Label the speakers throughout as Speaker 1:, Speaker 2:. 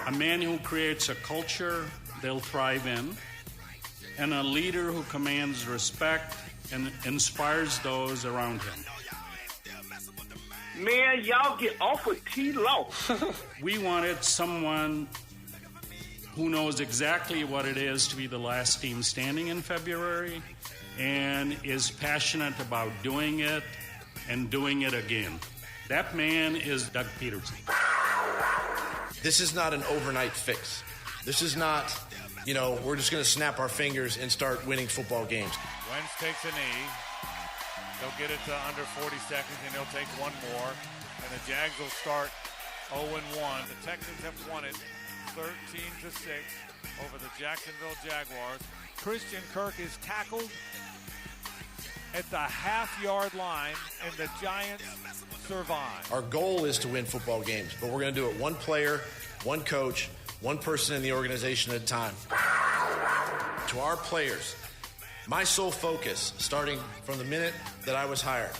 Speaker 1: a man who creates a culture they'll thrive in, and a leader who commands respect and inspires those around him.
Speaker 2: Man, y'all get off of T-Law.
Speaker 1: We wanted someone who knows exactly what it is to be the last team standing in February and is passionate about doing it and doing it again. That man is Doug Peterson.
Speaker 3: This is not an overnight fix. This is not, we're just going to snap our fingers and start winning football games.
Speaker 4: Wentz takes a knee. They'll get it to under 40 seconds, and they'll take one more. And the Jags will start 0-1. The Texans have won it 13-6 over the Jacksonville Jaguars. Christian Kirk is tackled at the half-yard line, and the Giants survive.
Speaker 3: Our goal is to win football games, but we're going to do it one player, one coach, one person in the organization at a time. To our players, my sole focus, starting from the minute that I was hired,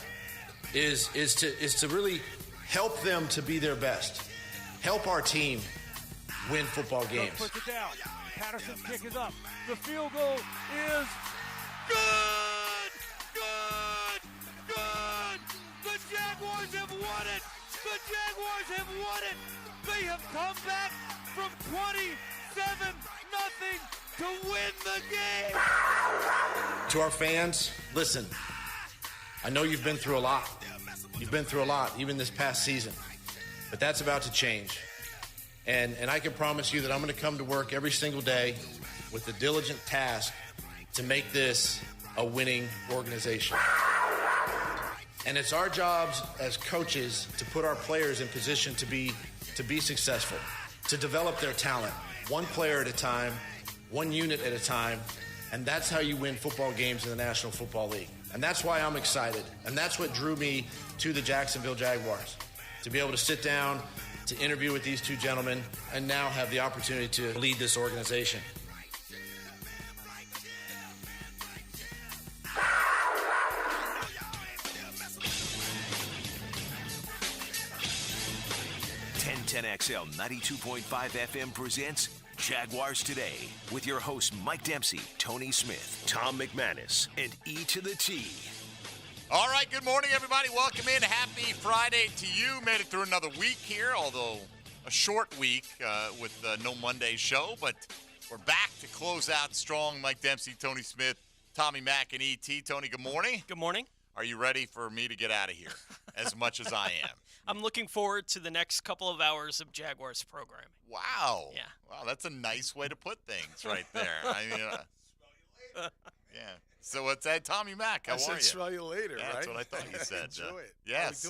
Speaker 3: is to really help them to be their best. Help our team win football games.
Speaker 4: Puts it down. Patterson's kick is up. The field goal is good! Good! Good! The Jaguars have won it! The Jaguars have won it! They have come back from 27-0 to win the game!
Speaker 3: To our fans, listen, I know you've been through a lot. You've been through a lot, even this past season. But that's about to change. And I can promise you that I'm going to come to work every single day with the diligent task to make this a winning organization. And it's our jobs as coaches to put our players in position to be successful, to develop their talent, one player at a time, one unit at a time, and that's how you win football games in the National Football League. And that's why I'm excited, and that's what drew me to the Jacksonville Jaguars, to be able to sit down, to interview with these two gentlemen, and now have the opportunity to lead this organization.
Speaker 5: XL 92.5 FM presents Jaguars Today with your hosts Mike Dempsey, Tony Smith, Tom McManus, and E to the T.
Speaker 6: All right, good morning, everybody. Welcome in. Happy Friday to you. Made it through another week here, although a short week with no Monday show, but we're back to close out strong. Mike Dempsey, Tony Smith, Tommy Mack, and E.T. Tony, good morning.
Speaker 7: Good morning.
Speaker 6: Are you ready for me to get out of here as much as I am?
Speaker 7: I'm looking forward to the next couple of hours of Jaguars programming.
Speaker 6: Wow.
Speaker 7: Yeah.
Speaker 6: Wow, that's a nice way to put things right there. I mean, yeah. So what's that, Tommy Mack? How are you?
Speaker 8: I said smell you later,
Speaker 6: yeah,
Speaker 8: right?
Speaker 6: That's what I thought you said.
Speaker 8: Enjoy it.
Speaker 6: Yes.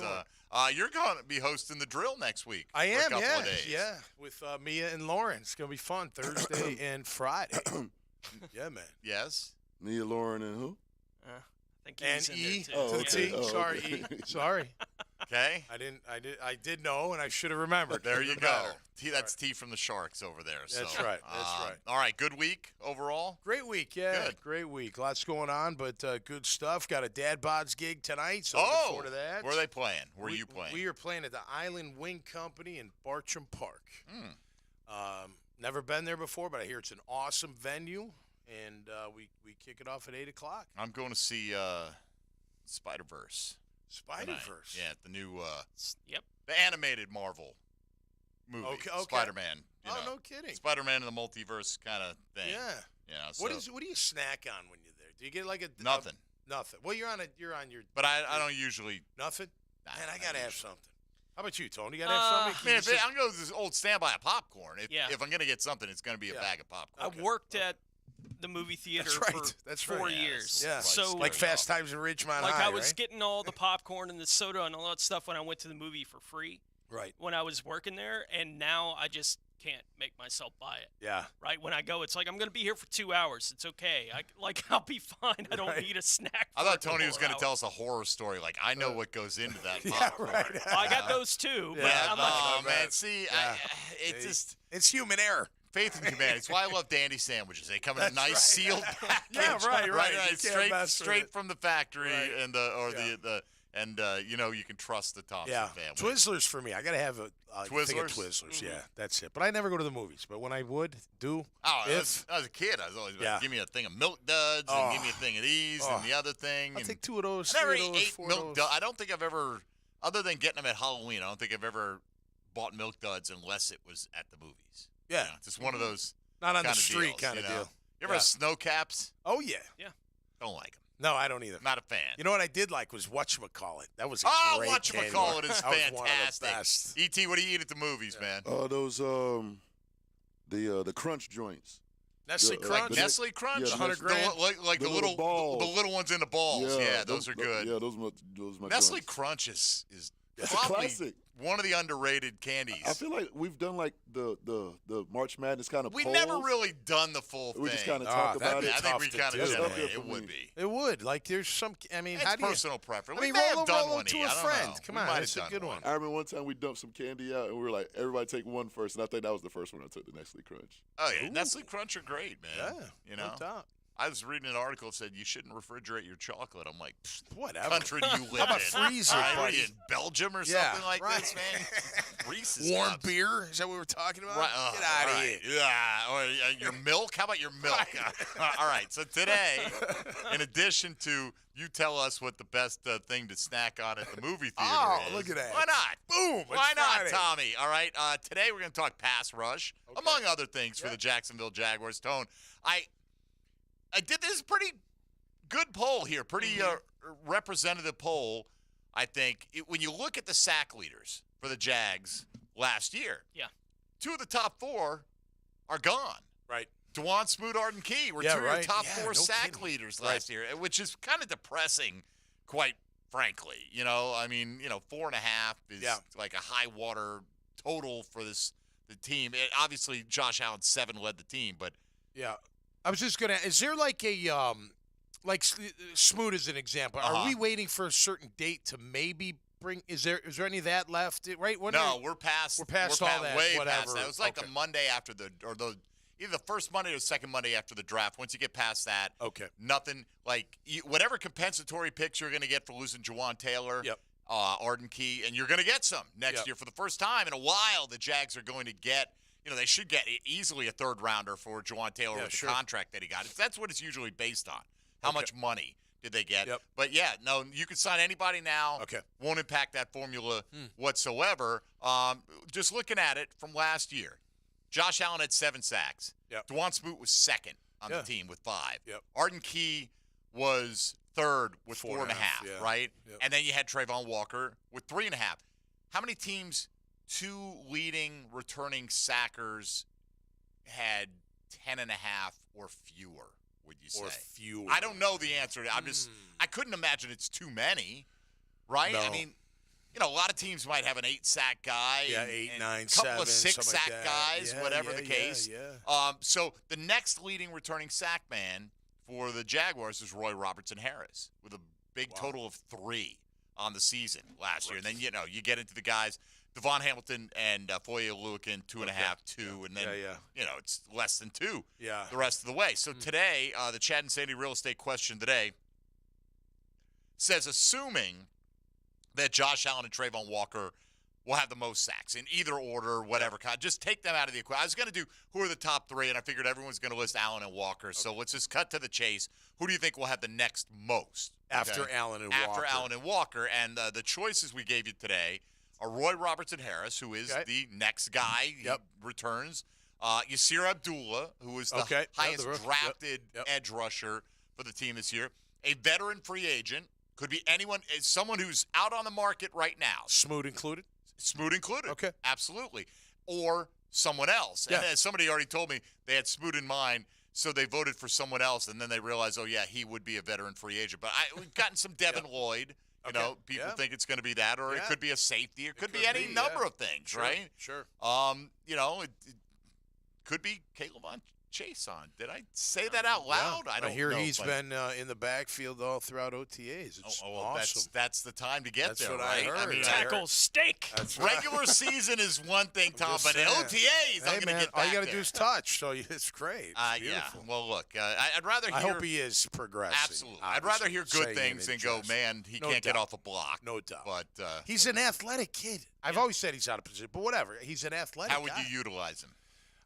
Speaker 6: You're going to be hosting the drill next week.
Speaker 8: I am,
Speaker 6: for a couple of days.
Speaker 8: Yeah, with Mia and Lauren. It's going to be fun Thursday and Friday. Yeah, man.
Speaker 6: Yes.
Speaker 9: Mia, Lauren, and who?
Speaker 7: I think
Speaker 8: And
Speaker 7: he's in
Speaker 8: E
Speaker 7: there too.
Speaker 8: to the T.
Speaker 9: Oh,
Speaker 8: Sorry,
Speaker 9: okay.
Speaker 8: E. Sorry.
Speaker 6: Okay.
Speaker 8: I did know, and I should have remembered.
Speaker 6: There you
Speaker 8: Even
Speaker 6: go.
Speaker 8: better.
Speaker 6: That's T from the Sharks over there.
Speaker 8: That's
Speaker 6: so,
Speaker 8: right. That's right.
Speaker 6: All right. Good week overall.
Speaker 8: Great week, yeah.
Speaker 6: Good.
Speaker 8: Great week. Lots going on, but good stuff. Got a Dad Bods gig tonight, so looking forward to that.
Speaker 6: Where are they playing? Where are you playing?
Speaker 8: We are playing at the Island Wing Company in Bartram Park. Never been there before, but I hear it's an awesome venue, and we kick it off at 8 o'clock.
Speaker 6: I'm going to see Spider-Verse.
Speaker 8: Spider-Verse?
Speaker 6: Yeah, the new
Speaker 7: Yep.
Speaker 6: the animated Marvel movie.
Speaker 8: Okay.
Speaker 6: Spider-Man.
Speaker 8: No kidding.
Speaker 6: Spider-Man in the multiverse kind of thing.
Speaker 8: Yeah.
Speaker 6: So,
Speaker 8: What do you snack on when you're there? Do you get like a
Speaker 6: Nothing.
Speaker 8: Nothing. Well, you're on your.
Speaker 6: But I don't usually.
Speaker 8: Nothing.
Speaker 6: Nah,
Speaker 8: Man, I gotta have something. How about you, Tony? You
Speaker 6: I
Speaker 8: gotta have something.
Speaker 6: mean, I'm going to this old standby of popcorn. If I'm going to get something, it's going to be a bag of popcorn.
Speaker 7: I worked at the movie theater
Speaker 8: That's
Speaker 7: for 4
Speaker 8: right.
Speaker 7: years.
Speaker 8: Yeah.
Speaker 7: So
Speaker 8: like Fast Times at Ridgemont
Speaker 7: like
Speaker 8: High,
Speaker 7: I was
Speaker 8: right?
Speaker 7: getting all the popcorn and the soda and all that stuff when I went to the movie for free.
Speaker 8: Right.
Speaker 7: When I was working there, and now I just can't make myself buy it.
Speaker 8: Yeah.
Speaker 7: Right. When I go, it's like I'm going to be here for 2 hours. It's okay. I'll be fine. I don't need a snack.
Speaker 6: I thought Tony was going to tell us a horror story. Like, I know what goes into that popcorn.
Speaker 8: Right.
Speaker 7: I got those too.
Speaker 6: Yeah.
Speaker 7: But I'm not
Speaker 6: Man. See,
Speaker 8: It's human error.
Speaker 6: Faith in humanity. It's why I love Dandy sandwiches. They come in a nice sealed package.
Speaker 8: Yeah, right.
Speaker 6: Straight from the factory and the and you can trust the Thompson
Speaker 8: Yeah,
Speaker 6: family.
Speaker 8: Twizzlers for me. I got to have a thing of
Speaker 6: Twizzlers?
Speaker 8: Twizzlers. Yeah, that's it. But I never go to the movies. But when I would,
Speaker 6: Oh, as a kid, I was always like, give me a thing of Milk Duds, and give me a thing of these, and the other thing.
Speaker 8: I'll take 2 of those.
Speaker 6: I never
Speaker 8: 3 of those,
Speaker 6: ate
Speaker 8: 4
Speaker 6: Milk
Speaker 8: of those.
Speaker 6: Duds. I don't think I've ever, other than getting them at Halloween, I don't think I've ever bought Milk Duds unless it was at the movies.
Speaker 8: Yeah,
Speaker 6: it's just one of those.
Speaker 8: Not on the
Speaker 6: kinda
Speaker 8: street
Speaker 6: deals,
Speaker 8: kind of deal.
Speaker 6: You ever have snow caps?
Speaker 8: Oh yeah.
Speaker 7: Yeah.
Speaker 6: Don't like them.
Speaker 8: No, I don't either.
Speaker 6: Not a fan.
Speaker 8: You know what I did like was Whatchamacallit. That was a great
Speaker 6: Whatchamacallit is
Speaker 8: That was one of the
Speaker 6: fantastic.
Speaker 8: best.
Speaker 6: E.T., what do you eat at the movies, man?
Speaker 9: Those the crunch joints.
Speaker 8: Nestle
Speaker 9: The-
Speaker 8: Crunch.
Speaker 9: like
Speaker 6: Nestle Crunch?
Speaker 9: Yeah,
Speaker 8: $100 grand?
Speaker 6: Like the little
Speaker 9: balls.
Speaker 6: the little ones in the balls. Yeah, those are good.
Speaker 9: Yeah, those my
Speaker 6: Nestle
Speaker 9: joints.
Speaker 6: Crunch is
Speaker 9: It's a
Speaker 6: probably
Speaker 9: classic.
Speaker 6: one of the underrated candies.
Speaker 9: I feel like we've done like the March Madness kind of
Speaker 6: We
Speaker 9: polls.
Speaker 6: never really done the full thing.
Speaker 9: We just kind of talk about
Speaker 8: that'd
Speaker 9: it.
Speaker 8: be
Speaker 6: I think
Speaker 8: tough
Speaker 6: we
Speaker 8: to
Speaker 6: kind
Speaker 8: do.
Speaker 6: of
Speaker 9: That's
Speaker 6: generally
Speaker 9: up there
Speaker 6: it
Speaker 9: for
Speaker 6: would
Speaker 9: me.
Speaker 6: be.
Speaker 8: It would. Like there's some. I mean,
Speaker 6: It's
Speaker 8: how do you?
Speaker 6: personal preference.
Speaker 8: I mean,
Speaker 6: we may
Speaker 8: roll
Speaker 6: have done
Speaker 8: roll
Speaker 6: one.
Speaker 8: to
Speaker 6: E.
Speaker 8: a
Speaker 6: I don't
Speaker 8: friend.
Speaker 6: know.
Speaker 8: Come
Speaker 6: We
Speaker 8: on,
Speaker 6: might
Speaker 8: that's
Speaker 6: have
Speaker 8: a
Speaker 6: done
Speaker 8: good one.
Speaker 9: I remember one time we dumped some candy out, and we were like, everybody take one first, and I think that was the first one I took, the Nestle Crunch.
Speaker 6: Oh yeah, Nestle Crunch are great, man.
Speaker 8: Yeah,
Speaker 6: you know.
Speaker 8: no doubt.
Speaker 6: I was reading an article that said you shouldn't refrigerate your chocolate. I'm like,
Speaker 8: Whatever.
Speaker 6: country do you live
Speaker 8: How about
Speaker 6: in?
Speaker 8: freeze it,
Speaker 6: All right, what are
Speaker 8: buddy?
Speaker 6: you, in Belgium or
Speaker 8: Yeah,
Speaker 6: something like
Speaker 8: right.
Speaker 6: this, man? Reese's
Speaker 8: Warm
Speaker 6: Cups.
Speaker 8: beer? Is that what we were talking about?
Speaker 6: Right,
Speaker 8: Get out
Speaker 6: all
Speaker 8: of
Speaker 6: right.
Speaker 8: here.
Speaker 6: Yeah, or your milk? How about your milk? All right, so today, in addition to you tell us what the best thing to snack on at the movie theater
Speaker 8: Oh,
Speaker 6: is.
Speaker 8: look at that.
Speaker 6: Why not?
Speaker 8: Boom.
Speaker 6: Why
Speaker 8: it's
Speaker 6: not,
Speaker 8: Friday.
Speaker 6: Tommy? All right, today we're going to talk pass rush, among other things, for the Jacksonville Jaguars. Tone, I did this pretty good poll here, pretty representative poll, I think. When you look at the sack leaders for the Jags last year,
Speaker 7: Yeah.
Speaker 6: 2 of the top 4 are gone.
Speaker 8: Right.
Speaker 6: Dewan, Smoot, Arden Key were
Speaker 8: Yeah,
Speaker 6: 2 of
Speaker 8: right.
Speaker 6: the top
Speaker 8: Yeah,
Speaker 6: 4
Speaker 8: no
Speaker 6: sack
Speaker 8: kidding.
Speaker 6: leaders last year, which is kind of depressing, quite frankly. You know, I mean, 4.5 is like a high water total for the team. Obviously, Josh Allen 7 led the team, but
Speaker 8: Yeah. I was just gonna. Is there like a like Smoot as an example? Are we waiting for a certain date to maybe bring? Is there any of that left? Right?
Speaker 6: we're past.
Speaker 8: We're past all that,
Speaker 6: Way
Speaker 8: whatever.
Speaker 6: past that. It was like
Speaker 8: Okay.
Speaker 6: the Monday after either the first Monday or the second Monday after the draft. Once you get past that,
Speaker 8: Okay.
Speaker 6: nothing like whatever compensatory picks you're going to get for losing Jawan Taylor.
Speaker 8: Yep.
Speaker 6: Arden Key, and you're going to get some next year for the first time in a while. The Jags are going to get. They should get easily a third rounder for Jawan Taylor with the contract that he got. That's what it's usually based on. How much money did they get?
Speaker 8: Yep.
Speaker 6: But yeah, no, you can sign anybody now.
Speaker 8: Okay.
Speaker 6: Won't impact that formula whatsoever. Just looking at it from last year, Josh Allen had 7 sacks.
Speaker 8: Yep.
Speaker 6: Dewan Smoot was second on the team with 5.
Speaker 8: Yep.
Speaker 6: Arden Key was third with 4.5,
Speaker 8: yeah.
Speaker 6: right?
Speaker 8: Yep.
Speaker 6: And then you had Trayvon Walker with 3.5. How many teams, 2 leading returning sackers, had 10.5 or fewer, would you say?
Speaker 8: Or fewer.
Speaker 6: I don't know the answer. I couldn't imagine it's too many, right?
Speaker 8: No.
Speaker 6: I mean, a lot of teams might have an 8-sack guy.
Speaker 8: Yeah,
Speaker 6: and,
Speaker 8: 8,
Speaker 6: and
Speaker 8: 9,
Speaker 6: a couple
Speaker 8: 7,
Speaker 6: of
Speaker 8: something
Speaker 6: 6-sack
Speaker 8: like that.
Speaker 6: guys,
Speaker 8: Yeah,
Speaker 6: whatever
Speaker 8: yeah,
Speaker 6: the case.
Speaker 8: Yeah.
Speaker 6: So the next leading returning sack man for the Jaguars is Roy Robertson Harris with a big total of 3 on the season last year. And then, you get into the guys, Devon Hamilton and Foye Oluokun, 2.5, 2, and then, it's less than 2 the rest of the way. So today, the Chad and Sandy real estate question today says, assuming that Josh Allen and Trayvon Walker will have the most sacks in either order, whatever kind. Just take them out of the equation. I was going to do who are the top 3, and I figured everyone's going to list Allen and Walker. Okay. So let's just cut to the chase. Who do you think will have the next most?
Speaker 8: After Allen and
Speaker 6: After
Speaker 8: Walker.
Speaker 6: Allen and Walker. And the choices we gave you today are Roy Robertson Harris, who is the next guy. He returns. Yasir Abdullah, who is the highest drafted edge rusher for the team this year. A veteran free agent. Could be anyone, someone who's out on the market right now.
Speaker 8: Smoot included?
Speaker 6: Smoot included.
Speaker 8: Okay.
Speaker 6: Absolutely. Or someone else.
Speaker 8: Yeah.
Speaker 6: And somebody already told me they had Smoot in mind, so they voted for someone else, and then they realized, oh, yeah, he would be a veteran free agent. But we've gotten some Devin Lloyd. People think it's going to be that, or it could be a safety. It could be any number of things, right?
Speaker 8: Sure.
Speaker 6: could be Caleb on Chase on. Did I say that out loud?
Speaker 8: Yeah.
Speaker 6: I don't
Speaker 8: hear
Speaker 6: know
Speaker 8: he's
Speaker 6: if
Speaker 8: been in the backfield all throughout OTAs. It's awesome.
Speaker 6: That's the time to get
Speaker 8: That's
Speaker 6: there,
Speaker 8: what I
Speaker 6: right?
Speaker 8: heard.
Speaker 6: mean,
Speaker 7: Tackle steak.
Speaker 8: That's right.
Speaker 6: regular season is one thing, Tom,
Speaker 8: just
Speaker 6: but in
Speaker 8: saying.
Speaker 6: OTAs, I'm
Speaker 8: Hey,
Speaker 6: going to
Speaker 8: man,
Speaker 6: get back
Speaker 8: all you got to
Speaker 6: there.
Speaker 8: do is touch, so it's great. It's
Speaker 6: Yeah.
Speaker 8: beautiful.
Speaker 6: Well, look, I'd rather hear.
Speaker 8: I hope he is progressing.
Speaker 6: Absolutely. I'd rather hear good
Speaker 8: saying
Speaker 6: things
Speaker 8: it in
Speaker 6: than go,
Speaker 8: jest.
Speaker 6: man, he
Speaker 8: No
Speaker 6: can't get
Speaker 8: doubt.
Speaker 6: off a block.
Speaker 8: No doubt.
Speaker 6: But
Speaker 8: He's an athletic kid. I've always said he's out of position, but whatever. He's an athletic
Speaker 6: how would
Speaker 8: guy.
Speaker 6: you utilize him?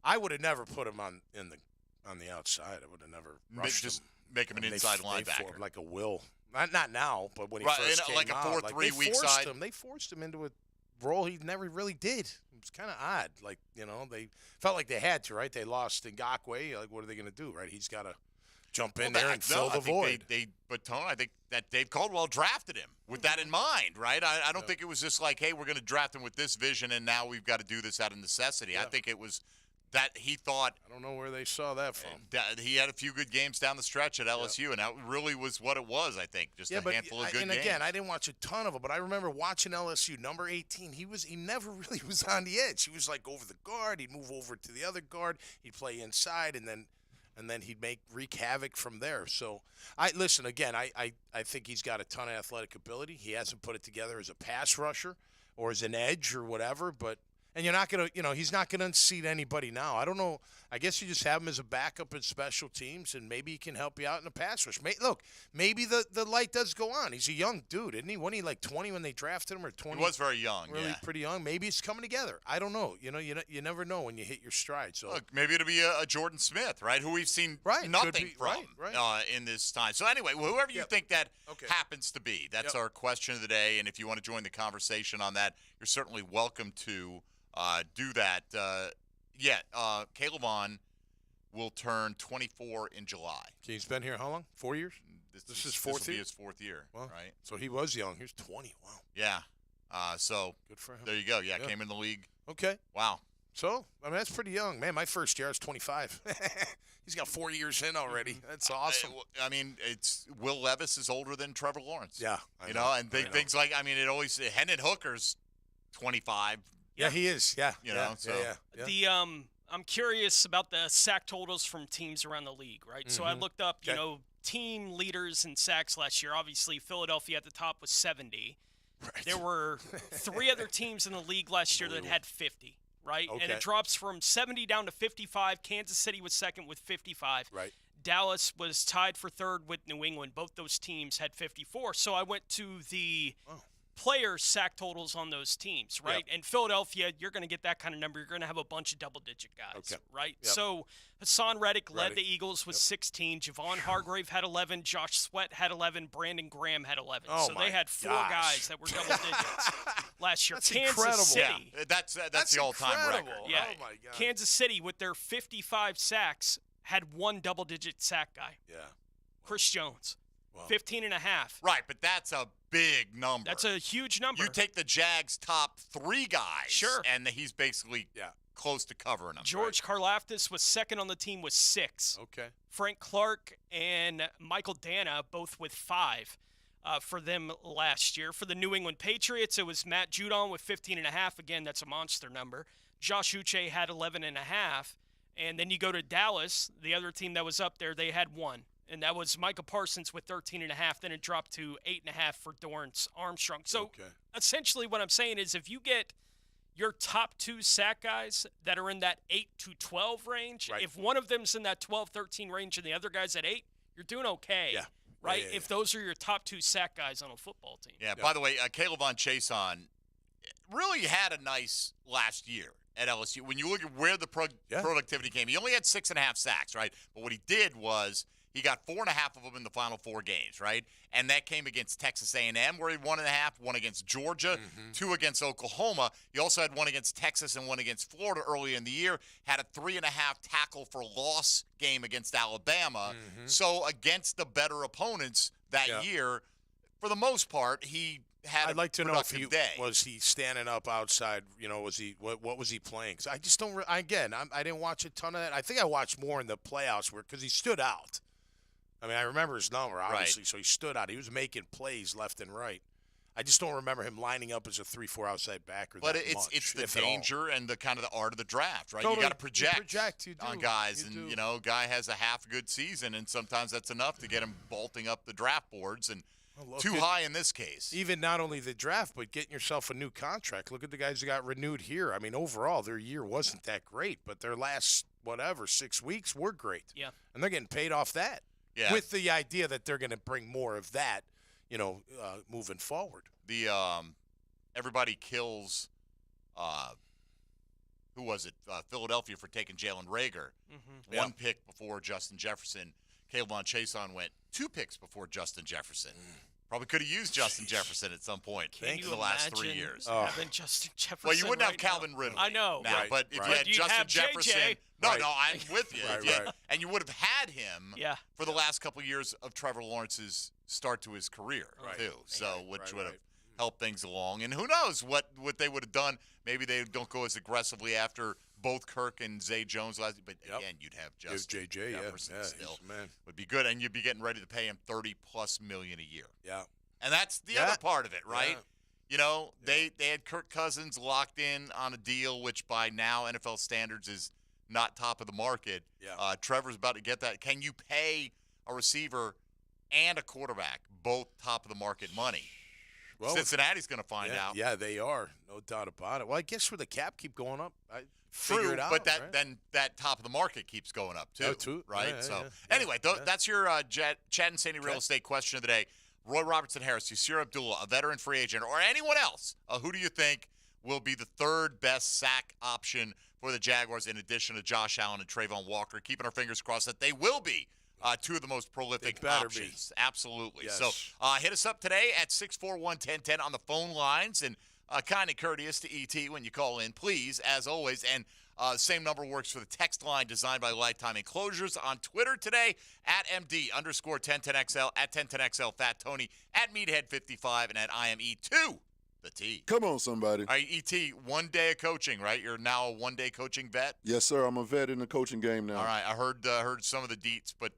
Speaker 8: I would have never put him on the outside. I would have never rushed
Speaker 6: Just
Speaker 8: him.
Speaker 6: make him an
Speaker 8: And
Speaker 6: inside
Speaker 8: they
Speaker 6: linebacker.
Speaker 8: formed like a will. Not now, but when he
Speaker 6: Right,
Speaker 8: first
Speaker 6: in
Speaker 8: came
Speaker 6: like a
Speaker 8: out,
Speaker 6: 4-3
Speaker 8: they
Speaker 6: weak
Speaker 8: forced
Speaker 6: side.
Speaker 8: him. They forced him into a role he never really did. It was kind of odd. Like, they felt like they had to, right? They lost Ngakoue. Like, what are they going to do, right? He's got to jump in there and fill the void.
Speaker 6: But Tone, I think that Dave Caldwell drafted him with that in mind, right? I don't think it was just like, hey, we're going to draft him with this vision, and now we've got to do this out of necessity.
Speaker 8: Yeah.
Speaker 6: I think it was that he thought
Speaker 8: I don't know where they saw that from.
Speaker 6: that he had a few good games down the stretch at LSU, and that really was what it was, I think, just a handful of good
Speaker 8: and
Speaker 6: games.
Speaker 8: again, I didn't watch a ton of them, but I remember watching LSU, number 18. He never really was on the edge. He was like over the guard. He'd move over to the other guard. He'd play inside, and then he'd wreak havoc from there. So, I think he's got a ton of athletic ability. He hasn't put it together as a pass rusher or as an edge or whatever, and you're not going to, he's not going to unseat anybody now. I don't know. I guess you just have him as a backup in special teams, and maybe he can help you out in the pass rush. Maybe the light does go on. He's a young dude, isn't he? Wasn't he like 20 when they drafted him, or 20?
Speaker 6: He was very young,
Speaker 8: really
Speaker 6: yeah.
Speaker 8: pretty young. Maybe it's coming together. I don't know. You never know when you hit your stride. So
Speaker 6: Look, maybe it'll be a Jordan Smith, right, who we've seen
Speaker 8: Right,
Speaker 6: nothing
Speaker 8: could be,
Speaker 6: from in this time. So anyway, whoever you think that happens to be, that's our question of the day. And if you want to join the conversation on that, you're certainly welcome to do that. Caleb Vaughn will turn 24 in July.
Speaker 8: He's been here how long? 4 years? This is fourth
Speaker 6: will be
Speaker 8: year?
Speaker 6: his fourth year,
Speaker 8: Well,
Speaker 6: right?
Speaker 8: So he was young. He was 20. Wow.
Speaker 6: Yeah. So
Speaker 8: Good for him.
Speaker 6: there you go. Yeah,
Speaker 8: Yeah.
Speaker 6: came in the league.
Speaker 8: Okay.
Speaker 6: Wow.
Speaker 8: So, that's pretty young. Man, my first year I was 25. He's got 4 years in already. That's awesome.
Speaker 6: I mean, it's Will Levis is older than Trevor Lawrence.
Speaker 8: Yeah.
Speaker 6: I know. And things like, it always, Hendon Hooker's 25.
Speaker 8: Yeah, he is. Yeah.
Speaker 7: Yeah. I'm curious about the sack totals from teams around the league, right? So I looked up, team leaders in sacks last year. Obviously, Philadelphia at the top was 70.
Speaker 8: Right.
Speaker 7: There were 3 other teams in the league last year that had 50, right? And it drops from 70 down to 55. Kansas City was second with 55.
Speaker 8: Right.
Speaker 7: Dallas was tied for third with New England. Both those teams had 54. So I went to the player sack totals on those teams, right? And Philadelphia, you're going to get that kind of number. You're going to have a bunch of double-digit guys, right?
Speaker 8: Yep.
Speaker 7: So Hassan Reddick led the Eagles with 16. Javon Hargrave had 11. Josh Sweat had 11. Brandon Graham had 11.
Speaker 8: Oh,
Speaker 7: so they had 4 guys that were double digits last year.
Speaker 8: That's
Speaker 7: Kansas
Speaker 8: incredible.
Speaker 7: City.
Speaker 6: Yeah, that's the all-time
Speaker 8: incredible.
Speaker 6: record.
Speaker 7: Yeah.
Speaker 8: Oh, my God.
Speaker 7: Kansas City, with their 55 sacks, had 1 double-digit sack guy.
Speaker 8: Yeah.
Speaker 7: Chris Jones,
Speaker 8: Wow.
Speaker 7: 15 and a half.
Speaker 6: Right, but that's a big number.
Speaker 7: That's a huge number.
Speaker 6: You take the Jags' top 3 guys,
Speaker 7: Sure.
Speaker 6: and he's basically close to covering them.
Speaker 7: George Karlaftis was second on the team with 6.
Speaker 8: Okay.
Speaker 7: Frank Clark and Michael Dana both with 5 for them last year. For the New England Patriots, it was Matt Judon with 15 and a half. Again, that's a monster number. Josh Uche had 11 and a half. And then you go to Dallas, the other team that was up there, they had 1. And that was Micah Parsons with 13 and a half. Then it dropped to 8.5 for Dorrance Armstrong. So essentially what I'm saying is if you get your top 2 sack guys that are in that 8 to 12 range, if one of them's in that 12, 13 range and the other guy's at 8, you're doing okay.
Speaker 8: Yeah.
Speaker 7: Right?
Speaker 8: Yeah.
Speaker 7: If those are your top 2 sack guys on a football team.
Speaker 6: Yeah, by the way, Caleb Von Chason really had a nice last year at LSU. When you look at where the productivity came, he only had 6.5 sacks, right? But what he did was he got 4.5 of them in the final 4 games, right? And that came against Texas A&M, where he had 1.5, 1 against Georgia, 2 against Oklahoma. He also had 1 against Texas and 1 against Florida early in the year. Had a 3.5 tackle for loss game against Alabama. So against the better opponents that year, for the most part, he had
Speaker 8: I'd like to know if he
Speaker 6: day.
Speaker 8: was he standing up outside. Was he what was he playing? 'Cause I just don't. I didn't watch a ton of that. I think I watched more in the playoffs because he stood out. I mean, I remember his number obviously, so he stood out. He was making plays left and right. I just don't remember him lining up as a 3-4 outside backer.
Speaker 6: But
Speaker 8: that
Speaker 6: it's
Speaker 8: much,
Speaker 6: the
Speaker 8: if at all.
Speaker 6: danger and the kind of the art of the draft, right?
Speaker 8: Totally.
Speaker 6: You got to project,
Speaker 8: You do.
Speaker 6: on guys,
Speaker 8: You
Speaker 6: and
Speaker 8: do.
Speaker 6: guy has a half good season, and sometimes that's enough to get him bolting up the draft boards, and too high in this case.
Speaker 8: Even not only the draft, but getting yourself a new contract. Look at the guys who got renewed here. I mean, overall, their year wasn't that great, but their last 6 weeks were great.
Speaker 7: Yeah.
Speaker 8: And they're getting paid off that.
Speaker 6: Yeah.
Speaker 8: With the idea that they're going to bring more of that, moving forward.
Speaker 6: The everybody kills. Who was it? Philadelphia for taking Jalen Reagor.
Speaker 7: Mm-hmm.
Speaker 6: One pick before Justin Jefferson. Caleb Von Chason went 2 picks before Justin Jefferson. Probably could have used Justin Jefferson at some point in the last 3 years.
Speaker 7: Having Justin Jefferson.
Speaker 6: Well, you wouldn't have
Speaker 7: right
Speaker 6: Calvin
Speaker 7: now.
Speaker 6: Ridley.
Speaker 7: I know.
Speaker 6: Now,
Speaker 8: Right,
Speaker 6: but if
Speaker 8: right.
Speaker 6: you had
Speaker 7: You'd
Speaker 6: Justin
Speaker 7: have
Speaker 6: Jefferson,
Speaker 7: JJ.
Speaker 6: no,
Speaker 8: Right.
Speaker 6: I'm with you.
Speaker 8: Right,
Speaker 6: If you had-
Speaker 8: right.
Speaker 6: and you would have had him
Speaker 7: Yeah.
Speaker 6: for the last couple of years of Trevor Lawrence's start to his career
Speaker 8: Right.
Speaker 6: too. So, which
Speaker 8: Right,
Speaker 6: would have
Speaker 8: right.
Speaker 6: helped things along. And who knows what they would have done? Maybe they don't go as aggressively after both Kirk and Zay Jones last. But
Speaker 8: Yep.
Speaker 6: again, you'd have
Speaker 8: Give
Speaker 6: Justin
Speaker 8: JJ,
Speaker 6: Jefferson
Speaker 8: yeah,
Speaker 6: still.
Speaker 8: he's the man.
Speaker 6: Would be good, and you'd be getting ready to pay him $30+ million a year.
Speaker 8: Yeah.
Speaker 6: And that's the
Speaker 8: Yeah.
Speaker 6: other part of it, right?
Speaker 8: Yeah.
Speaker 6: They had Kirk Cousins locked in on a deal, which by now NFL standards is not top of the market.
Speaker 8: Yeah.
Speaker 6: Trevor's about to get that. Can you pay a receiver and a quarterback both top of the market money?
Speaker 8: Well,
Speaker 6: Cincinnati's going to find out.
Speaker 8: Yeah, they are. No doubt about it. Well, I guess with the cap keep going up, I figure
Speaker 6: True,
Speaker 8: it out,
Speaker 6: but
Speaker 8: right?
Speaker 6: then that top of the market keeps going up too,
Speaker 8: Oh, too.
Speaker 6: right?
Speaker 8: Yeah,
Speaker 6: so
Speaker 8: yeah,
Speaker 6: anyway,
Speaker 8: yeah.
Speaker 6: that's your Chad and Sandy real estate question of the day. Roy Robertson Harris, Yasir Abdullah, a veteran free agent, or anyone else, who do you think will be the third best sack option for the Jaguars in addition to Josh Allen and Trayvon Walker? Keeping our fingers crossed that they will be 2 of the most prolific
Speaker 8: They better
Speaker 6: options. Absolutely.
Speaker 8: Yes.
Speaker 6: So hit us up today at 641-1010 on the phone lines, and kind of courteous to ET when you call in, please, as always. And same number works for the text line designed by Lifetime Enclosures. On Twitter today, at MD_1010XL, at 1010XL Fat Tony, at Meathead55, and at IME2, the T.
Speaker 9: Come on, somebody.
Speaker 6: All right, ET, 1 day of coaching, right? You're now a 1 day coaching vet?
Speaker 9: Yes, sir. I'm a vet in the coaching game now.
Speaker 6: All right, I heard some of the deets, but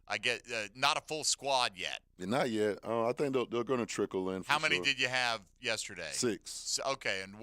Speaker 6: I get not a full squad yet.
Speaker 9: Not yet. I think they're going to trickle in.
Speaker 6: How many
Speaker 9: sure.
Speaker 6: did you have yesterday?
Speaker 9: 6.
Speaker 6: Okay, and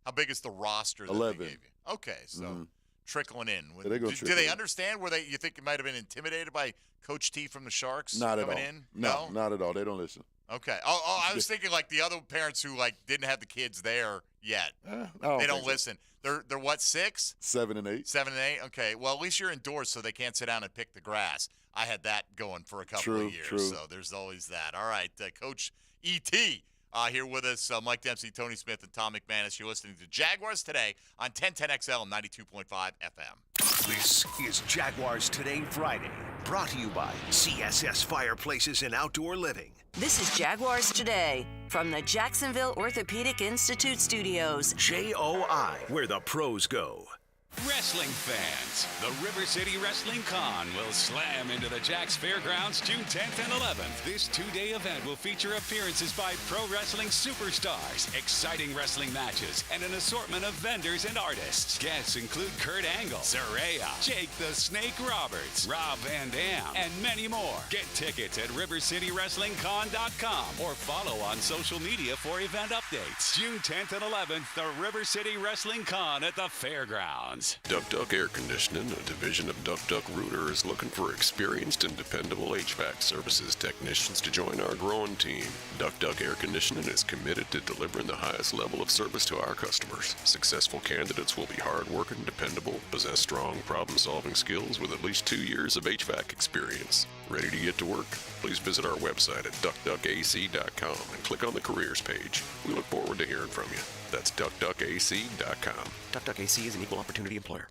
Speaker 6: how big is the roster that
Speaker 9: 11.
Speaker 6: they gave you? Okay, so trickling in.
Speaker 9: Yeah, they gonna
Speaker 6: do
Speaker 9: trickle
Speaker 6: they
Speaker 9: in.
Speaker 6: understand where you think it might have been intimidated by Coach T from the Sharks
Speaker 9: Not at
Speaker 6: coming
Speaker 9: all.
Speaker 6: in?
Speaker 9: No, not at all. They don't listen.
Speaker 6: Okay. Oh, I was thinking like the other parents who didn't have the kids there yet.
Speaker 9: They
Speaker 6: Don't listen. They're what, 6?
Speaker 9: 7 and 8.
Speaker 6: 7 and 8? Okay. Well, at least you're indoors so they can't sit down and pick the grass. I had that going for a couple of years.
Speaker 9: True.
Speaker 6: So there's always that. All right. Coach E.T. Here with us, Mike Dempsey, Tony Smith, and Tom McManus. You're listening to Jaguars Today on 1010XL 92.5 FM.
Speaker 5: This is Jaguars Today Friday, brought to you by CSS Fireplaces and Outdoor Living.
Speaker 10: This is Jaguars Today from the Jacksonville Orthopedic Institute Studios.
Speaker 5: JOI, where the pros go.
Speaker 11: Wrestling fans, the River City Wrestling Con will slam into the Jax Fairgrounds June 10th and 11th. This 2-day event will feature appearances by pro wrestling superstars, exciting wrestling matches, and an assortment of vendors and artists. Guests include Kurt Angle, Saraya, Jake the Snake Roberts, Rob Van Dam, and many more. Get tickets at rivercitywrestlingcon.com or follow on social media for event updates. June 10th and 11th, the River City Wrestling Con at the Fairgrounds.
Speaker 12: Duck Duck Air Conditioning, a division of Duck Duck Rooter, is looking for experienced and dependable HVAC services technicians to join our growing team. Duck Duck Air Conditioning is committed to delivering the highest level of service to our customers. Successful candidates will be hardworking, dependable, possess strong problem-solving skills with at least 2 years of HVAC experience. Ready to get to work? Please visit our website at duckduckac.com and click on the careers page. We look forward to hearing from you. That's duckduckac.com.
Speaker 13: Duck Duck AC is an equal opportunity employer.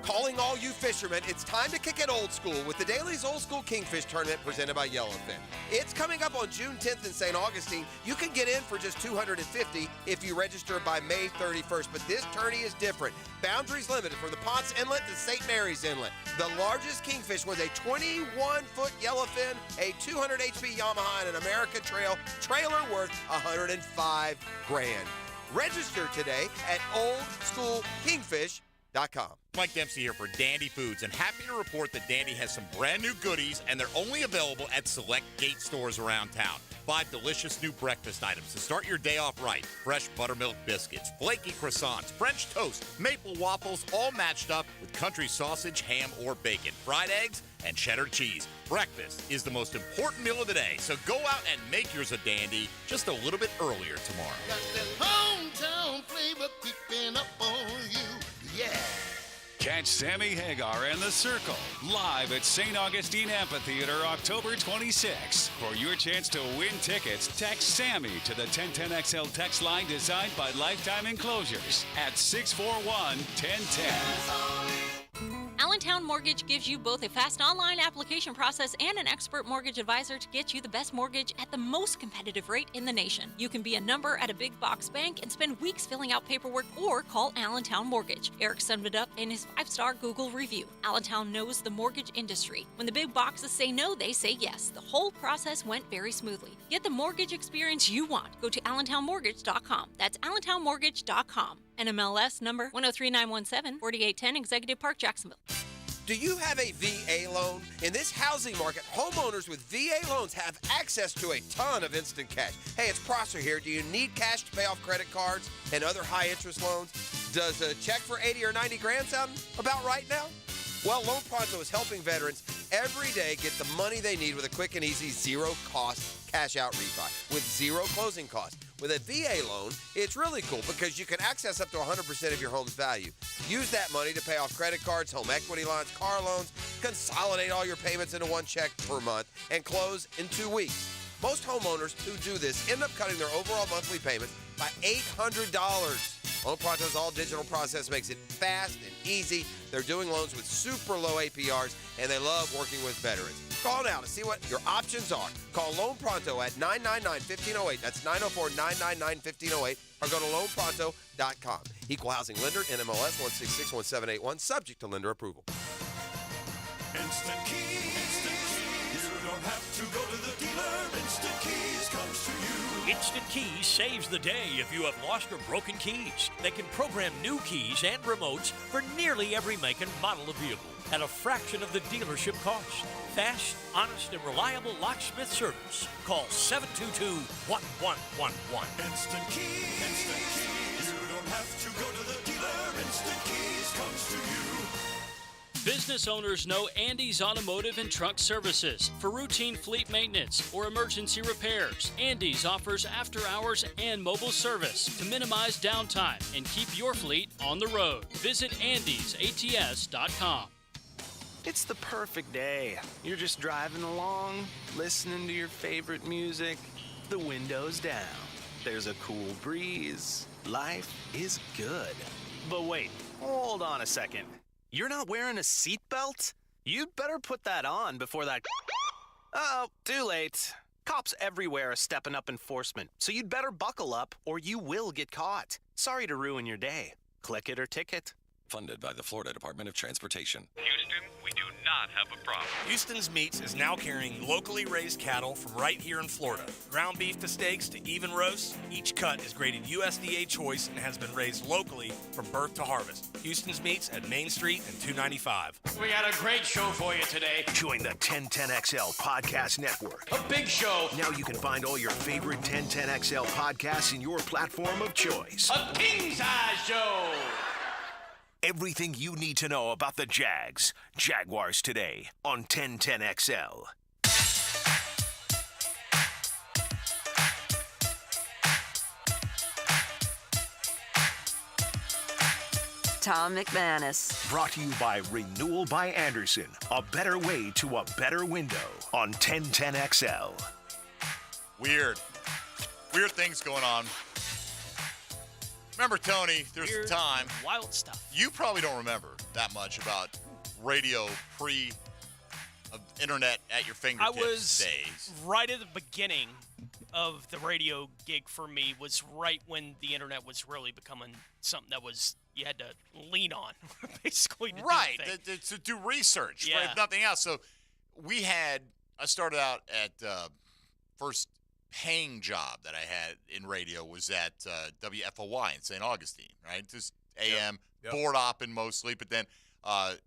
Speaker 14: Calling all you fishermen, it's time to kick it old school with the Daly's Old School Kingfish Tournament presented by Yellowfin. It's coming up on June 10th in St. Augustine. You can get in for just $250 if you register by May 31st, but this tourney is different. Boundaries limited from the Ponce Inlet to St. Mary's Inlet. The largest kingfish was a 21-foot yellowfin, a 200 HP Yamaha, and an America Trail trailer worth $105,000. Register today at oldschoolkingfish.com.
Speaker 6: Mike Dempsey here for Dandy Foods, and happy to report that Dandy has some brand new goodies, and they're only available at select Gate stores around town. 5 delicious new breakfast items to start your day off right. Fresh buttermilk biscuits, flaky croissants, French toast, maple waffles, all matched up with country sausage, ham, or bacon, fried eggs, and cheddar cheese. Breakfast is the most important meal of the day, so go out and make yours a dandy just a little bit earlier tomorrow.
Speaker 15: Got that hometown flavor creeping up on you. Yeah.
Speaker 11: Catch Sammy Hagar and the Circle live at St. Augustine Amphitheater October 26. For your chance to win tickets, text Sammy to the 1010XL text line designed by Lifetime Enclosures at 641-1010.
Speaker 16: Allentown Mortgage gives you both a fast online application process and an expert mortgage advisor to get you the best mortgage at the most competitive rate in the nation. You can be a number at a big box bank and spend weeks filling out paperwork, or call Allentown Mortgage. Eric summed it up in his 5-star Google review. Allentown knows the mortgage industry. When the big boxes say no, they say yes. The whole process went very smoothly. Get the mortgage experience you want. Go to allentownmortgage.com. That's allentownmortgage.com. NMLS number 103917, 4810 Executive Park, Jacksonville.
Speaker 14: Do you have a VA loan? In this housing market, homeowners with VA loans have access to a ton of instant cash. Hey, it's Prosser here. Do you need cash to pay off credit cards and other high-interest loans? Does a check for 80 or 90 grand sound about right now? Well, Loan Pronto is helping veterans every day get the money they need with a quick and easy zero-cost cash-out refi with zero closing costs. With a VA loan, it's really cool because you can access up to 100% of your home's value. Use that money to pay off credit cards, home equity lines, car loans, consolidate all your payments into one check per month, and close in 2 weeks. Most homeowners who do this end up cutting their overall monthly payments by $800. Loan Pronto's all-digital process makes it fast and easy. They're doing loans with super low APRs, and they love working with veterans. Call now to see what your options are. Call Loan Pronto at 999-1508. That's 904-999-1508. Or go to loanpronto.com. Equal housing lender, NMLS 1661781, subject to lender approval.
Speaker 17: Instant Keys. Instant Keys. You don't have to go to the dealer. Instant Keys comes to you.
Speaker 18: Instant Keys saves the day if you have lost or broken keys. They can program new keys and remotes for nearly every make and model of vehicle at a fraction of the dealership cost. Fast, honest, and reliable locksmith service. Call 722-1111.
Speaker 17: Instant Keys. Instant Keys. You don't have to go to the dealer. Instant Keys comes to you.
Speaker 19: Business owners know Andy's Automotive and Truck Services for routine fleet maintenance or emergency repairs. Andy's offers after-hours and mobile service to minimize downtime and keep your fleet on the road. Visit andysats.com.
Speaker 20: It's the perfect day. You're just driving along, listening to your favorite music, the windows down. There's a cool breeze. Life is good. But wait, hold on a second. You're not wearing a seatbelt? You'd better put that on before that... Uh-oh, too late. Cops everywhere are stepping up enforcement, so you'd better buckle up or you will get caught. Sorry to ruin your day. Click it or ticket.
Speaker 13: Funded by the Florida Department of Transportation.
Speaker 21: Houston, we do not have a problem.
Speaker 22: Houston's Meats is now carrying locally raised cattle from right here in Florida. Ground beef to steaks to even roasts, each cut is graded USDA choice and has been raised locally from birth to harvest. Houston's Meats at Main Street and 295.
Speaker 18: We got a great show for you today.
Speaker 5: Join the 1010XL Podcast Network.
Speaker 18: A big show.
Speaker 5: Now you can find all your favorite 1010XL podcasts in your platform of choice.
Speaker 18: A king-size show.
Speaker 5: Everything you need to know about the Jags. Jaguars today on 1010XL.
Speaker 10: Tom McManus.
Speaker 5: Brought to you by Renewal by Anderson. A better way to a better window on 1010XL.
Speaker 6: Weird things going on. Remember, Tony, there's a time.
Speaker 7: Wild stuff.
Speaker 6: You probably don't remember that much about radio pre-internet at your fingertips
Speaker 7: I was
Speaker 6: days.
Speaker 7: right at the beginning of the radio gig for me, was right when the internet was really becoming something that was you had to lean on, basically. To
Speaker 6: right,
Speaker 7: do the thing.
Speaker 6: to do research,
Speaker 7: Yeah.
Speaker 6: right, if nothing else. So I started out at first paying job that I had in radio was at WFOY in St. Augustine, right? Just AM board opping mostly. But then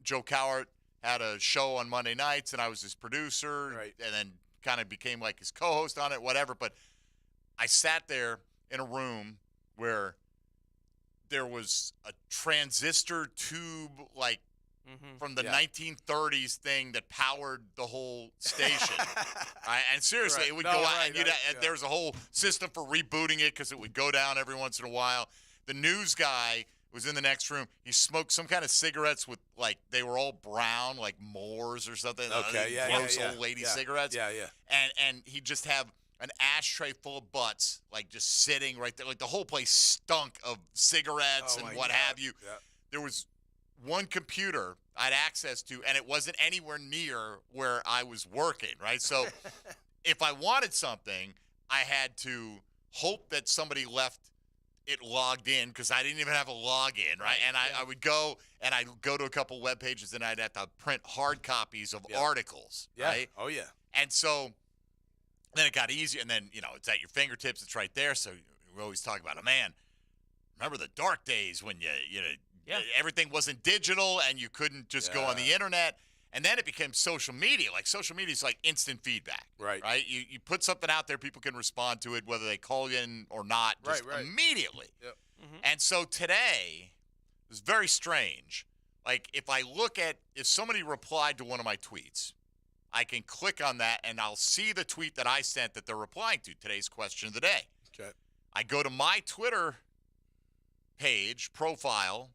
Speaker 6: Joe Cowart had a show on Monday nights, and I was his producer, and then kind of became like his co-host on it, whatever. But I sat there in a room where there was a transistor tube, like, from the 1930s thing that powered the whole station. Right? And seriously, it would go out, and there was a whole system for rebooting it because it would go down every once in a while. The news guy was in the next room. He smoked some kind of cigarettes with, like, they were all brown, like Moors or something. Gross old lady cigarettes. And he'd just have an ashtray full of butts, like, just sitting right there. Like, the whole place stunk of cigarettes and what have you. There was one computer I had access to, and it wasn't anywhere near where I was working, right? So if I wanted something, I had to hope that somebody left it logged in because I didn't even have a login, right? And I would go, and I'd go to a couple web pages, and I'd have to print hard copies of articles, right?
Speaker 8: Oh, yeah.
Speaker 6: And so then it got easier, and then, it's at your fingertips. It's right there. So we always talk about, remember the dark days when everything wasn't digital and you couldn't just go on the internet. And then it became social media. Like, social media is like instant feedback. Right? You put something out there, people can respond to it, whether they call in or not, just immediately. Yep. And so today it was very strange. Like, if somebody replied to one of my tweets, I can click on that and I'll see the tweet that I sent that they're replying to, today's question of the day.
Speaker 8: Okay.
Speaker 6: I go to my Twitter page, profile,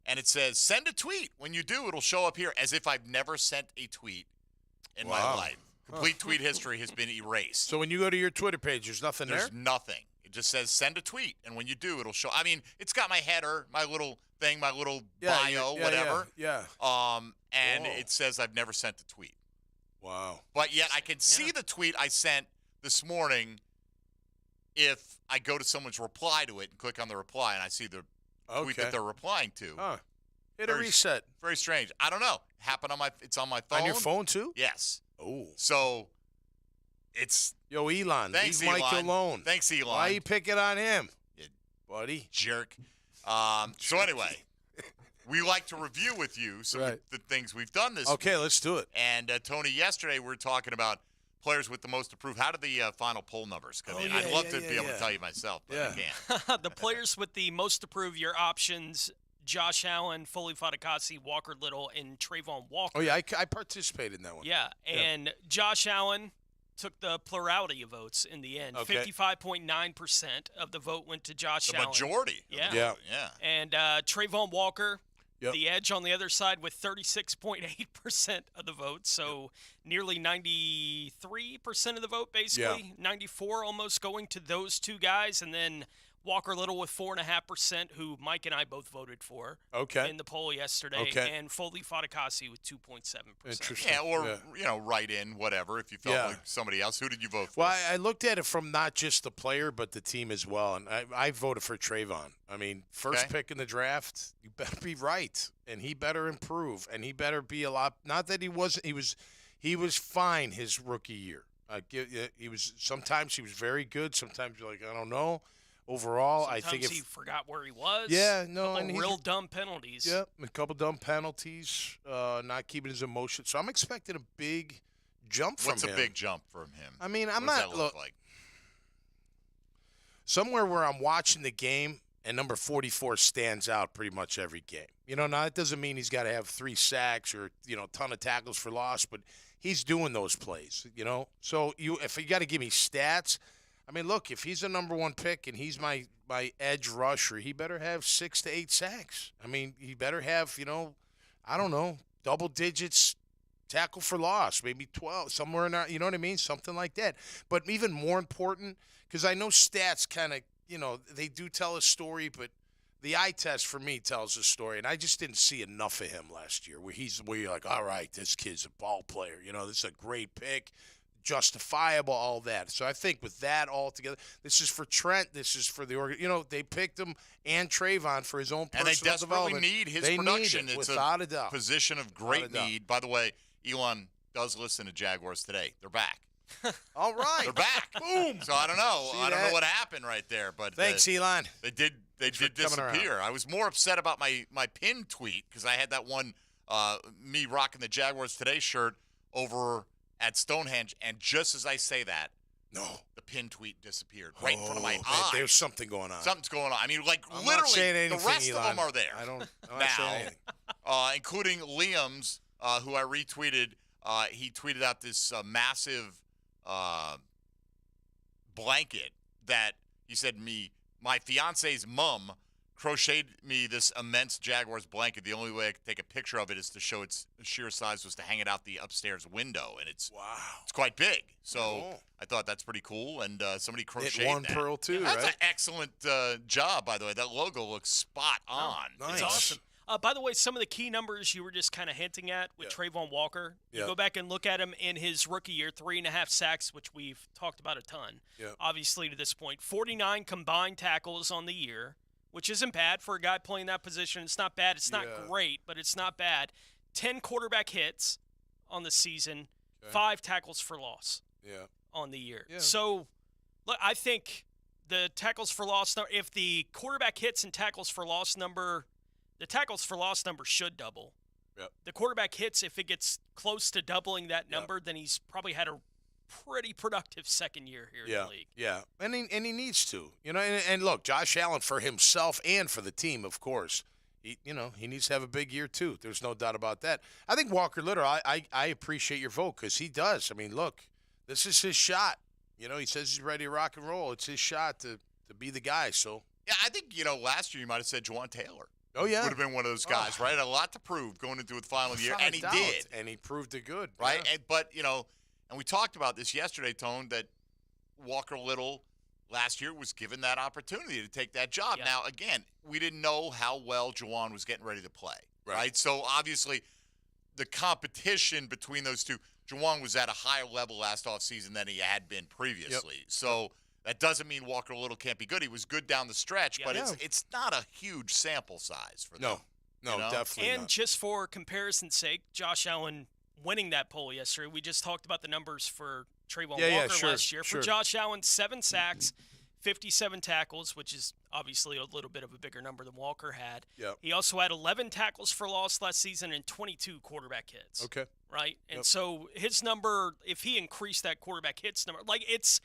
Speaker 6: and it says, send a tweet. When you do, it'll show up here as if I've never sent a tweet in my life. Complete tweet history has been erased.
Speaker 8: So when you go to your Twitter page, there's nothing there?
Speaker 6: There's nothing. It just says, send a tweet. And when you do, it'll show. I mean, it's got my header, my little thing, my little bio, whatever. And it says I've never sent a tweet.
Speaker 8: Wow.
Speaker 6: But yet I can see the tweet I sent this morning if I go to someone's reply to it and click on the reply, and I see the tweet that they're replying to.
Speaker 8: Hit a reset.
Speaker 6: Very strange. I don't know. It's on my phone.
Speaker 8: On your phone too?
Speaker 6: Yes.
Speaker 8: Oh.
Speaker 6: So it's
Speaker 8: Elon.
Speaker 6: Thanks,
Speaker 8: leave Mike
Speaker 6: Elon.
Speaker 8: alone.
Speaker 6: Thanks, Elon.
Speaker 8: Why you picking on him?
Speaker 6: You
Speaker 8: buddy?
Speaker 6: Jerk. So anyway, we like to review with you the things we've done this week.
Speaker 8: Okay, let's do it.
Speaker 6: And Tony, yesterday we were talking about players with the most approved. How did the final poll numbers come in? I'd love to be able to tell you myself, but I can't.
Speaker 7: The players with the most approved, your options: Josh Allen, Foley Fatukasi, Walker Little, and Trayvon Walker.
Speaker 8: Oh, yeah, I participated in that one.
Speaker 7: Yeah, and Josh Allen took the plurality of votes in the end. 55.9% of the vote went to Josh Allen.
Speaker 6: The majority.
Speaker 7: Yeah. And Trayvon Walker, the edge on the other side with 36.8% of the vote. So nearly 93% of the vote, basically. 94 almost going to those two guys. And then Walker Little with 4.5%, who Mike and I both voted for in the poll yesterday, and Foley Fatukasi with 2.7%.
Speaker 8: Interesting.
Speaker 6: Yeah, or write in whatever if you felt like somebody else. Who did you vote for?
Speaker 8: Well, I looked at it from not just the player but the team as well, and I voted for Trayvon. I mean, first pick in the draft, you better be right, and he better improve, and he better be a lot. Not that he wasn't. He was fine his rookie year. Sometimes he was very good. Sometimes you're like, I don't know. Overall,
Speaker 7: sometimes
Speaker 8: I think
Speaker 7: he forgot where he was.
Speaker 8: Yeah, no,
Speaker 7: and real dumb penalties.
Speaker 8: Yeah, a couple dumb penalties, not keeping his emotions. So I'm expecting a big jump from him.
Speaker 6: What's a big jump from him?
Speaker 8: I mean,
Speaker 6: what does that look like?
Speaker 8: Somewhere where I'm watching the game and number 44 stands out pretty much every game. Now that doesn't mean he's got to have 3 sacks or a ton of tackles for loss, but he's doing those plays. So if you got to give me stats. I mean, look, if he's a number 1 pick and he's my edge rusher, he better have 6 to 8 sacks. I mean, he better have, I don't know, double digits tackle for loss, maybe 12, somewhere in there, you know what I mean? Something like that. But even more important, because I know stats kind of, they do tell a story, but the eye test for me tells a story, and I just didn't see enough of him last year where you're like, all right, this kid's a ball player. This is a great pick. Justifiable, all that. So I think with that all together, this is for Trent. This is for the organ. They picked him and Trayvon for his own personal
Speaker 6: development. And they desperately need his production.
Speaker 8: It's without a doubt.
Speaker 6: Position of great need. By the way, Elon does listen to Jaguars today. They're back.
Speaker 8: All right.
Speaker 6: They're back. Boom. So I don't know. I don't know what happened right there. But
Speaker 8: thanks, Elon.
Speaker 6: They did they did disappear. I was more upset about my pin tweet because I had that one me rocking the Jaguars Today shirt over at Stonehenge, and just as I say that, the pin tweet disappeared right in front of my eyes.
Speaker 8: There's something going on.
Speaker 6: Something's going on. I mean, like
Speaker 8: I'm
Speaker 6: literally,
Speaker 8: not saying anything,
Speaker 6: the rest
Speaker 8: Elon.
Speaker 6: of them are there.
Speaker 8: I'm not
Speaker 6: now,
Speaker 8: saying anything.
Speaker 6: Including Liam's, who I retweeted. He tweeted out this massive blanket that he said my fiance's mom crocheted me this immense Jaguars blanket. The only way I could take a picture of it is to show its sheer size was to hang it out the upstairs window, and it's quite big. So I thought that's pretty cool, and somebody crocheted
Speaker 8: Hit one
Speaker 6: that.
Speaker 8: pearl too,
Speaker 6: That's
Speaker 8: right?
Speaker 6: an excellent job, by the way. That logo looks spot on.
Speaker 8: nice.
Speaker 7: It's awesome. By the way, some of the key numbers you were just kind of hinting at with Trayvon Walker, you go back and look at him in his rookie year, 3.5 sacks, which we've talked about a ton, obviously, to this point. 49 combined tackles on the year, which isn't bad for a guy playing that position. It's not bad. It's not great, but it's not bad. 10 quarterback hits on the season, 5 tackles for loss on the year.
Speaker 8: Yeah.
Speaker 7: So, look, I think the tackles for loss, if the quarterback hits and tackles for loss number – the tackles for loss number should double.
Speaker 8: Yep.
Speaker 7: The quarterback hits, if it gets close to doubling that number, then he's probably had a pretty productive second year here in the league.
Speaker 8: Yeah, and he needs to. And look, Josh Allen, for himself and for the team, of course, he needs to have a big year too. There's no doubt about that. I think Walker Little, I appreciate your vote because he does. I mean, look, this is his shot. He says he's ready to rock and roll. It's his shot to be the guy. So
Speaker 6: yeah, I think last year you might have said Juwan Taylor.
Speaker 8: Oh, yeah.
Speaker 6: Would have been one of those guys, right? A lot to prove going into the final year, and he did.
Speaker 8: And he proved it good.
Speaker 6: Right?
Speaker 8: Yeah.
Speaker 6: But, and we talked about this yesterday, Tone, that Walker Little last year was given that opportunity to take that job.
Speaker 7: Yeah.
Speaker 6: Now, again, we didn't know how well Juwan was getting ready to play, right? So, obviously, the competition between those two, Juwan was at a higher level last offseason than he had been previously. So, that doesn't mean Walker Little can't be good. He was good down the stretch, but it's not a huge sample size for them.
Speaker 8: No, definitely
Speaker 7: And
Speaker 8: not.
Speaker 7: just for comparison's sake, Josh Allen winning that poll yesterday, we just talked about the numbers for Trayvon Walker last year. For Josh Allen, 7 sacks, 57 tackles, which is obviously a little bit of a bigger number than Walker had.
Speaker 8: Yep.
Speaker 7: He also had 11 tackles for loss last season and 22 quarterback hits.
Speaker 8: Okay.
Speaker 7: Right? And so his number, if he increased that quarterback hits number, it's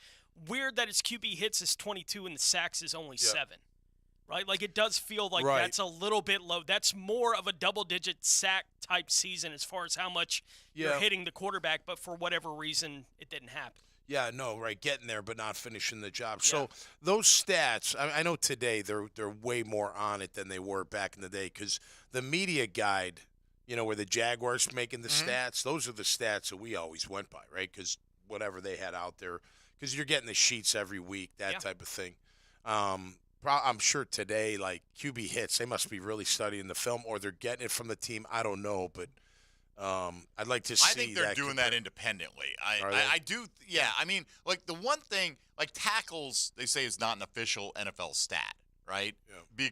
Speaker 7: weird that his QB hits is 22 and the sacks is only 7. Right? Like, it does feel like that's a little bit low. That's more of a double-digit sack-type season as far as how much you're hitting the quarterback, but for whatever reason, it didn't happen.
Speaker 8: Yeah, no, right, getting there but not finishing the job. So those stats, I know today they're way more on it than they were back in the day because the media guide, where the Jaguars making the stats, those are the stats that we always went by, right? Because whatever they had out there, because you're getting the sheets every week, that type of thing. I'm sure today, like QB hits, they must be really studying the film, or they're getting it from the team. I don't know, but I'd like to see.
Speaker 6: I think they're doing that independently. I do. Yeah, I mean, like the one thing, like tackles, they say is not an official NFL stat, right? Yeah.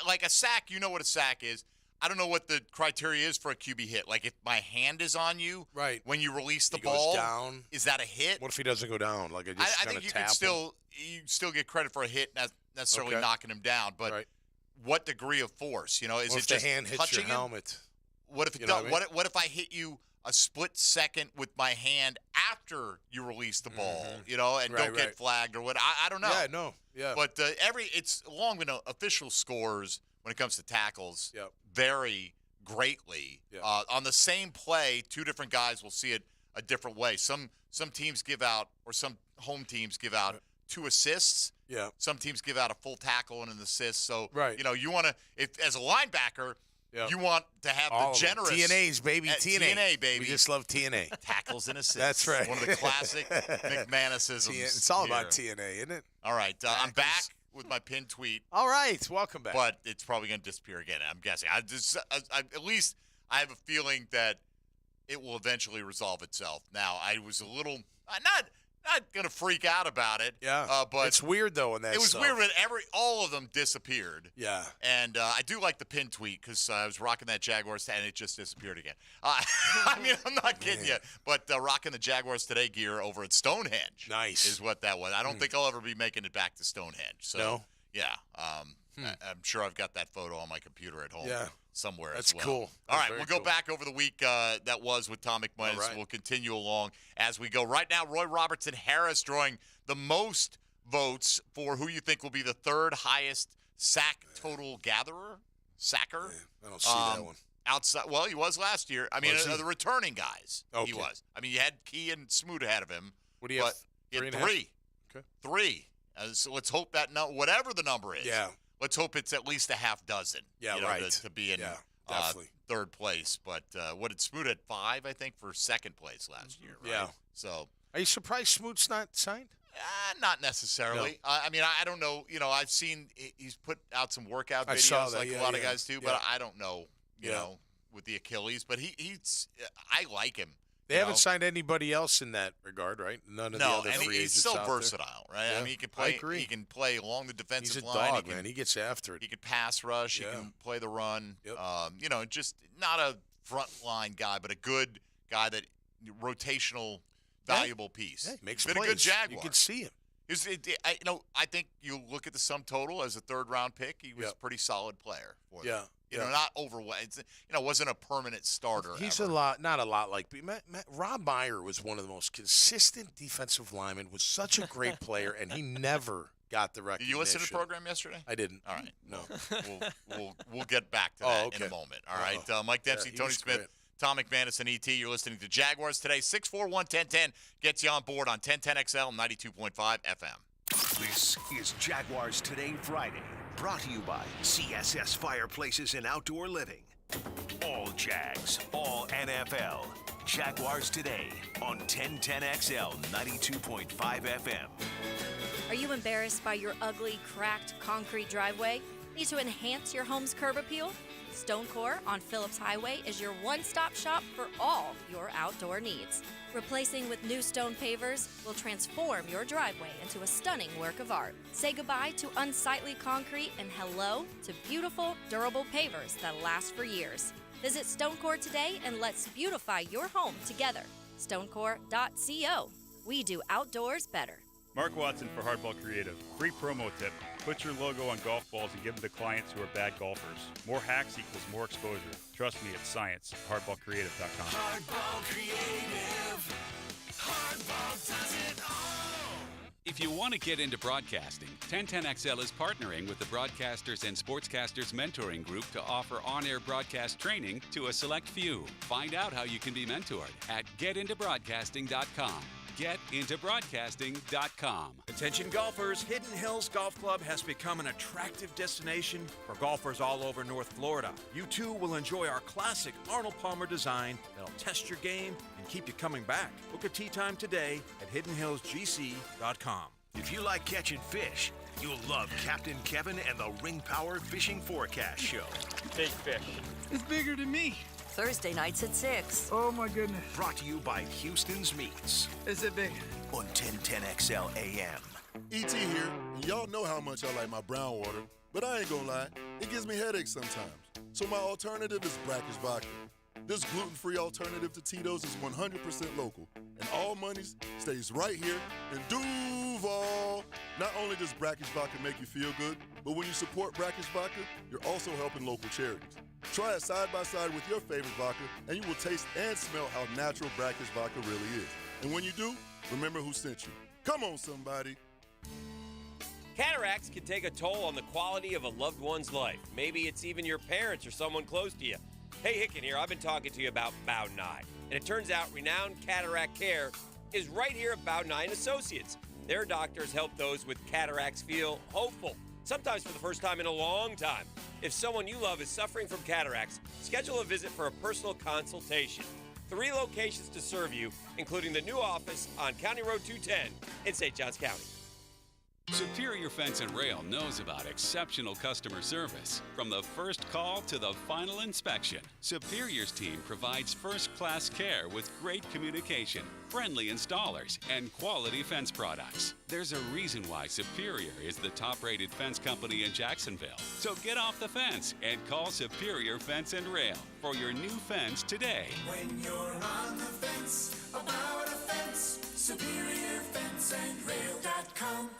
Speaker 6: Like a sack, you know what a sack is. I don't know what the criteria is for a QB hit. Like if my hand is on you, when you release the ball,
Speaker 8: goes down.
Speaker 6: Is that a hit?
Speaker 8: What if he doesn't go down? Like I
Speaker 6: think you can still get credit for a hit, not necessarily knocking him down, but what degree of force? Is it
Speaker 8: the
Speaker 6: just
Speaker 8: hand hits
Speaker 6: touching
Speaker 8: your helmet?
Speaker 6: What if it does? What if I hit you a split second with my hand after you release the ball? And don't get flagged or what? I don't know.
Speaker 8: Yeah, no, yeah.
Speaker 6: But it's long been official scores when it comes to tackles vary greatly. On the same play, 2 different guys will see it a different way. Some teams give out, or some home teams give out 2 assists.
Speaker 8: Yeah.
Speaker 6: Some teams give out a full tackle and an assist. So you want to, if as a linebacker, you want to have
Speaker 8: all
Speaker 6: the generous
Speaker 8: TNAs, baby. TNA,
Speaker 6: baby.
Speaker 8: We just love TNA.
Speaker 6: Tackles and assists.
Speaker 8: That's right.
Speaker 6: One of the classic McManusisms.
Speaker 8: It's all about TNA, isn't it?
Speaker 6: All right, I'm back with my pinned tweet.
Speaker 8: All right, welcome back.
Speaker 6: But it's probably going to disappear again, I'm guessing. At least I have a feeling that it will eventually resolve itself. Now, I was a little not going to freak out about it.
Speaker 8: Yeah.
Speaker 6: But
Speaker 8: it's weird, though, when that
Speaker 6: it was
Speaker 8: stuff.
Speaker 6: weird when all of them disappeared.
Speaker 8: Yeah.
Speaker 6: And I do like the pin tweet because I was rocking that Jaguars and it just disappeared again. I mean, I'm not kidding you. But rocking the Jaguars Today gear over at Stonehenge.
Speaker 8: Nice.
Speaker 6: Is what that was. I don't think I'll ever be making it back to Stonehenge. So,
Speaker 8: no?
Speaker 6: Yeah. I'm sure I've got that photo on my computer at home.
Speaker 8: Yeah.
Speaker 6: Somewhere
Speaker 8: That's
Speaker 6: as well.
Speaker 8: cool.
Speaker 6: All
Speaker 8: That's
Speaker 6: right, we'll
Speaker 8: very
Speaker 6: go
Speaker 8: cool.
Speaker 6: back over the week that was with Tom McManus.
Speaker 8: All right.
Speaker 6: We'll continue along as we go. Right now, Roy Robertson Harris drawing the most votes for who you think will be the third highest sack total gatherer. Sacker.
Speaker 8: I don't see that one.
Speaker 6: Outside, well, he was last year. I mean,
Speaker 8: Was he?
Speaker 6: the returning guys.
Speaker 8: Okay.
Speaker 6: He was. I mean, you had Key and Smoot ahead of him.
Speaker 8: What do you have?
Speaker 6: He had
Speaker 8: 3.5?
Speaker 6: three.
Speaker 8: Okay.
Speaker 6: Three. So let's hope that whatever the number is.
Speaker 8: Yeah.
Speaker 6: Let's hope it's at least a half dozen.
Speaker 8: Yeah,
Speaker 6: you know,
Speaker 8: right.
Speaker 6: To be in
Speaker 8: definitely.
Speaker 6: third place. But what did Smoot at 5, I think, for second place last year, right?
Speaker 8: Yeah.
Speaker 6: So.
Speaker 8: Are you surprised Smoot's not signed?
Speaker 6: Not necessarily.
Speaker 8: No.
Speaker 6: I mean, I don't know. You know, I've seen he's put out some workout
Speaker 8: I saw
Speaker 6: videos
Speaker 8: that.
Speaker 6: like
Speaker 8: Yeah,
Speaker 6: a lot of
Speaker 8: yeah.
Speaker 6: guys do,
Speaker 8: Yeah.
Speaker 6: but I don't know, you
Speaker 8: Yeah.
Speaker 6: know, with the Achilles. But he's I like him.
Speaker 8: They haven't signed anybody else in that regard, right? None of the other
Speaker 6: and
Speaker 8: free
Speaker 6: he's
Speaker 8: agents
Speaker 6: so
Speaker 8: out there.
Speaker 6: versatile, right?
Speaker 8: Yeah,
Speaker 6: I mean, he can
Speaker 8: I
Speaker 6: play.
Speaker 8: agree.
Speaker 6: He can play along the defensive
Speaker 8: He's a
Speaker 6: line.
Speaker 8: dog, man. He gets after it.
Speaker 6: He can pass rush.
Speaker 8: Yeah.
Speaker 6: He can play the run.
Speaker 8: Yep.
Speaker 6: You know, just not a front line guy, but a good guy that rotational, valuable piece.
Speaker 8: Yeah, he makes
Speaker 6: Been
Speaker 8: plays.
Speaker 6: a good Jaguar.
Speaker 8: You can see him.
Speaker 6: I think you look at the sum total as a third-round pick. He was a pretty solid player for them.
Speaker 8: Yeah.
Speaker 6: You know, not overweight. Wasn't a permanent starter.
Speaker 8: He's
Speaker 6: ever.
Speaker 8: not a lot like Rob Meyer was one of the most consistent defensive linemen. Was such a great player, and he never got the
Speaker 6: Did
Speaker 8: recognition.
Speaker 6: you listen to the program yesterday?
Speaker 8: I didn't.
Speaker 6: All right.
Speaker 8: No.
Speaker 6: We'll get back to that in a moment. All right. Mike Dempsey,
Speaker 8: he
Speaker 6: Tony
Speaker 8: was
Speaker 6: Smith,
Speaker 8: great.
Speaker 6: Tom McManus, and ET. You're listening to Jaguars today. 641-1010 gets you on board on 1010XL 92.5 FM.
Speaker 5: This is Jaguars Today Friday, brought to you by CSS Fireplaces and Outdoor Living. All Jags, all NFL. Jaguars Today on 1010XL 92.5 FM.
Speaker 1: Are you embarrassed by your ugly, cracked concrete driveway? Need to enhance your home's curb appeal? Stonecore on Phillips Highway is your one-stop shop for all your outdoor needs. Replacing with new stone pavers will transform your driveway into a stunning work of art. Say goodbye to unsightly concrete and hello to beautiful, durable pavers that last for years. Visit Stonecore today and let's beautify your home together. Stonecore.co. We do outdoors better.
Speaker 2: Mark Watson for Hardball Creative. Free promo tip. Put your logo on golf balls and give them to clients who are bad golfers. More hacks equals more exposure. Trust me, it's science. HardballCreative.com.
Speaker 17: Hardball Creative. Hardball does it all.
Speaker 11: If you want to get into broadcasting, 1010XL is partnering with the Broadcasters and Sportscasters Mentoring Group to offer on-air broadcast training to a select few. Find out how you can be mentored at getintobroadcasting.com. Getintobroadcasting.com.
Speaker 23: Attention golfers, Hidden Hills Golf Club has become an attractive destination for golfers all over North Florida. You too will enjoy our classic Arnold Palmer design that'll test your game and keep you coming back. Book a tee time today at hiddenhillsgc.com.
Speaker 5: If you like catching fish, you'll love Captain Kevin and the Ring Power Fishing Forecast Show.
Speaker 23: Big fish.
Speaker 24: It's bigger than me.
Speaker 10: Thursday nights at 6.
Speaker 24: Oh, my goodness.
Speaker 5: Brought to you by Houston's Meats.
Speaker 24: Is it big?
Speaker 5: On 1010XL AM.
Speaker 9: E.T. here, and y'all know how much I like my brown water, but I ain't gonna lie, it gives me headaches sometimes. So my alternative is Brackish Vodka. This gluten-free alternative to Tito's is 100% local, and all monies stays right here in Duval. Not only does Brackish Vodka make you feel good, but when you support Brackish Vodka, you're also helping local charities. Try it side by side with your favorite vodka, and you will taste and smell how natural Brackish Vodka really is. And when you do, remember who sent you. Come on, somebody.
Speaker 25: Cataracts can take a toll on the quality of a loved one's life. Maybe it's even your parents or someone close to you. Hey, Hicken here. I've been talking to you about Bowden Eye. And it turns out renowned cataract care is right here at Bowden Eye & Associates. Their doctors help those with cataracts feel hopeful, sometimes for the first time in a long time. If someone you love is suffering from cataracts, schedule a visit for a personal consultation. 3 locations to serve you, including the new office on County Road 210 in St. Johns County.
Speaker 11: Superior Fence and Rail knows about exceptional customer service. From the first call to the final inspection, Superior's team provides first-class care with great communication, friendly installers, and quality fence products. There's a reason why Superior is the top-rated fence company in Jacksonville. So get off the fence and call Superior Fence and Rail for your new fence today.
Speaker 17: When you're on the fence, about a fence, SuperiorFenceandRail.com.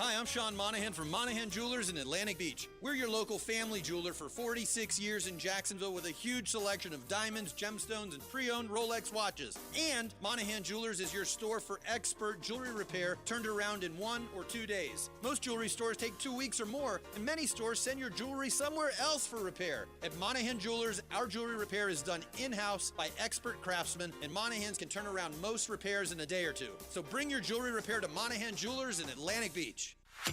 Speaker 3: Hi, I'm Sean Monahan from Monahan Jewelers in Atlantic Beach. We're your local family jeweler for 46 years in Jacksonville with a huge selection of diamonds, gemstones, and pre-owned Rolex watches. And Monahan Jewelers is your store for expert jewelry repair turned around in 1 or 2 days. Most jewelry stores take 2 weeks or more, and many stores send your jewelry somewhere else for repair. At Monahan Jewelers, our jewelry repair is done in-house by expert craftsmen, and Monahans can turn around most repairs in a day or two. So bring your jewelry repair to Monahan Jewelers in Atlantic Beach.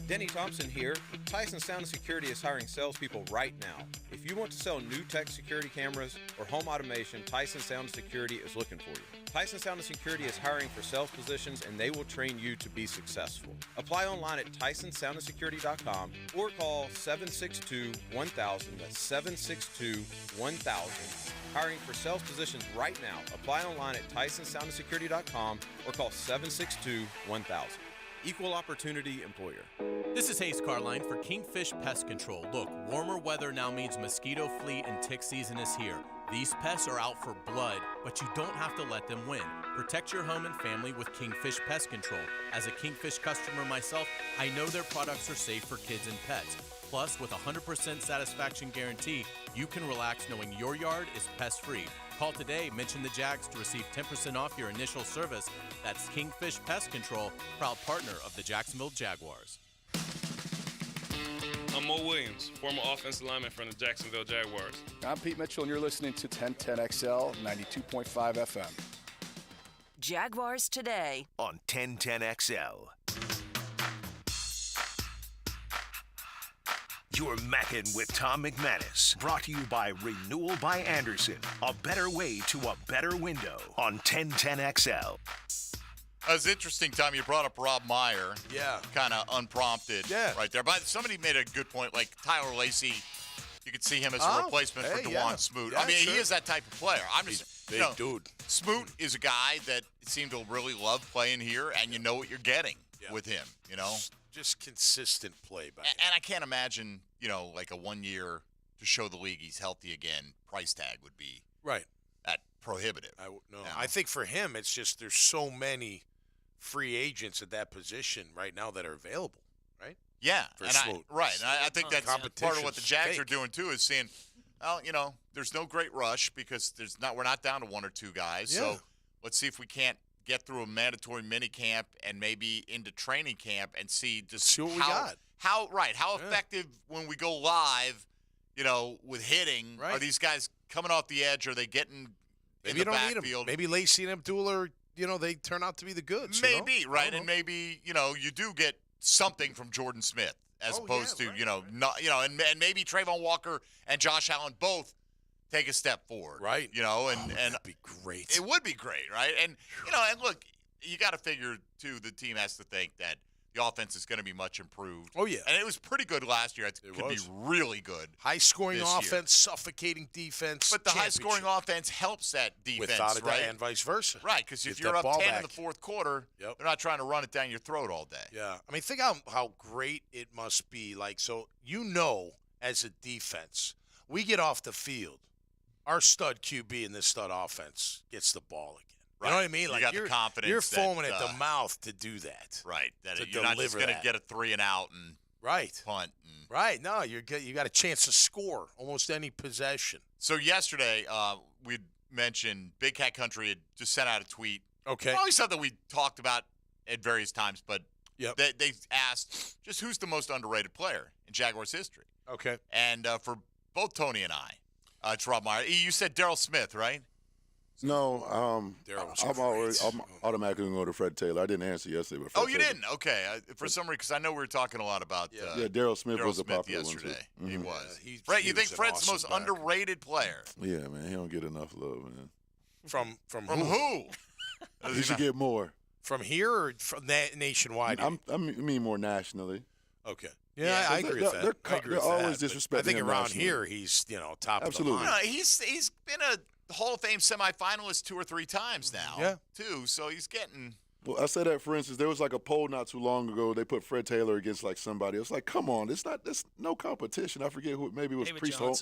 Speaker 4: Denny Thompson here. Tyson Sound and Security is hiring salespeople right now. If you want to sell new tech security cameras or home automation, Tyson Sound and Security is looking for you. Tyson Sound and Security is hiring for sales positions, and they will train you to be successful. Apply online at TysonSoundandSecurity.com or call 762-1000. That's 762-1000. Hiring for sales positions right now. Apply online at TysonSoundandSecurity.com or call 762-1000. Equal opportunity employer.
Speaker 12: This is Hayes Carline for Kingfish Pest Control. Look, warmer weather now means mosquito, flea, and tick season is here. These pests are out for blood, but you don't have to let them win. Protect your home and family with Kingfish Pest Control. As a Kingfish customer myself, I know their products are safe for kids and pets. Plus, with a 100% satisfaction guarantee, you can relax knowing your yard is pest-free. Call today, mention the Jags to receive 10% off your initial service. That's Kingfish Pest Control, proud partner of the Jacksonville Jaguars.
Speaker 15: I'm Mo Williams, former offensive lineman from the Jacksonville Jaguars.
Speaker 16: I'm Pete Mitchell, and you're listening to 1010XL 92.5 FM.
Speaker 10: Jaguars Today
Speaker 5: on 1010XL. You're Mackin' with Tom McManus. Brought to you by Renewal by Anderson. A better way to a better window on 1010XL.
Speaker 6: It's interesting, Tom. You brought up Rob Meyer.
Speaker 8: Yeah.
Speaker 6: Kind of unprompted.
Speaker 8: Yeah.
Speaker 6: Right there. But somebody made a good point. Like Tyler Lacey, you could see him as a replacement for DeJuan Smoot.
Speaker 8: Yeah,
Speaker 6: I mean,
Speaker 8: sure.
Speaker 6: he is that type of player. I'm just
Speaker 8: big dude.
Speaker 6: Smoot is a guy that seemed to really love playing here, and you know what you're getting with him. You know,
Speaker 8: just consistent play by him.
Speaker 6: And I can't imagine, like a 1 year to show the league he's healthy again. Price tag would be
Speaker 8: right
Speaker 6: at prohibitive.
Speaker 8: I think for him, it's just there's so many free agents at that position right now that are available, right?
Speaker 6: Yeah,
Speaker 8: For
Speaker 6: and
Speaker 8: Smoot.
Speaker 6: I think that's part of what the Jags
Speaker 8: fake.
Speaker 6: are doing too is seeing, well, there's no great rush because we're not down to one or two guys.
Speaker 8: Yeah.
Speaker 6: So let's see if we can't get through a mandatory mini camp and maybe into training camp and see
Speaker 8: what we got.
Speaker 6: How effective when we go live, with hitting. Right. Are these guys coming off the edge? Are they getting
Speaker 8: Maybe
Speaker 6: in the
Speaker 8: you don't need
Speaker 6: backfield?
Speaker 8: them. Maybe Lacey and Abdullah are, they turn out to be the goods.
Speaker 6: Maybe, right? And maybe, you do get something from Jordan Smith as opposed to, not, and maybe Trayvon Walker and Josh Allen both take a step forward.
Speaker 8: Right.
Speaker 6: And
Speaker 8: that'd be great.
Speaker 6: It would be great, right? And, and look, you got to figure, too, the team has to think that the offense is going to be much improved.
Speaker 8: Oh, yeah.
Speaker 6: And it was pretty good last year. It could be really good.
Speaker 8: High-scoring offense,
Speaker 6: year.
Speaker 8: suffocating defense.
Speaker 6: But the high-scoring offense helps that defense,
Speaker 8: without a doubt,
Speaker 6: right?
Speaker 8: and vice versa.
Speaker 6: Right, because if
Speaker 8: Get
Speaker 6: you're
Speaker 8: that
Speaker 6: up
Speaker 8: ball
Speaker 6: 10
Speaker 8: back.
Speaker 6: in the fourth quarter, they're not trying to run it down your throat all day.
Speaker 8: Yeah. I mean, think how great it must be. As a defense, we get off the field, our stud QB in this stud offense gets the ball again.
Speaker 6: Right.
Speaker 8: You know what I mean?
Speaker 6: You got the confidence
Speaker 8: You're
Speaker 6: that,
Speaker 8: foaming at the mouth to do that.
Speaker 6: Right. That
Speaker 8: to
Speaker 6: you're not just
Speaker 8: deliver
Speaker 6: going to get a 3 and out and punt.
Speaker 8: Right. No, you got a chance to score almost any possession.
Speaker 6: So yesterday, we mentioned Big Cat Country had just sent out a tweet.
Speaker 8: Okay.
Speaker 6: Probably something we talked about at various times, but they asked just who's the most underrated player in Jaguars history.
Speaker 8: Okay.
Speaker 6: And for both Tony and I, it's Rob Meyer. You said Darryl Smith, right?
Speaker 9: No, I'm automatically going to go to Fred Taylor. I didn't answer yesterday. But Fred
Speaker 6: you
Speaker 9: Taylor.
Speaker 6: didn't? Okay. For some reason, because I know we were talking a lot about
Speaker 9: Darryl Smith was a popular
Speaker 6: yesterday.
Speaker 9: one, too.
Speaker 6: He
Speaker 9: Mhm.
Speaker 6: was. Right, you think Fred's the most underrated player?
Speaker 9: Yeah, man. He don't get enough love, man.
Speaker 8: From
Speaker 6: who?
Speaker 9: He should get more.
Speaker 8: From here or from nationwide?
Speaker 9: I mean more nationally.
Speaker 8: Okay. Yeah, I agree with that.
Speaker 9: They're always disrespecting
Speaker 8: I think
Speaker 9: him
Speaker 8: around
Speaker 9: nationally.
Speaker 8: here he's top
Speaker 9: Absolutely.
Speaker 8: of the line.
Speaker 6: He's been a Hall of Fame semifinalist 2 or 3 times now. Too. So he's getting.
Speaker 9: Well, I say that, for instance, there was like a poll not too long ago. They put Fred Taylor against like somebody. It's like, come on, there's no competition. I forget who. Maybe it was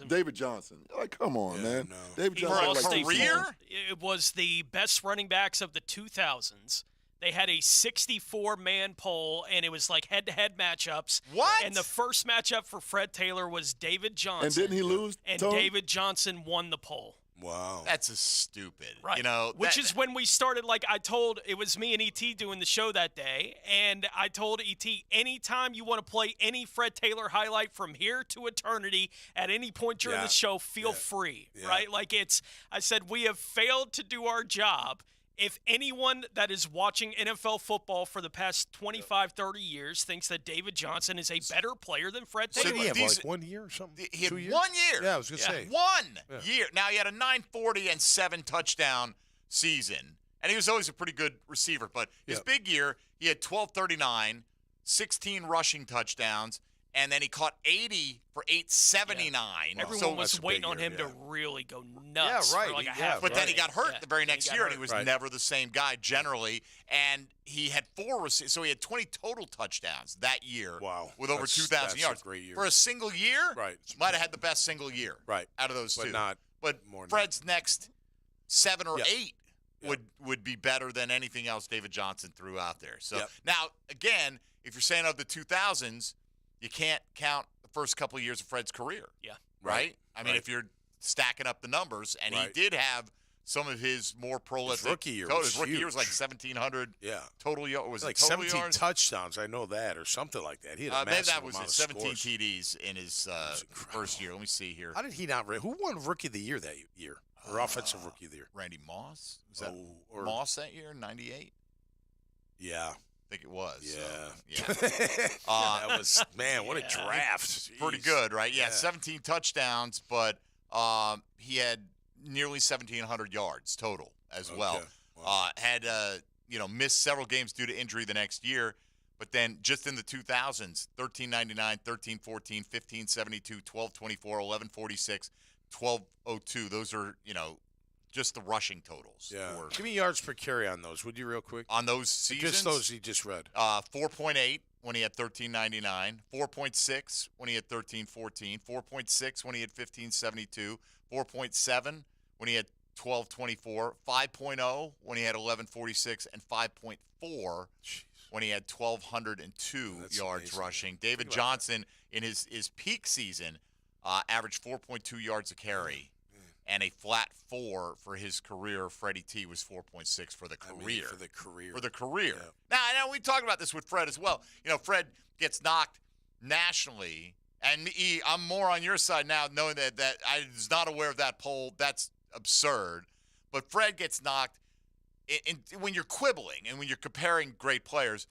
Speaker 9: David Johnson. Like, come on, man.
Speaker 7: No.
Speaker 9: David
Speaker 7: For
Speaker 9: Johnson.
Speaker 7: career, it was the best running backs of the 2000s. They had a 64-man poll, and it was like head-to-head matchups.
Speaker 6: What?
Speaker 7: And the first matchup for Fred Taylor was David Johnson.
Speaker 9: And didn't he lose,
Speaker 7: And
Speaker 9: Tony?
Speaker 7: David Johnson won the poll.
Speaker 8: Wow.
Speaker 6: That's a stupid.
Speaker 7: Right.
Speaker 6: You know,
Speaker 7: which is when we started, like I told, it was me and E.T. doing the show that day, and I told E.T., anytime you want to play any Fred Taylor highlight from here to eternity at any point during the show, feel free, right? Like I said, we have failed to do our job. If anyone that is watching NFL football for the past 25, 30 years thinks that David Johnson is a better player than Fred Taylor.
Speaker 8: Did he have like 1 year or something?
Speaker 6: He had
Speaker 8: 2 years?
Speaker 6: 1 year.
Speaker 8: Yeah, I was going to say.
Speaker 6: 1 year. Now, he had a 940 and 7 touchdown season, and he was always a pretty good receiver. But his big year, he had 1239, 16 rushing touchdowns, and then he caught 80 for 879.
Speaker 7: Everyone was waiting on him to really go nuts for like a half.
Speaker 6: But then he got hurt the very next year, and he was never the same guy generally. And he had 4 so he had 20 total touchdowns that year.
Speaker 8: Wow.
Speaker 6: With over 2,000 yards.
Speaker 8: A great year.
Speaker 6: For a single year, might have had the best single year out of those
Speaker 8: but
Speaker 6: two.
Speaker 8: Not
Speaker 6: but
Speaker 8: more
Speaker 6: Fred's next 7 or 8 would be better than anything else David Johnson threw out there. So now, again, if you're saying of the 2000s, you can't count the first couple of years of Fred's career.
Speaker 7: Yeah.
Speaker 6: Right? I mean, if you're stacking up the numbers, and he did have some of his more prolific.
Speaker 8: His rookie year
Speaker 6: His rookie year was like 1,700 total yards. Was
Speaker 8: like
Speaker 6: it total
Speaker 8: 17
Speaker 6: yards?
Speaker 8: touchdowns. I know that, or something like that. He had a
Speaker 6: Maybe
Speaker 8: massive
Speaker 6: that was
Speaker 8: amount
Speaker 6: it.
Speaker 8: of
Speaker 6: 17
Speaker 8: scores.
Speaker 6: TDs in his first year. Let me see here.
Speaker 8: How did he not? Who won Rookie of the Year that year? Or Offensive Rookie of the Year?
Speaker 6: Randy Moss. Was that
Speaker 8: or
Speaker 6: Moss that year? 98.
Speaker 8: Yeah.
Speaker 6: I think it was.
Speaker 8: Yeah.
Speaker 6: That
Speaker 8: was, man, what a draft.
Speaker 6: Pretty good, right? Yeah, 17 touchdowns, but he had nearly 1,700 yards total as well. Had, missed several games due to injury the next year, but then just in the 2000s, 1399, 1314, 1572, 1224, 1146, 1202. Those are, just the rushing totals.
Speaker 8: Yeah. Give me yards per carry on those, would you, real quick?
Speaker 6: On those seasons?
Speaker 8: Just those he just read.
Speaker 6: 4.8 when he had 1399, 4.6 when he had 1314, 4.6 when he had 1572, 4.7 when he had 1224, 5.0 when he had 1146, and 5.4 when he had 1,202 yards rushing. David Johnson, in his peak season, averaged 4.2 yards a carry. And a flat 4 for his career. Freddie T was 4.6 for the career. For the career.
Speaker 8: Yeah.
Speaker 6: Now, I know we talked about this with Fred as well. Fred gets knocked nationally, and I'm more on your side now, knowing that I was not aware of that poll. That's absurd. But Fred gets knocked when you're quibbling and when you're comparing great players,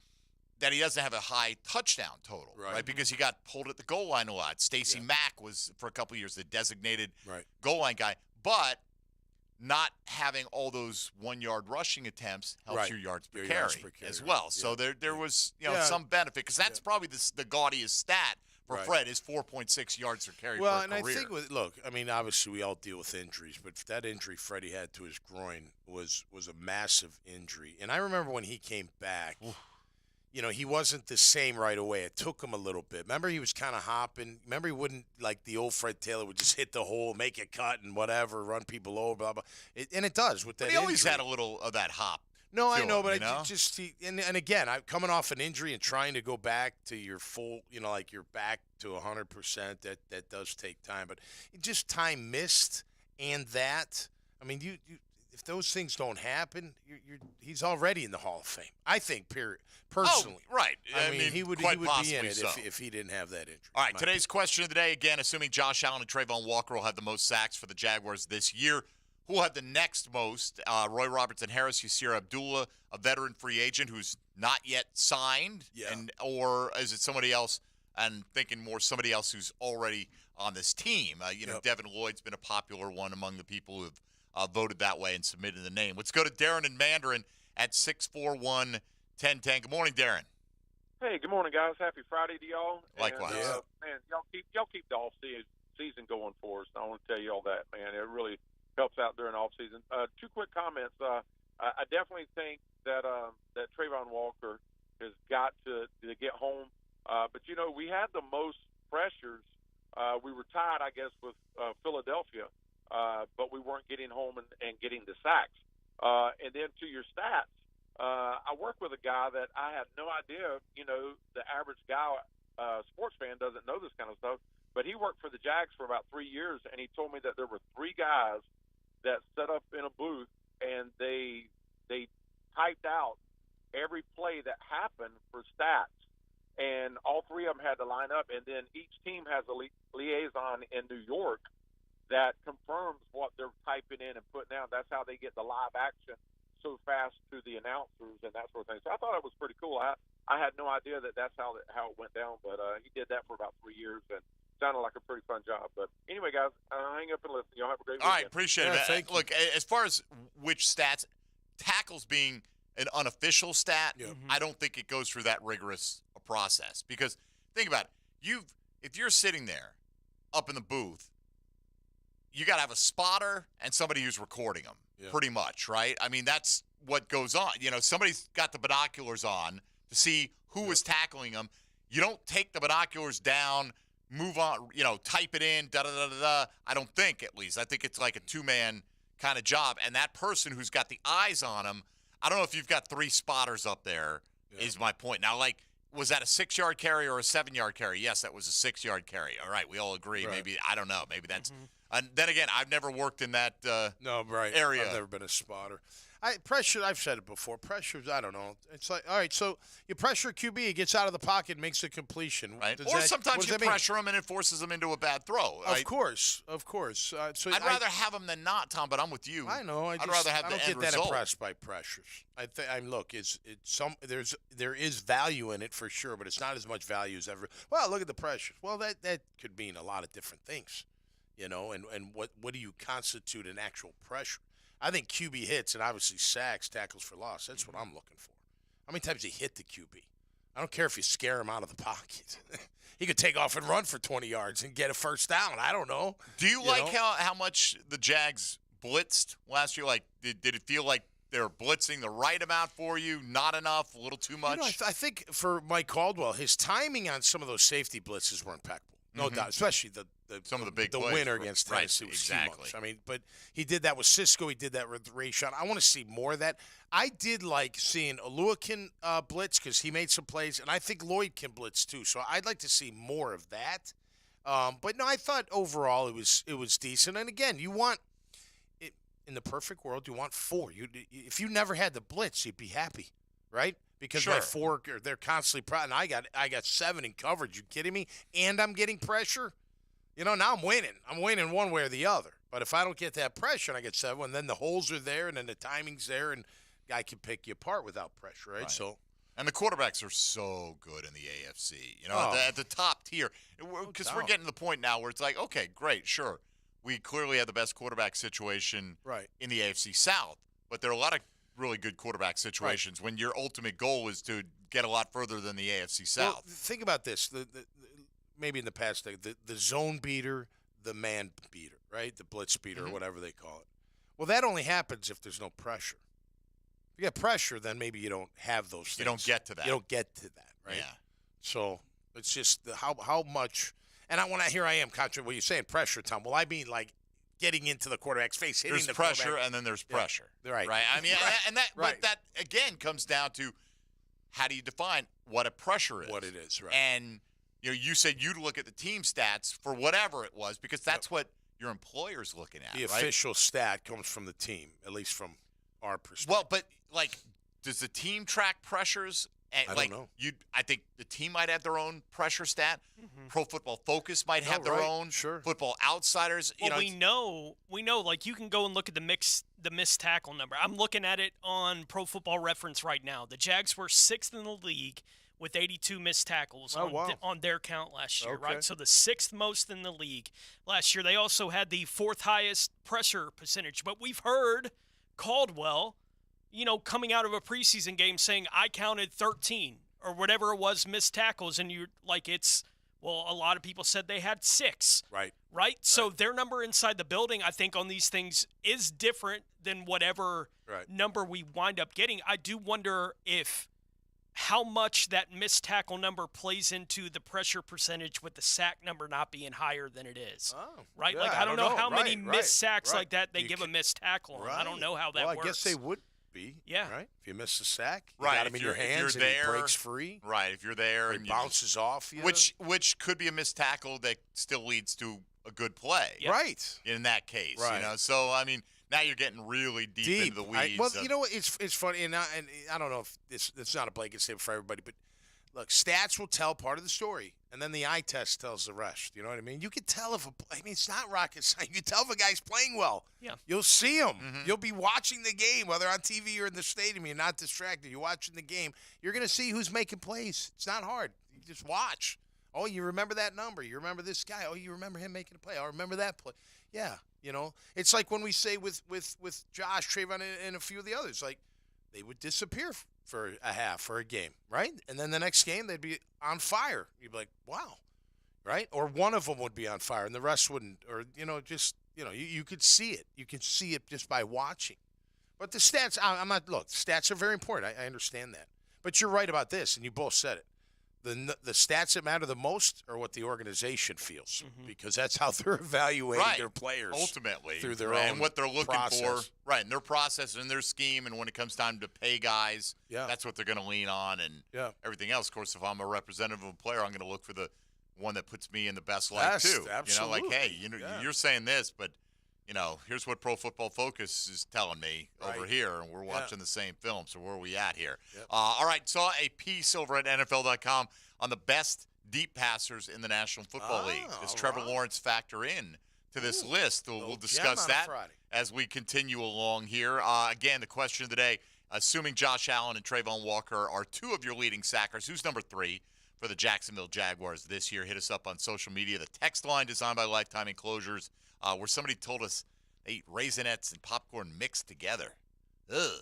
Speaker 6: that he doesn't have a high touchdown total, right? Because he got pulled at the goal line a lot. Stacey Mack was, for a couple of years, the designated goal line guy. But not having all those 1-yard rushing attempts helps your yards per carry as well. Yeah. So there was some benefit, because that's probably the gaudiest stat for Fred is 4.6 yards per carry per career.
Speaker 8: I think, obviously we all deal with injuries, but that injury Freddie had to his groin was a massive injury. And I remember when he came back, he wasn't the same right away. It took him a little bit. Remember, he was kind of hopping. Remember, he wouldn't, like the old Fred Taylor, would just hit the hole, make a cut, and whatever, run people over, blah, blah. And it does with that
Speaker 6: But he always
Speaker 8: injury.
Speaker 6: had a little of that hop.
Speaker 8: No, I know, but and again, I'm coming off an injury and trying to go back to your full, like you're back to 100%. That does take time, but just time missed, and that. I mean, you if those things don't happen, he's already in the Hall of Fame. I think, personally.
Speaker 6: Oh, right.
Speaker 8: I mean, he would be in it
Speaker 6: so.
Speaker 8: if he didn't have that injury.
Speaker 6: All right, today's question of the day, again, assuming Josh Allen and Trayvon Walker will have the most sacks for the Jaguars this year, who will have the next most? Roy Robertson Harris, Yasir Abdullah, a veteran free agent who's not yet signed, or is it somebody else? And thinking more somebody else who's already on this team. Devin Lloyd's been a popular one among the people who've voted that way and submitted the name. Let's go to Darren in Mandarin at 641-1010. Good morning, Darren.
Speaker 13: Hey, good morning, guys. Happy Friday to y'all.
Speaker 6: Likewise.
Speaker 13: And, man, y'all keep the off season going for us. I want to tell you all that, man. It really helps out during off season. 2 quick comments. I definitely think that that Trayvon Walker has got to get home. But we had the most pressures. We were tied, I guess, with Philadelphia, but we weren't getting home and getting the sacks. And then to your stats, I work with a guy that I had no idea, the average guy, sports fan doesn't know this kind of stuff, but he worked for the Jags for about 3 years, and he told me that there were 3 guys that set up in a booth, and they typed out every play that happened for stats, and all 3 of them had to line up, and then each team has a liaison in New York that confirms what they're typing in and putting out. That's how they get the live action so fast to the announcers and that sort of thing. So I thought it was pretty cool. I had no idea that's how it went down, but he did that for about 3 years and sounded like a pretty fun job. But anyway, guys, hang up and listen. Y'all have a great weekend.
Speaker 6: All right, appreciate it. Look, as far as which stats, tackles being an unofficial stat, I don't think it goes through that rigorous a process. Because think about it. If you're sitting there up in the booth, you got to have a spotter and somebody who's recording them, pretty much, right? I mean, that's what goes on. Somebody's got the binoculars on to see who is tackling them. You don't take the binoculars down, move on, type it in, da-da-da-da-da. I don't think, at least. I think it's like a 2-man kind of job. And that person who's got the eyes on them, I don't know if you've got 3 spotters up there, is my point. Now, was that a 6-yard carry or a 7-yard carry? Yes, that was a 6-yard carry. All right, we all agree. Right. Maybe, I don't know. Maybe that's and then again, I've never worked in that area.
Speaker 8: I've never been a spotter. Pressure, I've said it before. Pressure, I don't know. It's like, all right, so you pressure QB, he gets out of the pocket, makes a completion.
Speaker 6: Right. Or sometimes you pressure him and it forces him into a bad throw. Right?
Speaker 8: Of course. So
Speaker 6: I'd rather have him than not, Tom, but I'm with you.
Speaker 8: I know.
Speaker 6: I'd rather have the end result.
Speaker 8: I don't get that impressed by pressures. Look, there is value in it for sure, but it's not as much value as ever. Well, look at the pressures. Well, that could mean a lot of different things, and what do you constitute an actual pressure? I think QB hits and obviously sacks, tackles for loss. That's what I'm looking for. How many times he hit the QB? I don't care if you scare him out of the pocket. He could take off and run for 20 yards and get a first down. I don't know.
Speaker 6: Do you like how much the Jags blitzed last year? Like, did it feel like they were blitzing the right amount for you? Not enough? A little too much?
Speaker 8: I think for Mike Caldwell, his timing on some of those safety blitzes were impeccable. No doubt, especially
Speaker 6: some of the big
Speaker 8: the
Speaker 6: plays
Speaker 8: winner against Tennessee was huge. I mean, but he did that with Cisco. He did that with Rayshon. I want to see more of that. I did like seeing Alua can blitz because he made some plays, and I think Lloyd can blitz too. So I'd like to see more of that. But no, I thought overall it was decent. And again, you want it in the perfect world, you want 4. If you never had the blitz, you'd be happy, right? Because my 4, they're constantly and I got 7 in coverage. You kidding me? And I'm getting pressure. Now I'm winning. I'm winning one way or the other. But if I don't get that pressure and I get 7, then the holes are there and then the timing's there and guy can pick you apart without pressure, right? So,
Speaker 6: and the quarterbacks are so good in the AFC. At the top tier, because we're getting to the point now where it's like, okay, great, sure, we clearly have the best quarterback situation in the AFC South, but there are a lot of really good quarterback situations when your ultimate goal is to get a lot further than the AFC South.
Speaker 8: Well, think about this. Maybe in the past, the zone beater, the man beater, right? The blitz beater, or whatever they call it. Well, that only happens if there's no pressure. If you get pressure, then maybe you don't have those things.
Speaker 6: You don't get to that.
Speaker 8: You don't get to that, right?
Speaker 6: Yeah.
Speaker 8: So it's just how much. And here I am, contrary to what you're saying, pressure, Tom. Well, I mean, like, getting into the quarterback's face, hitting
Speaker 6: there's
Speaker 8: the
Speaker 6: pressure, and then there's pressure.
Speaker 8: Yeah. Right.
Speaker 6: I mean, but that again comes down to how do you define what a pressure is?
Speaker 8: What it is, right?
Speaker 6: And you said you'd look at the team stats for whatever it was because that's what your employer's looking at.
Speaker 8: The official stat comes from the team, at least from our perspective.
Speaker 6: Well, but does the team track pressures?
Speaker 8: I don't know.
Speaker 6: I think the team might have their own pressure stat. Pro Football Focus might have their own.
Speaker 8: Sure.
Speaker 6: Football Outsiders.
Speaker 7: Well, we know. Like, you can go and look at the missed tackle number. I'm looking at it on Pro Football Reference right now. The Jags were 6th in the league with 82 missed tackles on their count last year, right? So the 6th most in the league last year. They also had the 4th highest pressure percentage. But we've heard Caldwell, coming out of a preseason game saying, I counted 13 or whatever it was, missed tackles. And you're like, a lot of people said they had 6. Right? So their number inside the building, I think, on these things is different than whatever number we wind up getting. I do wonder how much that missed tackle number plays into the pressure percentage with the sack number not being higher than it is. Right?
Speaker 8: Yeah,
Speaker 7: I don't know how many missed sacks like that they give a missed tackle on. I don't know how that works.
Speaker 8: I guess they would be.
Speaker 7: Yeah.
Speaker 8: Right? If you miss a sack, you
Speaker 6: Right,
Speaker 8: got him in your hands and he breaks free.
Speaker 6: Right, if you're there.
Speaker 8: Or he
Speaker 6: and
Speaker 8: bounces off you.
Speaker 6: Which could be a missed tackle that still leads to a good play.
Speaker 8: Yeah. Right.
Speaker 6: In that case.
Speaker 8: Right.
Speaker 6: So, I mean, now you're getting really deep into the weeds.
Speaker 8: You know what? It's funny, and I don't know if it's not a blanket statement for everybody, but look, stats will tell part of the story, and then the eye test tells the rest. You know what I mean? You can tell it's not rocket science. You can tell if a guy's playing well.
Speaker 7: Yeah.
Speaker 8: You'll see him. Mm-hmm. You'll be watching the game, whether on TV or in the stadium. You're not distracted. You're watching the game. You're going to see who's making plays. It's not hard. You just watch. Oh, you remember that number. You remember this guy. Oh, you remember him making a play. Oh, remember that play. Yeah, it's like when we say with Josh, Trayvon, and a few of the others, like they would disappear for a half for a game, right? And then the next game they'd be on fire. You'd be like, wow, right? Or one of them would be on fire and the rest wouldn't. Or you could see it. You can see it just by watching. But the stats, stats are very important. I understand that. But you're right about this, and you both said it. The stats that matter the most are what the organization feels, because that's how they're evaluating their players
Speaker 6: ultimately
Speaker 8: through their own
Speaker 6: and what they're looking
Speaker 8: process.
Speaker 6: for, right? And their process and their scheme, and when it comes time to pay guys, that's what they're going to lean on, and everything else. Of course, if I'm a representative of a player, I'm going to look for the one that puts me in the best light too.
Speaker 8: Absolutely.
Speaker 6: Like, hey, you're saying this, but here's what Pro Football Focus is telling me over here, and we're watching the same film. So where are we at here?
Speaker 8: Yep.
Speaker 6: All right, saw a piece over at NFL.com on the best deep passers in the National Football League. Does Trevor Lawrence factor in to this list? We'll discuss that as we continue along here. Again, the question of the day, assuming Josh Allen and Trayvon Walker are two of your leading sackers, who's number 3 for the Jacksonville Jaguars this year? Hit us up on social media. The text line designed by Lifetime Enclosures, where somebody told us they eat Raisinets and popcorn mixed together. Ugh,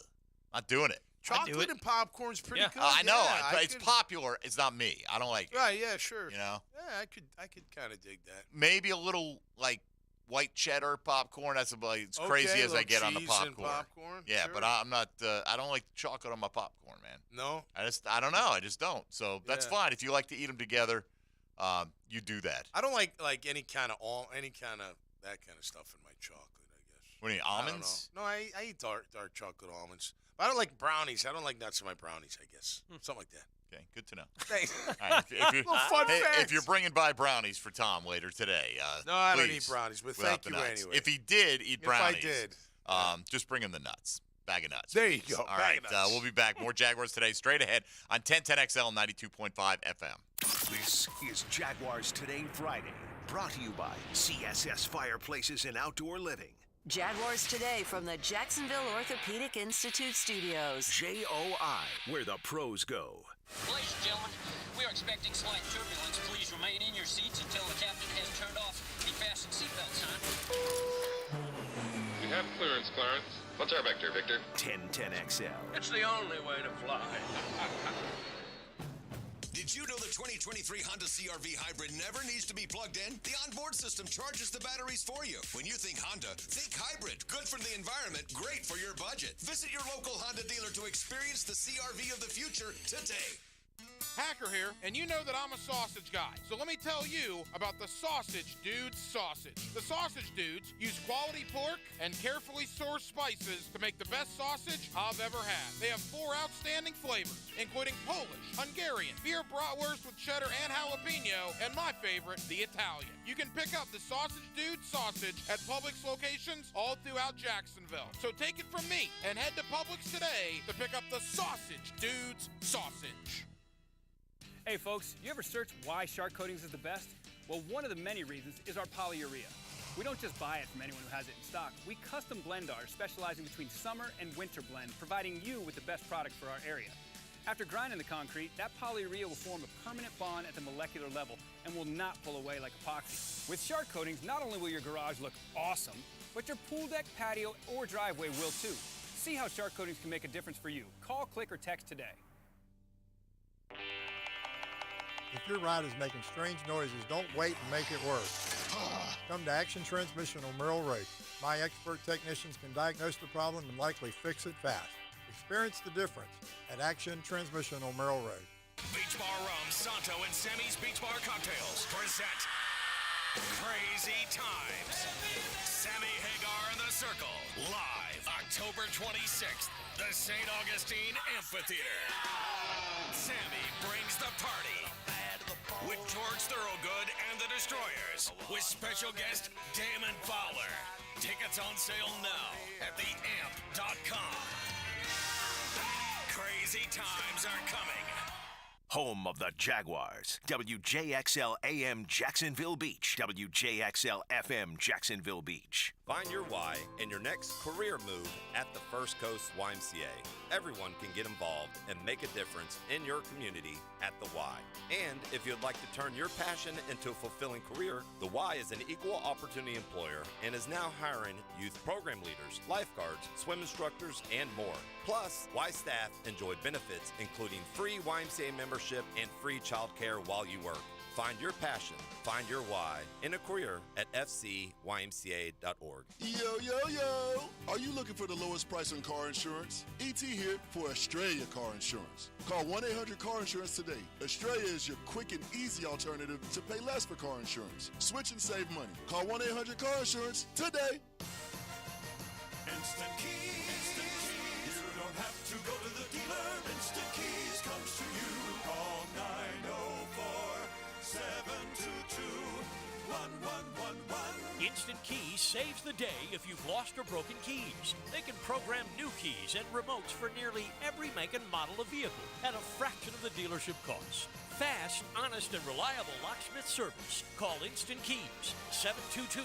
Speaker 6: not doing it.
Speaker 8: Chocolate and popcorn's pretty good.
Speaker 6: I know. It's popular. It's not me. I don't like it.
Speaker 8: Right, yeah, sure.
Speaker 6: Yeah,
Speaker 8: I could kind of dig that.
Speaker 6: Maybe a little, like, white cheddar popcorn. That's about as crazy as I get on the popcorn. Yeah,
Speaker 8: sure.
Speaker 6: but I'm not, I don't like chocolate on my popcorn, man.
Speaker 8: No?
Speaker 6: I don't know. I just don't. So that's fine. If you like to eat them together, you do that.
Speaker 8: I don't like any kind of that kind of stuff in my chocolate, I guess.
Speaker 6: What do you eat, almonds?
Speaker 8: No, I eat dark chocolate almonds. But I don't like brownies. I don't like nuts in my brownies, I guess. Something like that.
Speaker 6: Okay, good to know.
Speaker 8: Thanks.
Speaker 6: All right,
Speaker 8: fun facts.
Speaker 6: if you're bringing by brownies for Tom later today,
Speaker 8: no, I don't
Speaker 6: please,
Speaker 8: eat brownies, but
Speaker 6: without
Speaker 8: thank you
Speaker 6: the nuts.
Speaker 8: anyway.
Speaker 6: If he did eat brownies,
Speaker 8: if I did,
Speaker 6: just bring him the nuts. Bag of nuts.
Speaker 8: There you
Speaker 6: please.
Speaker 8: go.
Speaker 6: All
Speaker 8: Bag
Speaker 6: right,
Speaker 8: of nuts.
Speaker 6: we'll be back. More Jaguars today, straight ahead on 1010XL 92.5 FM.
Speaker 5: This is Jaguars Today Friday, brought to you by CSS Fireplaces and Outdoor Living.
Speaker 10: Jaguars Today from the Jacksonville Orthopedic Institute Studios.
Speaker 5: JOI, where the pros go.
Speaker 14: Ladies and gentlemen, we are expecting slight turbulence. Please remain in your seats until the captain has turned off the fasten seatbelt sign.
Speaker 15: We have clearance, Clarence. What's our vector, Victor?
Speaker 5: 1010XL.
Speaker 14: It's the only way to fly.
Speaker 19: Did you know the 2023 Honda CR-V Hybrid never needs to be plugged in? The onboard system charges the batteries for you. When you think Honda, think hybrid. Good for the environment, great for your budget. Visit your local Honda dealer to experience the CR-V of the future today.
Speaker 20: Hacker here, and you know that I'm a sausage guy. So let me tell you about the Sausage Dudes sausage. The Sausage Dudes use quality pork and carefully sourced spices to make the best sausage I've ever had. They have 4 outstanding flavors, including Polish, Hungarian, beer bratwurst with cheddar and jalapeno, and my favorite, the Italian. You can pick up the Sausage Dudes sausage at Publix locations all throughout Jacksonville. So take it from me and head to Publix today to pick up the Sausage Dudes sausage.
Speaker 21: Hey folks, you ever search why Shark Coatings is the best? Well, one of the many reasons is our polyurea. We don't just buy it from anyone who has it in stock. We custom blend ours, specializing between summer and winter blend, providing you with the best product for our area. After grinding the concrete, that polyurea will form a permanent bond at the molecular level and will not pull away like epoxy. With Shark Coatings, not only will your garage look awesome, but your pool deck, patio, or driveway will too. See how Shark Coatings can make a difference for you. Call, click, or text today.
Speaker 22: If your ride is making strange noises, don't wait and make it worse. Come to Action Transmission on Merrill Road. My expert technicians can diagnose the problem and likely fix it fast. Experience the difference at Action Transmission on Merrill Road.
Speaker 19: Beach Bar Rum, Santo, and Sammy's Beach Bar Cocktails present
Speaker 11: Crazy Times. Sammy Hagar and the Circle. Live October 26th. The St. Augustine Amphitheater. Sammy brings the party. With George Thorogood and the Destroyers. With special guest Damon Fowler. Tickets on sale now at theamp.com. Crazy times are coming.
Speaker 5: Home of the Jaguars. WJXL AM Jacksonville Beach. WJXL FM Jacksonville Beach.
Speaker 1: Find your why in your next career move at the First Coast YMCA. Everyone can get involved and make a difference in your community at the Y. And if you'd like to turn your passion into a fulfilling career, the Y is an equal opportunity employer and is now hiring youth program leaders, lifeguards, swim instructors, and more. Plus, Y staff enjoy benefits including free YMCA membership and free childcare while you work. Find your passion, find your why in a career at fcymca.org.
Speaker 9: Yo, yo, yo! Are you looking for the lowest price on car insurance? ET here for Australia Car Insurance. Call 1-800-CAR-INSURANCE today. Australia is your quick and easy alternative to pay less for car insurance. Switch and save money. Call 1-800-CAR-INSURANCE today.
Speaker 17: Instant Keys. You don't have to go to the dealer. Instant Keys comes to you. Call 904-722-1111.
Speaker 2: Instant Keys saves the day if you've lost or broken keys. They can program new keys and remotes for nearly every make and model of vehicle at a fraction of the dealership cost. Fast, honest, and reliable locksmith service. Call Instant Keys, 722-1111.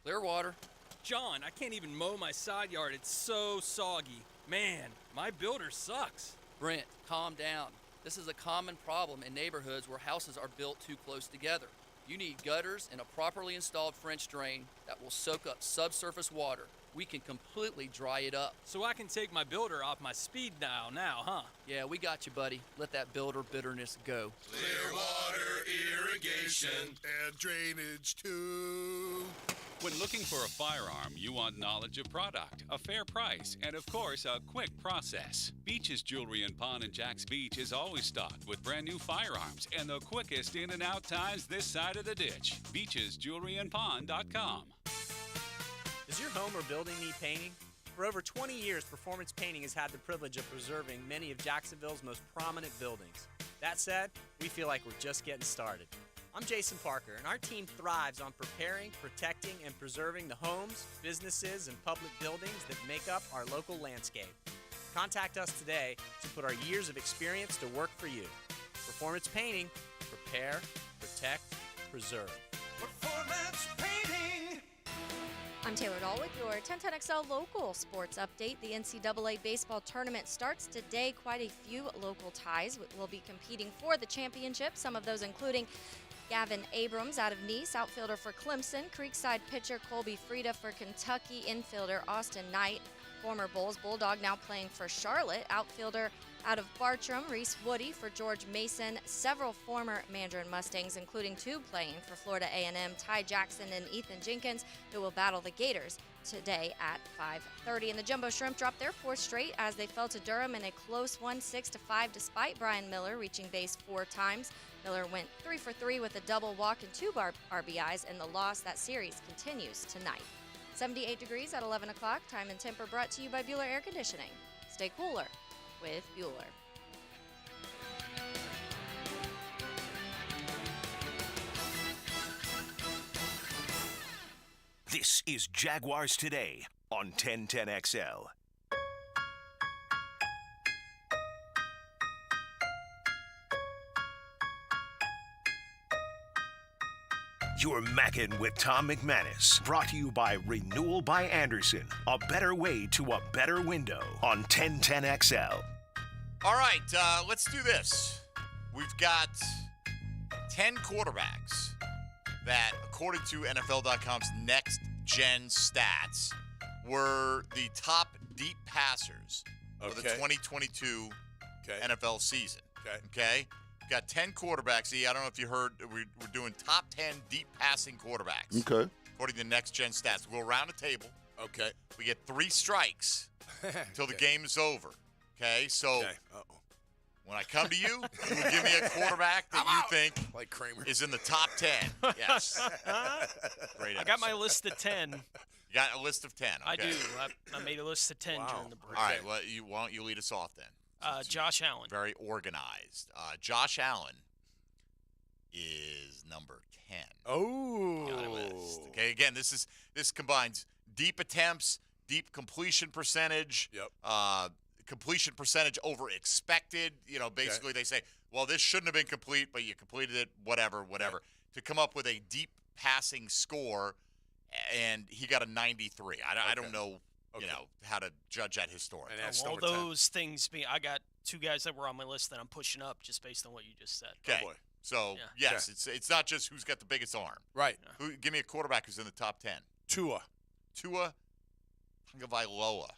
Speaker 18: Clearwater. John, I can't even mow my side yard. It's so soggy. Man, my builder sucks. Brent, calm down. This is a common problem in neighborhoods where houses are built too close together. You need gutters and a properly installed French drain that will soak up subsurface water. We can completely dry it up. So I can take my builder off my speed dial now, huh? Yeah, we got you, buddy. Let that builder bitterness go.
Speaker 17: Clearwater irrigation and drainage too.
Speaker 11: When looking for a firearm, you want knowledge of product, a fair price, and of course, a quick process. Beach's Jewelry and Pawn in Jax Beach is always stocked with brand new firearms and the quickest in and out times this side of the ditch. BeachesJewelryandPawn.com.
Speaker 23: Does your home or building need painting? For over 20 years, Performance Painting has had the privilege of preserving many of Jacksonville's most prominent buildings. That said, we feel like we're just getting started. I'm Jason Parker, and our team thrives on preparing, protecting, and preserving the homes, businesses, and public buildings that make up our local landscape. Contact us today to put our years of experience to work for you. Performance Painting. Prepare, protect, preserve.
Speaker 17: Performance Painting.
Speaker 24: I'm Taylor Dahl with your 1010XL local sports update. The NCAA baseball tournament starts today. Quite a few local ties will be competing for the championship, some of those including Gavin Abrams out of Nice, outfielder for Clemson, Creekside pitcher Colby Frieda for Kentucky, infielder Austin Knight, former Bulls Bulldog now playing for Charlotte, outfielder out of Bartram, Reese Woody for George Mason, several former Mandarin Mustangs, including two playing for Florida A&M, Ty Jackson and Ethan Jenkins, who will battle the Gators today at 5:30. And the Jumbo Shrimp dropped their fourth straight as they fell to Durham in a close one, 6-5, despite Brian Miller reaching base 4 times. Miller went 3 for 3 with a double walk and 2 RBIs in the loss. That series continues tonight. 78 degrees at 11 o'clock. Time and temper brought to you by Bueller Air Conditioning. Stay cooler with Bueller.
Speaker 5: This is Jaguars Today on 1010XL. You're mackin' with Tom McManus. Brought to you by Renewal by Anderson. A better way to a better window on 1010XL.
Speaker 6: All right, let's do this. We've got 10 quarterbacks that, according to NFL.com's Next Gen Stats, were the top deep passers of the 2022 NFL season. Okay? We've got 10 quarterbacks. I don't know if you heard, we're doing top 10 deep passing quarterbacks.
Speaker 9: Okay.
Speaker 6: According to Next Gen Stats. We'll go around the table.
Speaker 8: Okay.
Speaker 6: We get 3 strikes until the game is over. Okay? So When I come to you, you will give me a quarterback that you think
Speaker 8: like Kramer
Speaker 6: is in the top 10. Yes. Great.
Speaker 7: I got my list of 10.
Speaker 6: You got a list of 10. Okay.
Speaker 7: I do. I made a list of 10 during the break.
Speaker 6: All right. Well, why don't you lead us off then?
Speaker 7: Josh Allen.
Speaker 6: Very organized. Josh Allen is number 10.
Speaker 8: Oh.
Speaker 6: On the list. Okay. Again, this combines deep attempts, deep completion percentage.
Speaker 8: Yep.
Speaker 6: Completion percentage over expected. Basically they say, well, this shouldn't have been complete, but you completed it, whatever. To come up with a deep passing score, and he got a 93. I don't know, how to judge that historically.
Speaker 7: All those things being, I got two guys that were on my list that I'm pushing up just based on what you just said.
Speaker 6: Okay. Oh boy. So, yes, it's not just who's got the biggest arm.
Speaker 8: Right.
Speaker 6: Give me a quarterback who's in the top 10.
Speaker 8: Tua
Speaker 6: Tagovailoa.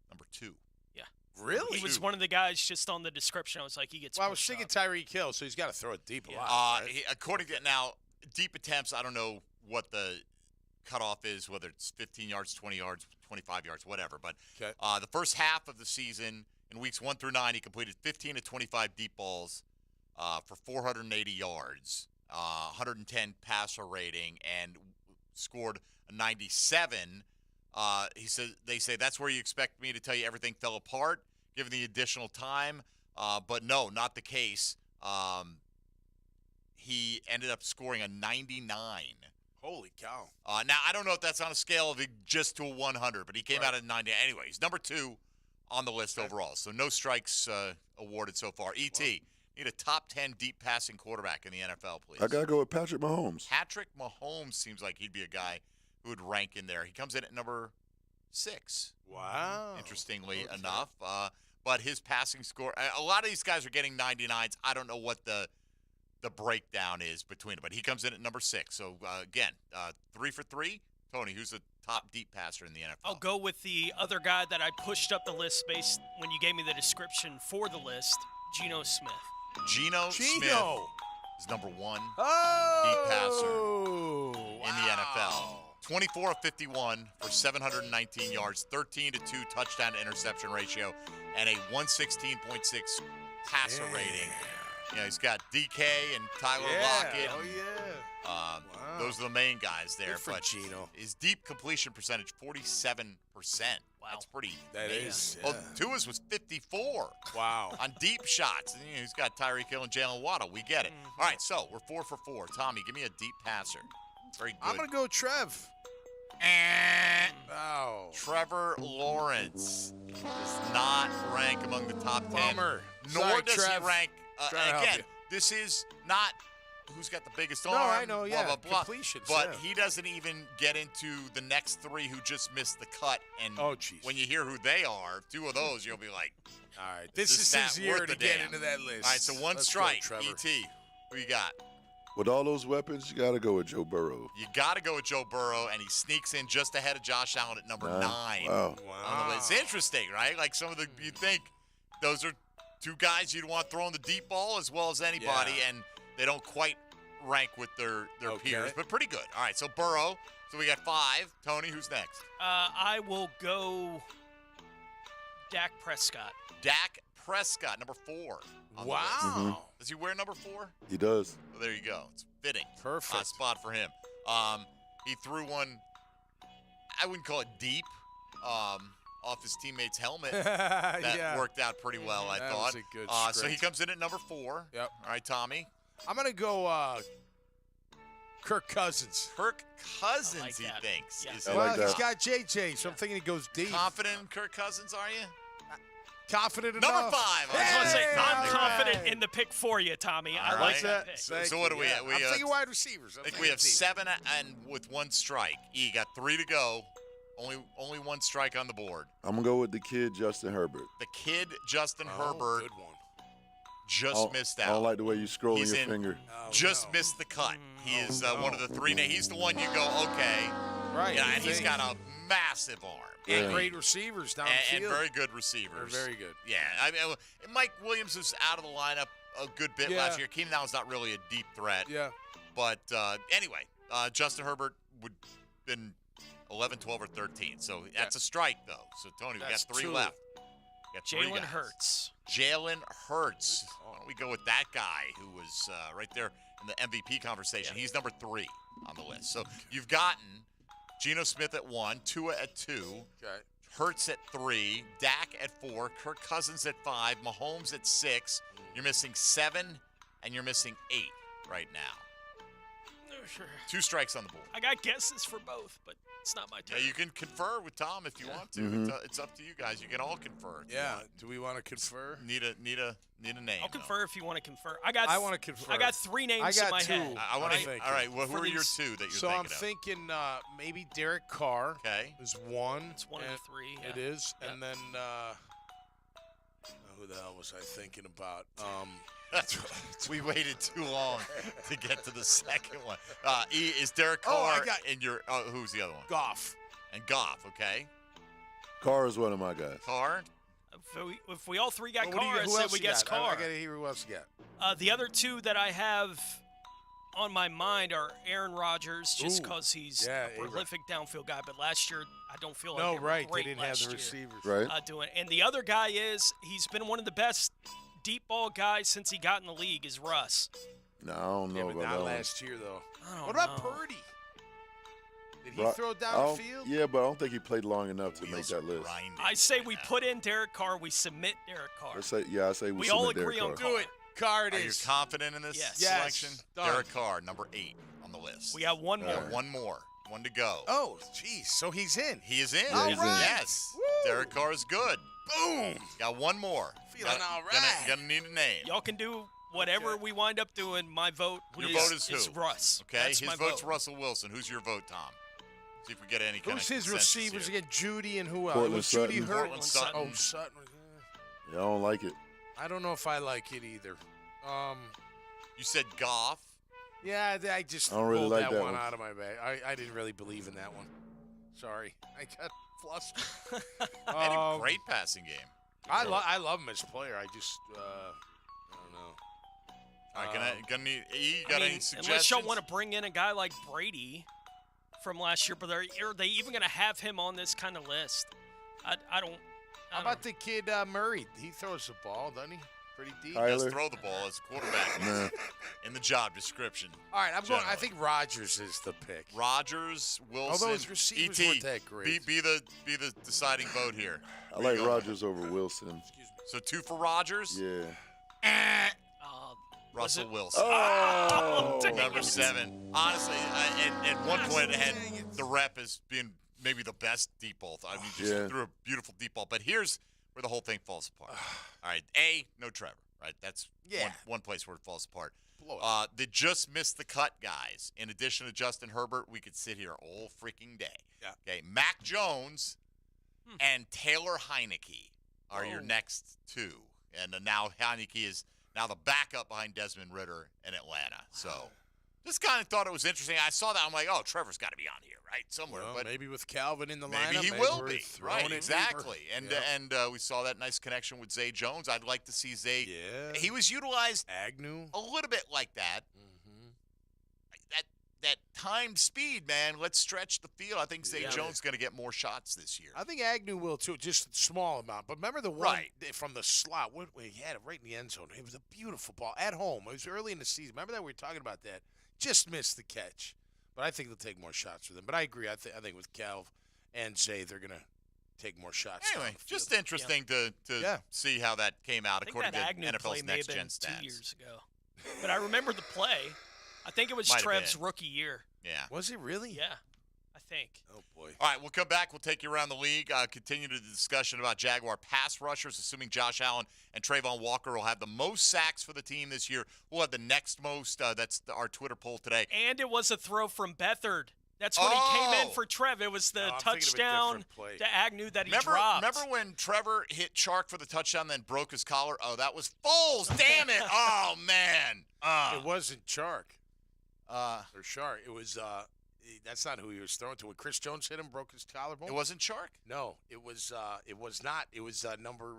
Speaker 6: Number 2.
Speaker 7: Yeah.
Speaker 8: Really?
Speaker 7: He was one of the guys just on the description. I was like, he gets
Speaker 8: Well, I was
Speaker 7: pushed
Speaker 8: thinking
Speaker 7: up.
Speaker 8: Tyreek Hill, so he's got to throw it deep a lot. Right?
Speaker 6: According to now, deep attempts, I don't know what the cutoff is, whether it's 15 yards, 20 yards, 25 yards, whatever. But the first half of the season, in weeks 1 through 9, he completed 15 to 25 deep balls for 480 yards, 110 passer rating, and scored a 97. They say that's where you expect me to tell you everything fell apart, given the additional time. But no, not the case. He ended up scoring a 99.
Speaker 8: Holy cow.
Speaker 6: Now, I don't know if that's on a scale of just to a 100, but he came out at 90. Anyway, he's number 2 on the list overall. So no strikes awarded so far. E.T., need a top 10 deep passing quarterback in the NFL, please.
Speaker 9: I got to go with Patrick Mahomes.
Speaker 6: Patrick Mahomes seems like he'd be a guy who would rank in there. He comes in at number 6.
Speaker 8: Wow.
Speaker 6: Interestingly enough. But his passing score, a lot of these guys are getting 99s. I don't know what the breakdown is between them, but he comes in at number 6. So, again, 3 for 3. Tony, who's the top deep passer in the NFL?
Speaker 7: I'll go with the other guy that I pushed up the list based when you gave me the description for the list, Geno Smith.
Speaker 6: Geno Smith is number 1
Speaker 8: Oh,
Speaker 6: deep passer in the NFL. 24 of 51 for 719 yards, 13 to 2 touchdown to interception ratio, and a 116.6 passer rating. He's got DK and Tyler Lockett.
Speaker 8: Oh, yeah.
Speaker 6: Wow. Those are the main guys there.
Speaker 8: Good for
Speaker 6: but
Speaker 8: Geno.
Speaker 6: His deep completion percentage, 47%. Wow. That's pretty.
Speaker 8: That is.
Speaker 6: Well, Tua's was 54.
Speaker 8: Wow.
Speaker 6: On deep shots. And, he's got Tyreek Hill and Jalen Waddle. We get it. All right, so we're 4 for 4. Tommy, give me a deep passer. Very good.
Speaker 8: I'm going to go Trev. Oh.
Speaker 6: Trevor Lawrence does not rank among the top 10.
Speaker 8: Bummer.
Speaker 6: Nor
Speaker 8: Sorry,
Speaker 6: does
Speaker 8: Trev.
Speaker 6: he rank.
Speaker 8: Trying to help
Speaker 6: Again,
Speaker 8: you.
Speaker 6: this is not who's got the biggest
Speaker 8: No,
Speaker 6: arm.
Speaker 8: I know, yeah.
Speaker 6: Blah, blah, blah.
Speaker 8: Completions,
Speaker 6: But
Speaker 8: yeah.
Speaker 6: he doesn't even get into the next 3 who just missed the cut. And when you hear who they are, 2 of those, you'll be like,
Speaker 8: all right, this is his year to get into that list.
Speaker 6: All right, so one
Speaker 8: Let's
Speaker 6: strike.
Speaker 8: go, Trevor.
Speaker 6: E.T., who you got?
Speaker 9: With all those weapons, you got to go with Joe Burrow.
Speaker 6: You got to go with Joe Burrow, and he sneaks in just ahead of Josh Allen at number 9.
Speaker 9: Wow.
Speaker 6: On the list. It's interesting, right? Like some of the, you'd think those are 2 guys you'd want throwing the deep ball as well as anybody, and they don't quite rank with their peers, but pretty good. All right, so Burrow. So we got 5. Tony, who's next?
Speaker 7: I will go Dak Prescott.
Speaker 6: Dak Prescott, number 4. On
Speaker 8: Wow.
Speaker 6: The list.
Speaker 9: Mm-hmm.
Speaker 6: Does he wear number 4?
Speaker 9: He does.
Speaker 6: Well, there you go. It's fitting.
Speaker 8: Perfect.
Speaker 6: Spot for him. He threw one, I wouldn't call it deep, off his teammate's helmet. That worked out pretty well, I
Speaker 8: That
Speaker 6: thought.
Speaker 8: was a good
Speaker 6: so he
Speaker 8: script.
Speaker 6: comes in at number 4.
Speaker 8: Yep.
Speaker 6: All right, Tommy.
Speaker 8: I'm going to go Kirk Cousins.
Speaker 6: Kirk Cousins,
Speaker 7: like
Speaker 6: he
Speaker 7: that.
Speaker 6: thinks.
Speaker 7: Yeah.
Speaker 6: Is
Speaker 8: Well,
Speaker 9: like
Speaker 8: he's
Speaker 9: that.
Speaker 8: got JJ, so I'm thinking he goes deep.
Speaker 6: confident in Kirk Cousins, are you?
Speaker 8: Confident
Speaker 6: Number
Speaker 8: enough.
Speaker 6: 5.
Speaker 7: I was going to say, I'm
Speaker 8: all
Speaker 7: confident
Speaker 8: right.
Speaker 7: in the pick for you, Tommy. I
Speaker 6: All
Speaker 7: like
Speaker 6: right.
Speaker 7: that pick.
Speaker 6: So what do we have?
Speaker 8: I'm thinking wide receivers.
Speaker 6: I think we have 7 and with 1 strike. You got 3 to go. Only 1 strike on the board.
Speaker 9: I'm going to go with the kid, Justin Herbert.
Speaker 6: The kid, Justin Herbert,
Speaker 8: Good one.
Speaker 6: just missed out.
Speaker 9: I don't like the way you scroll
Speaker 6: He's
Speaker 9: your
Speaker 6: in-
Speaker 9: finger.
Speaker 6: Just missed the cut. He is one of the 3. He's the one you go, okay.
Speaker 8: Right.
Speaker 6: Yeah,
Speaker 8: you
Speaker 6: and he's
Speaker 8: think.
Speaker 6: got a massive arm.
Speaker 8: And great receivers down the
Speaker 6: And
Speaker 8: field.
Speaker 6: very good receivers.
Speaker 8: They're very good.
Speaker 6: Yeah. I mean, Mike Williams was out of the lineup a good bit
Speaker 8: Yeah.
Speaker 6: last year. Keenan Allen's not really a deep threat.
Speaker 8: Yeah.
Speaker 6: But anyway, Justin Herbert would been 11, 12, or 13. So that's a strike, though. So, Tony, we got
Speaker 8: That's
Speaker 6: 3
Speaker 8: 2.
Speaker 6: left. Got three
Speaker 7: Jalen
Speaker 6: guys.
Speaker 7: Hurts.
Speaker 6: Jalen Hurts. Why don't we go with that guy who was right there in the MVP conversation? He's number 3 on the list. So you've gotten Geno Smith at 1, Tua at 2, Hurts at 3, Dak at 4, Kirk Cousins at 5, Mahomes at 6. You're missing 7, and you're missing 8 right now.
Speaker 7: Sure.
Speaker 6: 2 strikes on the board.
Speaker 7: I got guesses for both, but it's not my turn.
Speaker 6: Yeah, you can confer with Tom if you want to.
Speaker 9: Mhm.
Speaker 6: It's up to you guys. You can all confer. if you
Speaker 8: Yeah.
Speaker 6: want.
Speaker 8: Do we want to confer?
Speaker 6: Need a name.
Speaker 7: I'll confer if you want to confer. I want
Speaker 8: to confer.
Speaker 7: I got 3 names
Speaker 8: I got
Speaker 7: in my
Speaker 8: 2.
Speaker 7: head.
Speaker 6: I want to. All right. Well, who
Speaker 7: For
Speaker 6: are your
Speaker 7: these-
Speaker 6: 2 that you're
Speaker 8: So
Speaker 6: thinking
Speaker 8: I'm
Speaker 6: of?
Speaker 8: thinking maybe Derek Carr.
Speaker 6: Okay.
Speaker 8: Is 1.
Speaker 7: It's 1 of 3.
Speaker 8: It
Speaker 7: yeah.
Speaker 8: is,
Speaker 7: Yeah.
Speaker 8: and then who the hell was I thinking about?
Speaker 6: We waited too long to get to the second one. Is Derek
Speaker 8: Oh, I
Speaker 6: Carr
Speaker 8: got-
Speaker 6: in your? Who's the other one?
Speaker 8: Goff.
Speaker 6: And Goff. Okay.
Speaker 9: Carr is one of my guys.
Speaker 6: Carr.
Speaker 7: If we all 3 got
Speaker 8: Well,
Speaker 7: Carr, I
Speaker 8: who
Speaker 7: said
Speaker 8: else
Speaker 7: we
Speaker 8: you
Speaker 7: guess
Speaker 8: got?
Speaker 7: Carr.
Speaker 8: I got to hear who else you got.
Speaker 7: The other 2 that I have on my mind are Aaron Rodgers, just
Speaker 8: Ooh.
Speaker 7: because he's
Speaker 8: Yeah,
Speaker 7: a prolific downfield guy. But last year, I don't feel like
Speaker 8: No,
Speaker 7: they were
Speaker 8: right. They
Speaker 7: great
Speaker 8: didn't have
Speaker 7: last
Speaker 8: the
Speaker 7: year,
Speaker 8: receivers.
Speaker 9: Right.
Speaker 7: doing. And the other guy he's been one of the best deep ball guys since he got in the league is Russ.
Speaker 9: No, I don't know
Speaker 8: Yeah, but
Speaker 9: about
Speaker 8: not
Speaker 9: that one.
Speaker 8: last year though.
Speaker 7: I don't
Speaker 8: What about
Speaker 7: know.
Speaker 8: Purdy? Did he
Speaker 9: Ro-
Speaker 8: throw
Speaker 9: I
Speaker 8: down
Speaker 9: don't-
Speaker 8: the field?
Speaker 9: Yeah, but I don't think he played long enough to make that list.
Speaker 7: I say we put in Derek Carr. We submit Derek Carr.
Speaker 9: I say we
Speaker 7: We all
Speaker 9: submit
Speaker 7: agree
Speaker 9: Derek
Speaker 7: on
Speaker 9: Carr.
Speaker 7: Carr.
Speaker 8: Do it. Carr it
Speaker 6: Are you
Speaker 8: is.
Speaker 6: confident in this
Speaker 7: Yes.
Speaker 6: selection?
Speaker 8: Done.
Speaker 6: Derek Carr, number 8 on the list.
Speaker 7: We got one
Speaker 6: We got
Speaker 7: more.
Speaker 6: one more. One to go.
Speaker 8: Oh, jeez. So he's in.
Speaker 6: He is in.
Speaker 9: Yeah, he's in.
Speaker 6: Yes.
Speaker 8: Woo.
Speaker 6: Derek Carr is good.
Speaker 8: Boom.
Speaker 6: Got one more.
Speaker 8: Feeling all right.
Speaker 6: Gonna need a name.
Speaker 7: Y'all can do whatever we wind up doing. My vote
Speaker 6: Your
Speaker 7: is,
Speaker 6: vote is who?
Speaker 7: Russ.
Speaker 6: Okay,
Speaker 7: That's
Speaker 6: his
Speaker 7: my
Speaker 6: vote's
Speaker 7: vote.
Speaker 6: Russell Wilson. Who's your vote, Tom? See if we get any kind
Speaker 8: Who's
Speaker 6: of
Speaker 8: his
Speaker 6: consensus
Speaker 8: receivers
Speaker 6: here.
Speaker 8: again? Judy and who else?
Speaker 9: Cortland
Speaker 8: Was Judy
Speaker 9: Sutton.
Speaker 8: hurt?
Speaker 6: Cortland Sutton.
Speaker 8: Oh, Sutton.
Speaker 9: Yeah, I don't like it.
Speaker 8: I don't know if I like it either.
Speaker 6: You said Goff.
Speaker 8: Yeah, I just
Speaker 9: I don't really
Speaker 8: pulled
Speaker 9: like
Speaker 8: that
Speaker 9: that
Speaker 8: one
Speaker 9: one.
Speaker 8: out of my bag. I didn't really believe in that one. Sorry, I got flustered.
Speaker 6: Had a great passing game.
Speaker 8: I love him as a player. I just I don't know.
Speaker 6: All right, gonna need. You got any suggestions?
Speaker 7: Unless y'all want to bring in a guy like Brady from last year, but are they even going to have him on this kind of list? I don't.
Speaker 8: How about the kid Murray? He throws the ball, doesn't he? Pretty deep.
Speaker 6: He does
Speaker 9: Kyler?
Speaker 6: throw the ball as a quarterback
Speaker 9: Nah.
Speaker 6: in the job description.
Speaker 8: All right, I'm going. I
Speaker 6: Generally.
Speaker 8: think Rodgers is the pick.
Speaker 6: Rodgers, Wilson,
Speaker 8: Although his receivers
Speaker 6: ET,
Speaker 8: weren't that great.
Speaker 6: Be the deciding vote here.
Speaker 9: I
Speaker 6: Where you
Speaker 9: like
Speaker 6: going?
Speaker 9: Rodgers over Wilson.
Speaker 6: So 2 for Rodgers.
Speaker 9: Yeah.
Speaker 6: Russell Wilson.
Speaker 9: Oh!
Speaker 6: Number 7. Honestly, at one point it had the rep as being maybe the best deep ball. I mean, just
Speaker 9: Yeah.
Speaker 6: threw a beautiful deep ball. But here's where the whole thing falls apart. All right, no Trevor. Right, that's one place where it falls apart. The just missed the cut guys. In addition to Justin Herbert, we could sit here all freaking day.
Speaker 8: Yeah.
Speaker 6: Okay, Mac Jones and Taylor Heineke are your next 2, and now Heineke is now the backup behind Desmond Ridder in Atlanta. So, just kind of thought it was interesting. I saw that. I'm like, oh, Trevor's got to be on here, right, somewhere.
Speaker 8: Well,
Speaker 6: but
Speaker 8: maybe with Calvin in the
Speaker 6: maybe
Speaker 8: lineup,
Speaker 6: he will
Speaker 8: we're
Speaker 6: be.
Speaker 8: throwing
Speaker 6: Right,
Speaker 8: it
Speaker 6: exactly.
Speaker 8: deeper.
Speaker 6: And
Speaker 8: Yeah.
Speaker 6: and we saw that nice connection with Zay Jones. I'd like to see Zay.
Speaker 8: Yeah.
Speaker 6: He was utilized
Speaker 8: Agnew.
Speaker 6: a little bit like that. That timed speed, man. Let's stretch the field. I think Zay Jones is going to get more shots this year.
Speaker 8: I think Agnew will too, just a small amount. But remember the one from the slot? He had it right in the end zone. It was a beautiful ball at home. It was early in the season. Remember that we were talking about that? Just missed the catch. But I think they'll take more shots with him. But I agree. I think with Calv and Zay, they're going to take more shots. down
Speaker 6: Anyway,
Speaker 8: the field.
Speaker 6: just interesting to see how that came out
Speaker 7: I think
Speaker 6: according
Speaker 7: that
Speaker 6: to
Speaker 7: Agnew play
Speaker 6: NFL's
Speaker 7: may
Speaker 6: next
Speaker 7: have been
Speaker 6: gen
Speaker 7: 2
Speaker 6: stats.
Speaker 7: years ago. But I remember the play. I think it was
Speaker 6: Might have
Speaker 7: Trev's
Speaker 6: been.
Speaker 7: rookie year.
Speaker 6: Yeah.
Speaker 8: Was it really?
Speaker 7: Yeah, I think.
Speaker 8: Oh, boy.
Speaker 6: All right, we'll come back. We'll take you around the league. Continue the discussion about Jaguar pass rushers, assuming Josh Allen and Trayvon Walker will have the most sacks for the team this year. We'll have the next most. That's our Twitter poll today.
Speaker 7: And it was a throw from Beathard. That's when he came in for Trev. It was the
Speaker 8: I'm thinking of a
Speaker 7: touchdown
Speaker 8: different play.
Speaker 7: to Agnew that he
Speaker 6: Remember
Speaker 7: dropped.
Speaker 6: when Trevor hit Chark for the touchdown, then broke his collar? Oh, that was Foles. Damn it. Oh, man.
Speaker 8: It wasn't Chark. Or Shark. It was. That's not who he was throwing to. When Chris Jones hit him, broke his collarbone.
Speaker 6: It wasn't Chark?
Speaker 8: No, it was. It was not. It was number.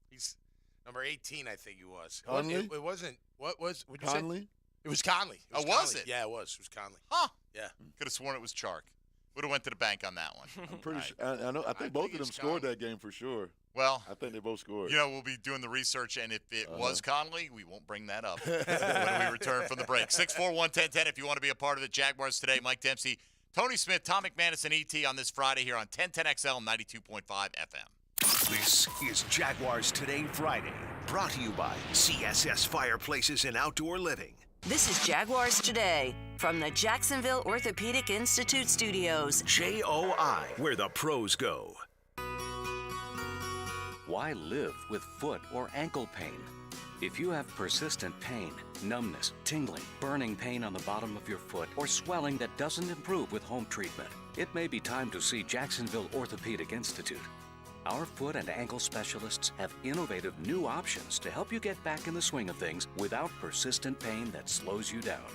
Speaker 8: He's number 18, I think he was.
Speaker 9: Conley?
Speaker 8: It wasn't. What was? Would you say?
Speaker 9: Conley?
Speaker 8: It was Conley.
Speaker 6: Was
Speaker 8: Conley.
Speaker 6: it?
Speaker 8: Yeah, it was. It was Conley.
Speaker 6: Huh.
Speaker 8: Yeah.
Speaker 6: Could have sworn it was Chark. Would have went to the bank on that one.
Speaker 9: I'm pretty sure. I know. I think both of them scored that game for sure.
Speaker 6: Well,
Speaker 9: I think they both scored.
Speaker 6: You know, we'll be doing the research, and if it was Conley, we won't bring that up when we return from the break. 641-1010 if you want to be a part of the Jaguars today. Mike Dempsey, Tony Smith, Tom McManus, and E.T. on this Friday here on 1010XL 92.5 FM.
Speaker 5: This is Jaguars Today Friday, brought to you by CSS Fireplaces and Outdoor Living.
Speaker 10: This is Jaguars Today from the Jacksonville Orthopedic Institute studios.
Speaker 5: JOI, where the pros go.
Speaker 3: Why live with foot or ankle pain? If you have persistent pain, numbness, tingling, burning pain on the bottom of your foot, or swelling that doesn't improve with home treatment, it may be time to see Jacksonville Orthopedic Institute. Our foot and ankle specialists have innovative new options to help you get back in the swing of things without persistent pain that slows you down.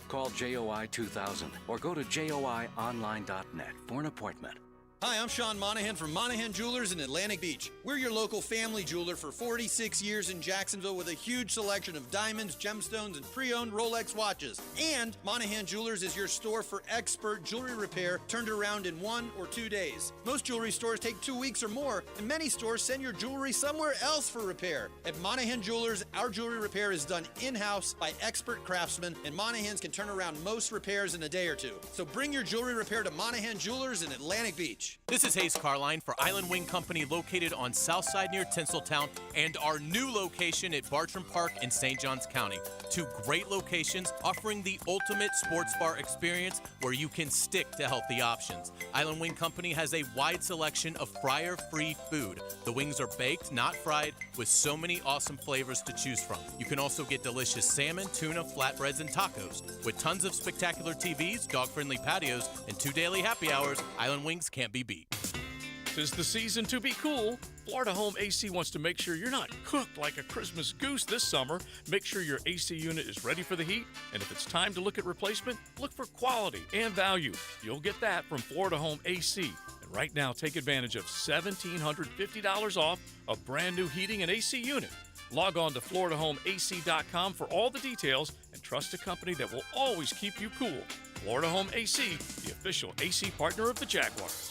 Speaker 3: Call JOI 2000 or go to joionline.net for an appointment.
Speaker 4: Hi, I'm Sean Monahan from Monahan Jewelers in Atlantic Beach. We're your local family jeweler for 46 years in Jacksonville with a huge selection of diamonds, gemstones, and pre-owned Rolex watches. And Monahan Jewelers is your store for expert jewelry repair turned around in 1 or 2 days. Most jewelry stores take 2 weeks or more, and many stores send your jewelry somewhere else for repair. At Monahan Jewelers, our jewelry repair is done in-house by expert craftsmen, and Monahans can turn around most repairs in a day or two. So bring your jewelry repair to Monahan Jewelers in Atlantic Beach.
Speaker 12: This is Hayes Carline for Island Wing Company, located on Southside near Tinseltown, and our new location at Bartram Park in St. Johns County. 2 great locations offering the ultimate sports bar experience where you can stick to healthy options. Island Wing Company has a wide selection of fryer-free food. The wings are baked, not fried, with so many awesome flavors to choose from. You can also get delicious salmon, tuna, flatbreads, and tacos. With tons of spectacular TVs, dog-friendly patios, and 2 daily happy hours, Island Wings can't be beat.
Speaker 16: 'Tis the season to be cool. Florida Home AC wants to make sure you're not cooked like a Christmas goose this summer. Make sure your AC unit is ready for the heat, and if it's time to look at replacement, look for quality and value. You'll get that from Florida Home AC. And right now, take advantage of $1,750 off a brand new heating and AC unit. Log on to FloridaHomeAC.com for all the details and trust a company that will always keep you cool. Florida Home AC, the official AC partner of the Jaguars.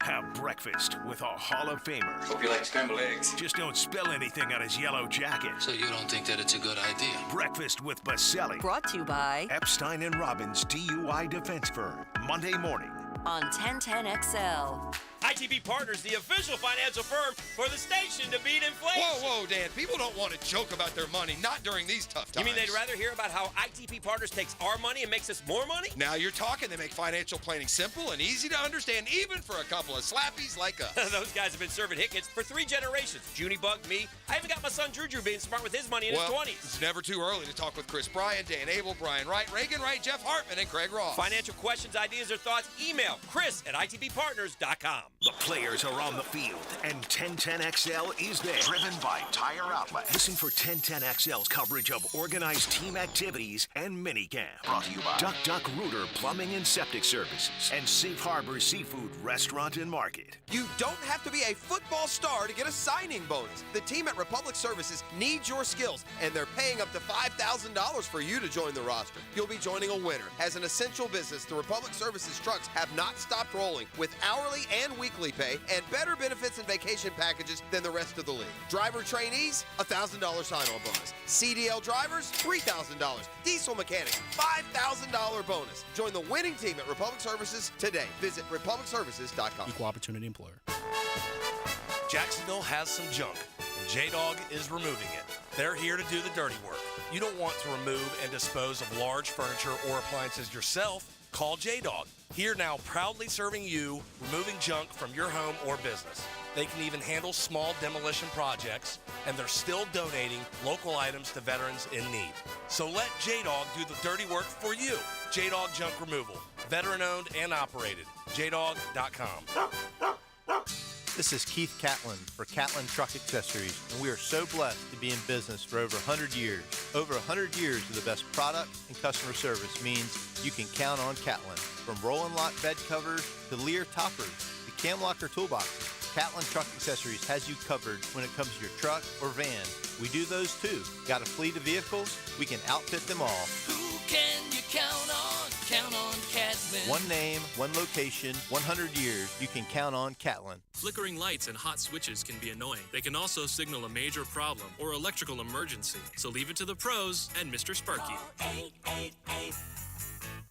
Speaker 5: Have breakfast with a Hall of Famer.
Speaker 25: Hope you like scrambled eggs.
Speaker 5: Just don't spill anything on his yellow jacket.
Speaker 25: So you don't think that it's a good idea?
Speaker 5: Breakfast with Baselli.
Speaker 10: Brought to you by
Speaker 5: Epstein & Robbins DUI Defense Firm. Monday morning
Speaker 10: on 1010XL.
Speaker 26: ITB Partners, the official financial firm for the station to beat inflation.
Speaker 27: Whoa, Dan. People don't want to joke about their money, not during these tough times.
Speaker 26: You mean they'd rather hear about how ITB Partners takes our money and makes us more money?
Speaker 27: Now you're talking. They make financial planning simple and easy to understand, even for a couple of slappies like us.
Speaker 26: Those guys have been serving Hickets for 3 generations. Junie Bug, me. I even got my son Drew being smart with his money in his 20s.
Speaker 27: It's never too early to talk with Chris Bryan, Dan Abel, Brian Wright, Reagan Wright, Jeff Hartman, and Craig Ross.
Speaker 26: Financial questions, ideas, or thoughts, email chris@itbpartners.com.
Speaker 5: The players are on the field, and 1010XL is there. Driven by Tire Outlet. Listen for 1010XL's coverage of organized team activities and minicamp. Brought to you by Duck Duck Rooter Plumbing and Septic Services and Safe Harbor Seafood Restaurant and Market.
Speaker 28: You don't have to be a football star to get a signing bonus. The team at Republic Services needs your skills, and they're paying up to $5,000 for you to join the roster. You'll be joining a winner. As an essential business, the Republic Services trucks have not stopped rolling with hourly and weekly pay and better benefits and vacation packages than the rest of the league. Driver trainees, $1,000 sign-on bonus. CDL drivers, $3,000. Diesel mechanics, $5,000 bonus. Join the winning team at Republic Services today. Visit republicservices.com.
Speaker 29: Equal opportunity employer.
Speaker 8: Jacksonville has some junk, and J-Dog is removing it. They're here to do the dirty work. You don't want to remove and dispose of large furniture or appliances yourself? Call J-Dog. Here now, proudly serving you, removing junk from your home or business. They can even handle small demolition projects, and they're still donating local items to veterans in need. So let J-Dog do the dirty work for you. J-Dog Junk Removal. Veteran-owned and operated. JDog.com.
Speaker 30: This is Keith Catlin for Catlin Truck Accessories, and we are so blessed to be in business for over 100 years. Over 100 years of the best product and customer service means you can count on Catlin. From roll and lock bed covers to Lear toppers to cam locker toolboxes, Catlin Truck Accessories has you covered when it comes to your truck or van. We do those too. Got a fleet of vehicles? We can outfit them all.
Speaker 31: Who can you count on? Count on Catlin.
Speaker 30: One name, one location, 100 years. You can count on Catlin.
Speaker 1: Flickering lights and hot switches can be annoying. They can also signal a major problem or electrical emergency. So leave it to the pros and Mr. Sparky.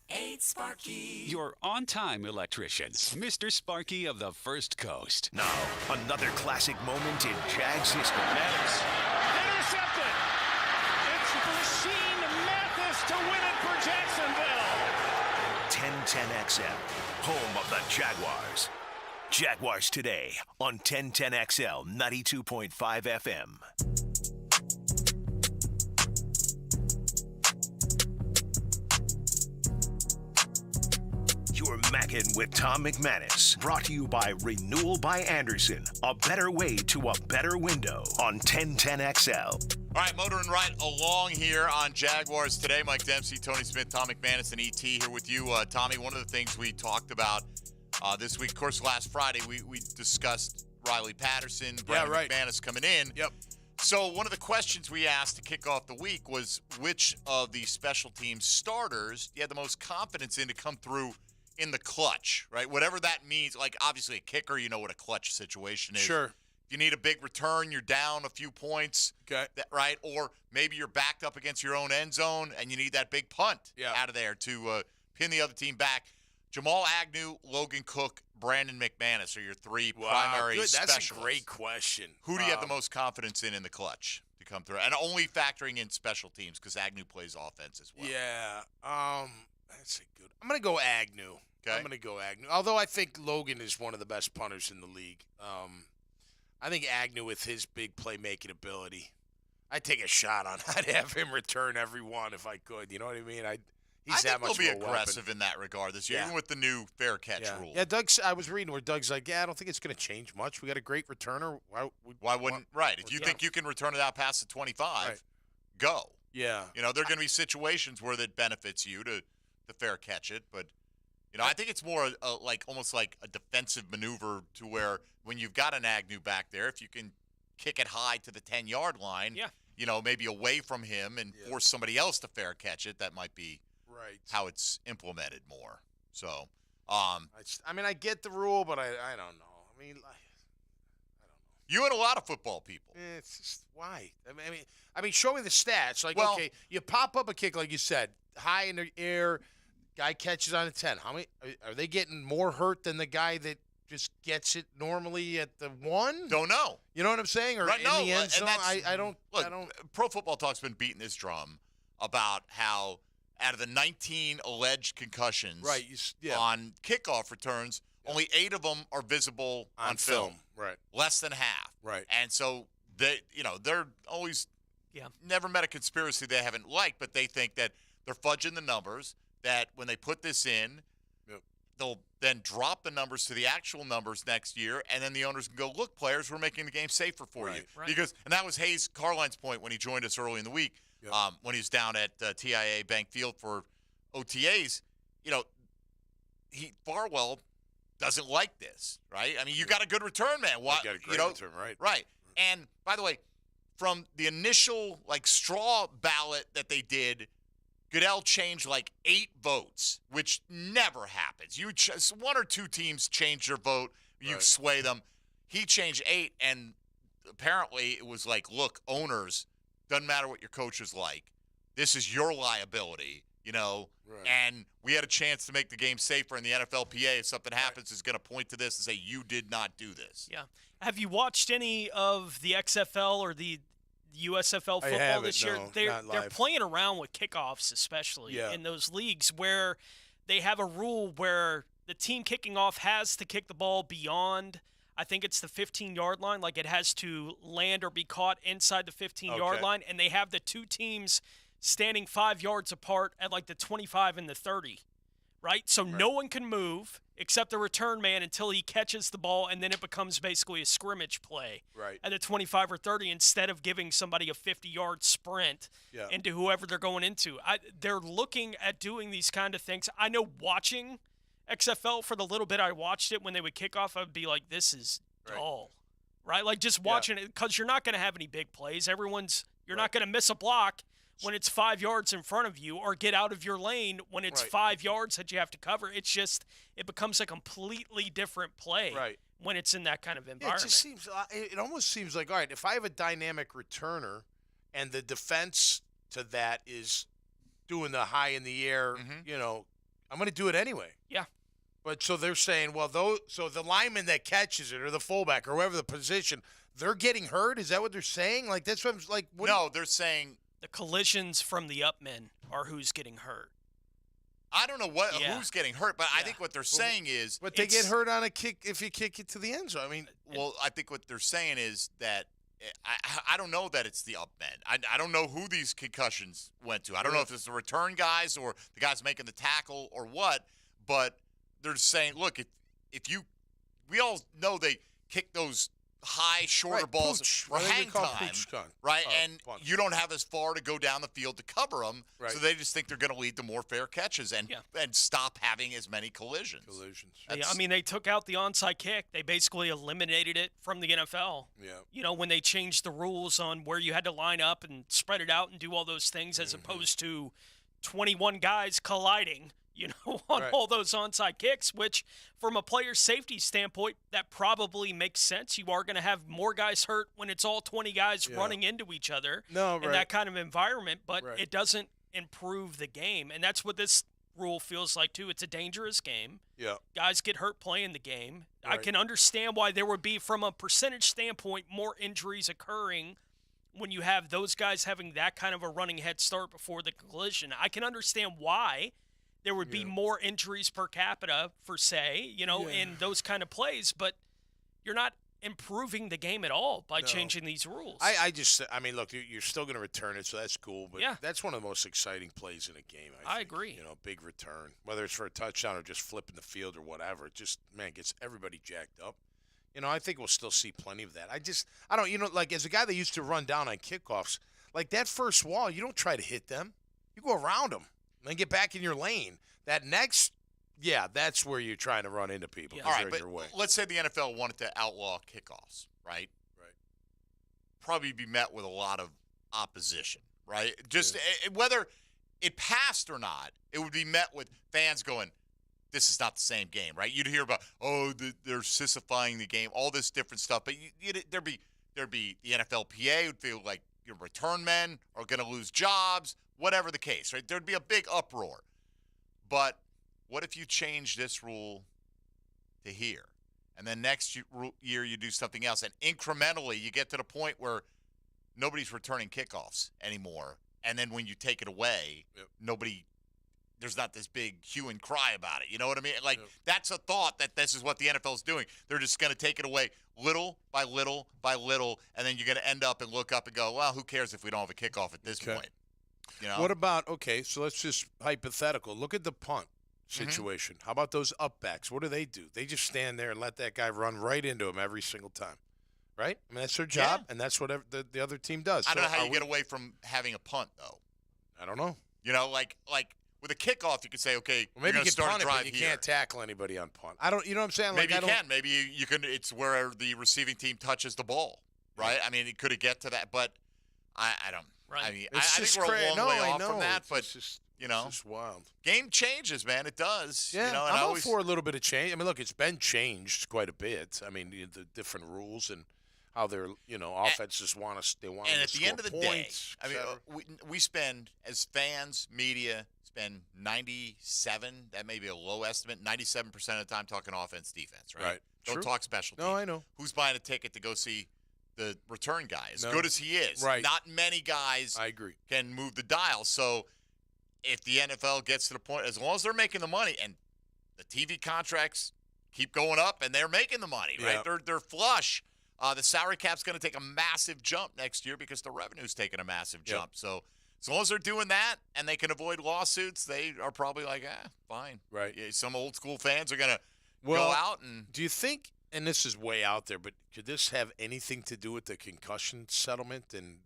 Speaker 11: 8 Sparky. Your on-time electrician, Mr. Sparky of the First Coast.
Speaker 5: Now, another classic moment in Jags history.
Speaker 17: Intercepted. It's Rasheed Mathis to win it for Jacksonville.
Speaker 5: 1010XL, home of the Jaguars. Jaguars today on 1010XL 92.5 FM. You're Mackin' with Tom McManus. Brought to you by Renewal by Anderson. A better way to a better window on 1010XL.
Speaker 6: All right, motoring right along here on Jaguars today. Mike Dempsey, Tony Smith, Tom McManus, and ET here with you. Tommy, one of the things we talked about this week, of course, last Friday, we discussed Riley Patterson, Brandon McManus coming in.
Speaker 8: Yep.
Speaker 6: So one of the questions we asked to kick off the week was which of the special team starters you had the most confidence in to come through in the clutch, right? Whatever that means. Like, obviously, a kicker, you know what a clutch situation is.
Speaker 8: Sure.
Speaker 6: If you need a big return, you're down a few points, right? Or maybe you're backed up against your own end zone and you need that big punt out of there to pin the other team back. Jamal Agnew, Logan Cook, Brandon McManus are your three primary specialists.
Speaker 8: That's a great question.
Speaker 6: Who do you have the most confidence in the clutch to come through? And only factoring in special teams because Agnew plays offense as well.
Speaker 8: Yeah. That's a good. I'm going to go Agnew.
Speaker 6: Okay.
Speaker 8: I'm going to go Agnew. Although I think Logan is one of the best punters in the league. I think Agnew with his big playmaking ability, I'd take a shot on. I'd have him return every one if I could. You know what I mean? He's that much
Speaker 6: he'll be
Speaker 8: of a
Speaker 6: aggressive
Speaker 8: weapon.
Speaker 6: in that regard this year, even with the new fair catch rule.
Speaker 8: Yeah, I was reading where Doug's like, I don't think it's going to change much. We got a great returner.
Speaker 6: Why wouldn't? Right. If you think you can return it out past the 25, go.
Speaker 8: Yeah.
Speaker 6: You know, there are going to be situations where that benefits you to fair catch it, but you know, I think it's more almost like a defensive maneuver to where when you've got an Agnew back there, if you can kick it high to the 10-yard line, you know, maybe away from him and force somebody else to fair catch it, that might be how it's implemented more. So,
Speaker 8: I mean, I get the rule, but I don't know. I mean,
Speaker 6: you and a lot of football people.
Speaker 8: It's just why? I mean, show me the stats. Like, okay, you pop up a kick, like you said, high in the air. Guy catches on a 10. How many are they getting more hurt than the guy that just gets it normally at the 1?
Speaker 6: Don't know.
Speaker 8: You know what I'm saying? Or in the end zone? I don't.
Speaker 6: Pro Football Talk's been beating this drum about how out of the 19 alleged concussions on kickoff returns, only 8 of them are visible on film.
Speaker 8: Right.
Speaker 6: Less than half.
Speaker 8: Right.
Speaker 6: And so they're always never met a conspiracy they haven't liked, but they think that they're fudging the numbers. That when they put this in, they'll then drop the numbers to the actual numbers next year, and then the owners can go, look, players, we're making the game safer for you.
Speaker 7: Right.
Speaker 6: And that was Hayes Carline's point when he joined us early in the week, when he was down at TIA Bank Field for OTAs. You know, Farwell doesn't like this, right? I mean, you got a good return, man.
Speaker 8: You got a great return, right?
Speaker 6: Right. And, by the way, from the initial, straw ballot that they did, Goodell changed 8 votes, which never happens. One or two teams change their vote, you sway them. He changed 8, and apparently it was look, owners, doesn't matter what your coach is like. This is your liability, and we had a chance to make the game safer, and the NFLPA, if something happens, is going to point to this and say, you did not do this.
Speaker 7: Yeah. Have you watched any of the XFL or the USFL football this year? They're playing around with kickoffs, especially in those leagues where they have a rule where the team kicking off has to kick the ball beyond, I think it's the 15-yard line. Like it has to land or be caught inside the 15-yard line, and they have the two teams standing 5 yards apart at the 25 and the 30, right? So no one can move except the return man until he catches the ball, and then it becomes basically a scrimmage play at the 25 or 30 instead of giving somebody a 50-yard sprint into whoever they're going into. They're looking at doing these kind of things. I know watching XFL for the little bit I watched it when they would kick off, I'd be like, this is dull, right? Just watching it because you're not going to have any big plays. You're not going to miss a block when it's 5 yards in front of you, or get out of your lane when it's 5 yards that you have to cover. It's just, it becomes a completely different play when it's in that kind of environment.
Speaker 8: It just seems, it almost seems like, all right, if I have a dynamic returner and the defense to that is doing the high in the air, you know, I'm going to do it anyway.
Speaker 7: Yeah.
Speaker 8: But so they're saying, well, so the lineman that catches it or the fullback or whoever the position, they're getting hurt? Is that what they're saying? Like, that's what I'm like.
Speaker 6: No, they're saying
Speaker 7: the collisions from the up men are who's getting hurt.
Speaker 6: I don't know who's getting hurt, but I think what they're saying is.
Speaker 8: But they get hurt on a kick if you kick it to the end zone. I mean,
Speaker 6: well, I think what they're saying is that I don't know that it's the up men. I don't know who these concussions went to. I don't know if it's the return guys or the guys making the tackle or what, but they're just saying, look, we all know they kick those high, shorter balls for hang time, right? And you don't have as far to go down the field to cover them, so they just think they're going to lead to more fair catches and stop having as many collisions.
Speaker 7: Yeah, I mean, they took out the onside kick. They basically eliminated it from the NFL.
Speaker 8: Yeah.
Speaker 7: You know, when they changed the rules on where you had to line up and spread it out and do all those things as opposed to 21 guys colliding, you know, on all those onside kicks, which from a player safety standpoint, that probably makes sense. You are going to have more guys hurt when it's all 20 guys running into each other in that kind of environment, but it doesn't improve the game. And that's what this rule feels like, too. It's a dangerous game.
Speaker 8: Yeah.
Speaker 7: Guys get hurt playing the game. I can understand why there would be, from a percentage standpoint, more injuries occurring when you have those guys having that kind of a running head start before the collision. I can understand why there would be more injuries per capita, for say, you know, in those kind of plays, but you're not improving the game at all by changing these rules.
Speaker 8: I mean, look, you're still going to return it, so that's cool, but that's one of the most exciting plays in a game, I think.
Speaker 7: agree.
Speaker 8: You know, big return, whether it's for a touchdown or just flipping the field or whatever, it just, man, gets everybody jacked up. You know, I think we'll still see plenty of that. I don't, you know, like, as a guy that used to run down on kickoffs, like that first wall, you don't try to hit them. You go around them. And get back in your lane. That next, that's where you're trying to run into people.
Speaker 6: All right, but let's say the NFL wanted to outlaw kickoffs, right?
Speaker 8: Right.
Speaker 6: Probably be met with a lot of opposition, right? Just whether it passed or not, it would be met with fans going, this is not the same game, right? You'd hear about, they're sissifying the game, all this different stuff. But there'd be the NFLPA would feel like your return men are going to lose jobs, whatever the case, right? There'd be a big uproar. But what if you change this rule to here? And then next year you do something else. And incrementally you get to the point where nobody's returning kickoffs anymore. And then when you take it away, there's not this big hue and cry about it. You know what I mean? Like, that's a thought that this is what the NFL is doing. They're just going to take it away little by little by little, and then you're going to end up and look up and go, well, who cares if we don't have a kickoff at this point? You know?
Speaker 8: What about, so let's just hypothetical. Look at the punt situation. How about those upbacks? What do? They just stand there and let that guy run right into him every single time, right? I mean, that's their job, and that's what the other team does.
Speaker 6: I don't know how you get away from having a punt, though.
Speaker 8: I don't know.
Speaker 6: You know, like with a kickoff, you could say, okay,
Speaker 8: well, maybe
Speaker 6: you're going to start a drive
Speaker 8: but you can't tackle anybody on punt. I don't. You know what I'm saying?
Speaker 6: Maybe you can. Maybe you can. It's where the receiving team touches the ball, right? I mean, it could get to that, but I don't.
Speaker 7: Right.
Speaker 6: I mean, I think we're a long way off from that, but
Speaker 8: it's
Speaker 6: just
Speaker 8: wild.
Speaker 6: Game changes, man. It does.
Speaker 8: Yeah,
Speaker 6: you know,
Speaker 8: I'm all for a little bit of change. I mean, look, it's been changed quite a bit. I mean, the different rules and how their offenses want us. They want.
Speaker 6: And at
Speaker 8: to
Speaker 6: the end of the day,
Speaker 8: I
Speaker 6: mean, we spend as fans, media, spend 97. That may be a low estimate. 97% of the time talking offense, defense, right?
Speaker 8: Right.
Speaker 6: Don't talk special teams.
Speaker 8: No, I know.
Speaker 6: Who's buying a ticket to go see the return guy? As
Speaker 8: No.
Speaker 6: good as he is,
Speaker 8: Right.
Speaker 6: Not many guys.
Speaker 8: I agree.
Speaker 6: Can move the dial. So if the NFL gets to the point, as long as they're making the money and the TV contracts keep going up and they're making the money, right? They're flush. The salary cap's going to take a massive jump next year because the revenue's taking a massive jump. So as long as they're doing that and they can avoid lawsuits, they are probably like, fine.
Speaker 8: Right.
Speaker 6: Yeah, some old school fans are going to go out and.
Speaker 8: Do you think? And this is way out there, but could this have anything to do with the concussion settlement and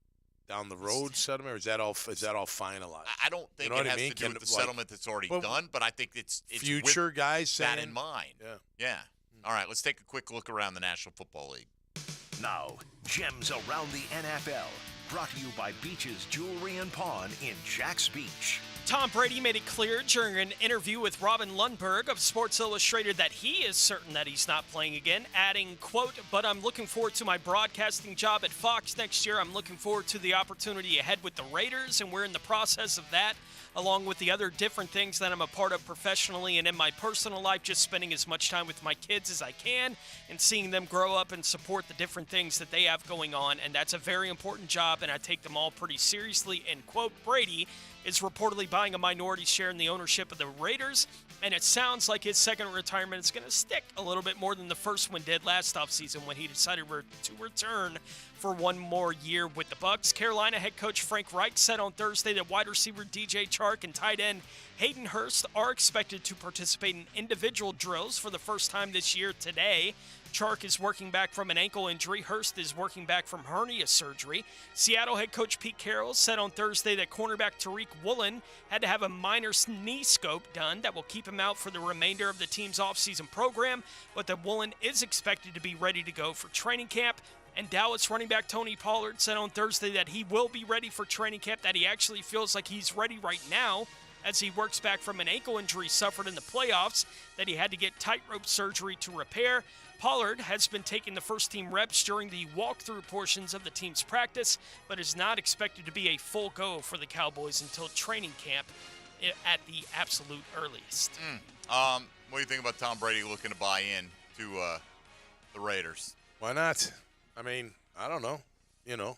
Speaker 8: down the road settlement, or is that all finalized?
Speaker 6: I don't think it has to do with the settlement that's already done, but I think it's
Speaker 8: future
Speaker 6: with
Speaker 8: guys
Speaker 6: that
Speaker 8: saying,
Speaker 6: in mind. Yeah. All right, let's take a quick look around the National Football League.
Speaker 5: Now, gems around the NFL. Brought to you by Beach's Jewelry and Pawn in Jax Beach.
Speaker 7: Tom Brady made it clear during an interview with Robin Lundberg of Sports Illustrated that he is certain that he's not playing again, adding, quote, "But I'm looking forward to my broadcasting job at Fox next year. I'm looking forward to the opportunity ahead with the Raiders, and we're in the process of that, along with the other different things that I'm a part of professionally and in my personal life, just spending as much time with my kids as I can and seeing them grow up and support the different things that they have going on, and that's a very important job, and I take them all pretty seriously," end quote. Brady is reportedly buying a minority share in the ownership of the Raiders, and it sounds like his second retirement is going to stick a little bit more than the first one did last offseason when he decided to return for one more year with the Bucs. Carolina head coach Frank Reich said on Thursday that wide receiver DJ Chark and tight end Hayden Hurst are expected to participate in individual drills for the first time this year today. Chark is working back from an ankle injury. Hurst is working back from hernia surgery. Seattle head coach Pete Carroll said on Thursday that cornerback Tariq Woolen had to have a minor knee scope done that will keep him out for the remainder of the team's offseason program, but that Woolen is expected to be ready to go for training camp. And Dallas running back Tony Pollard said on Thursday that he will be ready for training camp, that he actually feels like he's ready right now as he works back from an ankle injury suffered in the playoffs that he had to get tightrope surgery to repair. Pollard has been taking the first-team reps during the walkthrough portions of the team's practice, but is not expected to be a full go for the Cowboys until training camp at the absolute earliest.
Speaker 6: What do you think about Tom Brady looking to buy in to the Raiders?
Speaker 8: Why not? I mean, I don't know. You know,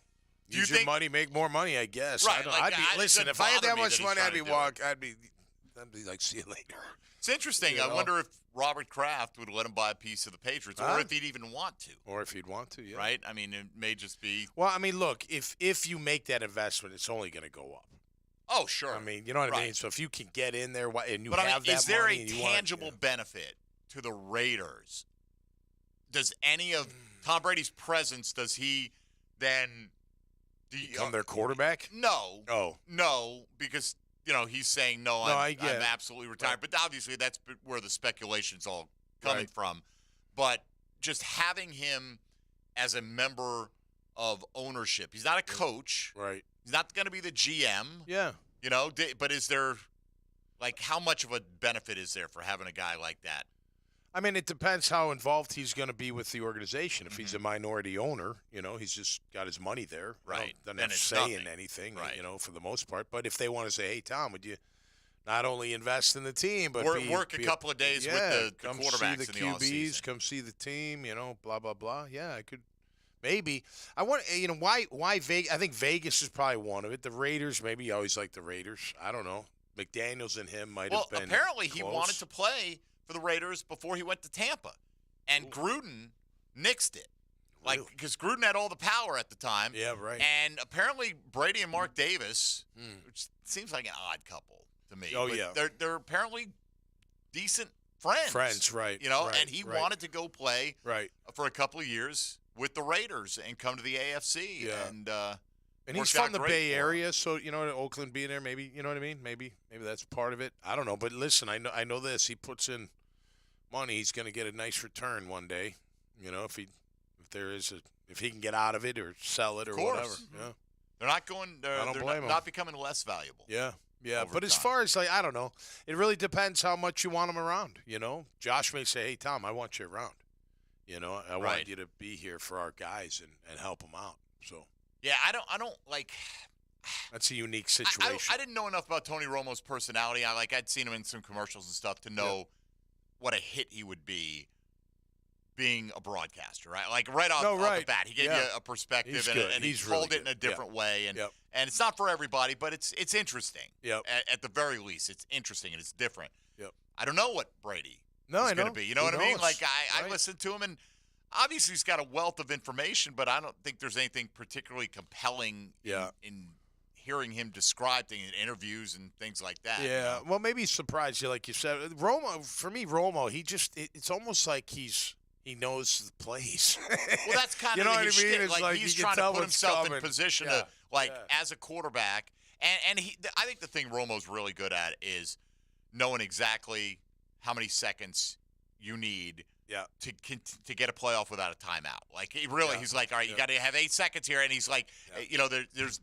Speaker 6: Do you
Speaker 8: use your
Speaker 6: think-
Speaker 8: money, make more money. I guess.
Speaker 6: Right,
Speaker 8: I don't,
Speaker 6: like,
Speaker 8: I'd be
Speaker 6: it
Speaker 8: listen.
Speaker 6: doesn't
Speaker 8: If I had
Speaker 6: bother
Speaker 8: that
Speaker 6: me
Speaker 8: much
Speaker 6: that he's
Speaker 8: money,
Speaker 6: trying to do it.
Speaker 8: I'd be like, see you later.
Speaker 6: It's interesting.
Speaker 8: You
Speaker 6: I
Speaker 8: know?
Speaker 6: wonder if Robert Kraft would let him buy a piece of the Patriots, or
Speaker 8: Huh?
Speaker 6: if he'd even want to.
Speaker 8: Or if he'd want to, yeah.
Speaker 6: Right? I mean, it may just be.
Speaker 8: Well, I mean, look, if you make that investment, it's only going to go up.
Speaker 6: Oh, sure.
Speaker 8: I mean, you know what I mean?
Speaker 6: Right.
Speaker 8: So if you can get in there and you
Speaker 6: But I
Speaker 8: have
Speaker 6: mean,
Speaker 8: that
Speaker 6: is there
Speaker 8: money
Speaker 6: a
Speaker 8: and you want,
Speaker 6: tangible benefit to the Raiders? Does any of Tom Brady's presence, does he then
Speaker 8: become their quarterback?
Speaker 6: No.
Speaker 8: Oh.
Speaker 6: No, because, he's saying,
Speaker 8: No,
Speaker 6: I'm
Speaker 8: I get it.
Speaker 6: absolutely retired. But obviously that's where the speculation's all coming
Speaker 8: Right.
Speaker 6: from. But just having him as a member of ownership, he's not a coach.
Speaker 8: Right.
Speaker 6: He's not going to be the GM.
Speaker 8: Yeah.
Speaker 6: But is there, how much of a benefit is there for having a guy like that?
Speaker 8: I mean, it depends how involved he's going to be with the organization. If he's a minority owner, he's just got his money there.
Speaker 6: Right.
Speaker 8: Doesn't
Speaker 6: Then
Speaker 8: have
Speaker 6: it's
Speaker 8: say in
Speaker 6: nothing.
Speaker 8: anything,
Speaker 6: Right.
Speaker 8: for the most part. But if they want to say, hey, Tom, would you not only invest in the team, but
Speaker 6: Work a couple of days with the
Speaker 8: come
Speaker 6: quarterbacks
Speaker 8: see the
Speaker 6: in the
Speaker 8: QBs,
Speaker 6: offseason.
Speaker 8: come see the team, blah, blah, blah. Yeah, I could. Maybe. I want, why Vegas? I think Vegas is probably one of it. The Raiders, maybe you always like the Raiders. I don't know. McDaniels and him might have been
Speaker 6: apparently he
Speaker 8: close.
Speaker 6: wanted to play for the Raiders before he went to Tampa, and Gruden nixed it. Because Gruden had all the power at the time.
Speaker 8: Yeah, right.
Speaker 6: And apparently Brady and Mark Davis, which seems like an odd couple to me.
Speaker 8: Oh,
Speaker 6: but
Speaker 8: yeah.
Speaker 6: They're apparently decent friends.
Speaker 8: Friends, right.
Speaker 6: And
Speaker 8: right,
Speaker 6: he
Speaker 8: right.
Speaker 6: wanted to go play
Speaker 8: for
Speaker 6: a couple of years with the Raiders and come to the AFC.
Speaker 8: Yeah.
Speaker 6: And
Speaker 8: he's
Speaker 6: worked out
Speaker 8: from the
Speaker 6: great
Speaker 8: Bay
Speaker 6: for him.
Speaker 8: Area, so Oakland being there, maybe you know what I mean. Maybe that's part of it. I don't know, but listen, I know this. He puts in money, he's going to get a nice return one day. If he can get out of it or sell it or
Speaker 6: Of course.
Speaker 8: whatever. Yeah,
Speaker 6: They're not going.
Speaker 8: I don't
Speaker 6: They're
Speaker 8: blame him.
Speaker 6: not becoming less valuable.
Speaker 8: yeah.
Speaker 6: Over
Speaker 8: But as
Speaker 6: time.
Speaker 8: far as I don't know, it really depends how much you want him around. Josh may say, "Hey Tom, I want you around. I
Speaker 6: Right.
Speaker 8: want you to be here for our guys and help them out." So
Speaker 6: Yeah, I don't like.
Speaker 8: that's a unique situation.
Speaker 6: I didn't know enough about Tony Romo's personality. I'd seen him in some commercials and stuff to know what a hit he would be being a broadcaster, right? Right off the bat, he gave you a perspective
Speaker 8: He's
Speaker 6: and,
Speaker 8: good.
Speaker 6: and
Speaker 8: He's
Speaker 6: he
Speaker 8: really
Speaker 6: told it in
Speaker 8: good.
Speaker 6: a different way. And
Speaker 8: Yep.
Speaker 6: and it's not for everybody, but it's interesting.
Speaker 8: Yep.
Speaker 6: At the very least, it's interesting and it's different.
Speaker 8: Yep.
Speaker 6: I don't know what Brady
Speaker 8: No,
Speaker 6: is
Speaker 8: I
Speaker 6: going
Speaker 8: know.
Speaker 6: to be. You know
Speaker 8: Who
Speaker 6: what I mean?
Speaker 8: knows?
Speaker 6: I listened to him, and obviously he's got a wealth of information, but I don't think there's anything particularly compelling in hearing him describe things in interviews and things like that.
Speaker 8: Yeah, well, maybe he surprised you, like you said. Romo, it's almost like he knows the plays.
Speaker 6: Well, that's kind
Speaker 8: you
Speaker 6: of
Speaker 8: know what I
Speaker 6: his
Speaker 8: mean?
Speaker 6: shtick.
Speaker 8: It's
Speaker 6: He's
Speaker 8: you can
Speaker 6: trying to
Speaker 8: tell
Speaker 6: put
Speaker 8: what's
Speaker 6: himself
Speaker 8: coming.
Speaker 6: in position
Speaker 8: Yeah.
Speaker 6: to, as a quarterback. And I think the thing Romo's really good at is knowing exactly how many seconds you need to get a playoff without a timeout. Like he's like, all right, you got to have 8 seconds here, and he's like,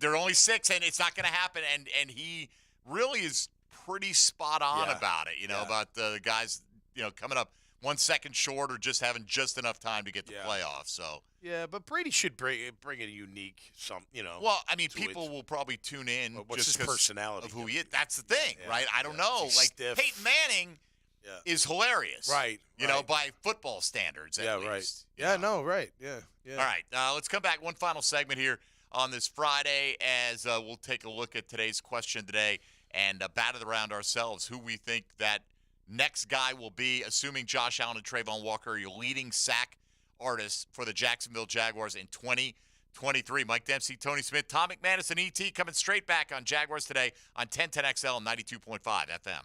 Speaker 6: there are only 6, and it's not going to happen. And he really is pretty spot on about it. About the guys, coming up 1 second short or just having just enough time to get the playoffs. So
Speaker 8: yeah, but Brady should bring a unique
Speaker 6: Well, I mean, people will probably tune in
Speaker 8: what's
Speaker 6: just
Speaker 8: his personality
Speaker 6: of who he is. That's the thing, right? I don't know.
Speaker 8: He's
Speaker 6: like
Speaker 8: stiff.
Speaker 6: Peyton Manning is hilarious,
Speaker 8: right?
Speaker 6: By football standards, at least.
Speaker 8: Yeah, no, right. Yeah.
Speaker 6: All right, let's come back. One final segment here on this Friday as we'll take a look at today's question today and battle around ourselves who we think that next guy will be, assuming Josh Allen and Trayvon Walker are your leading sack artists for the Jacksonville Jaguars in 2023. Mike Dempsey, Tony Smith, Tom McManus, and E.T. coming straight back on Jaguars Today on 1010XL 92.5 FM.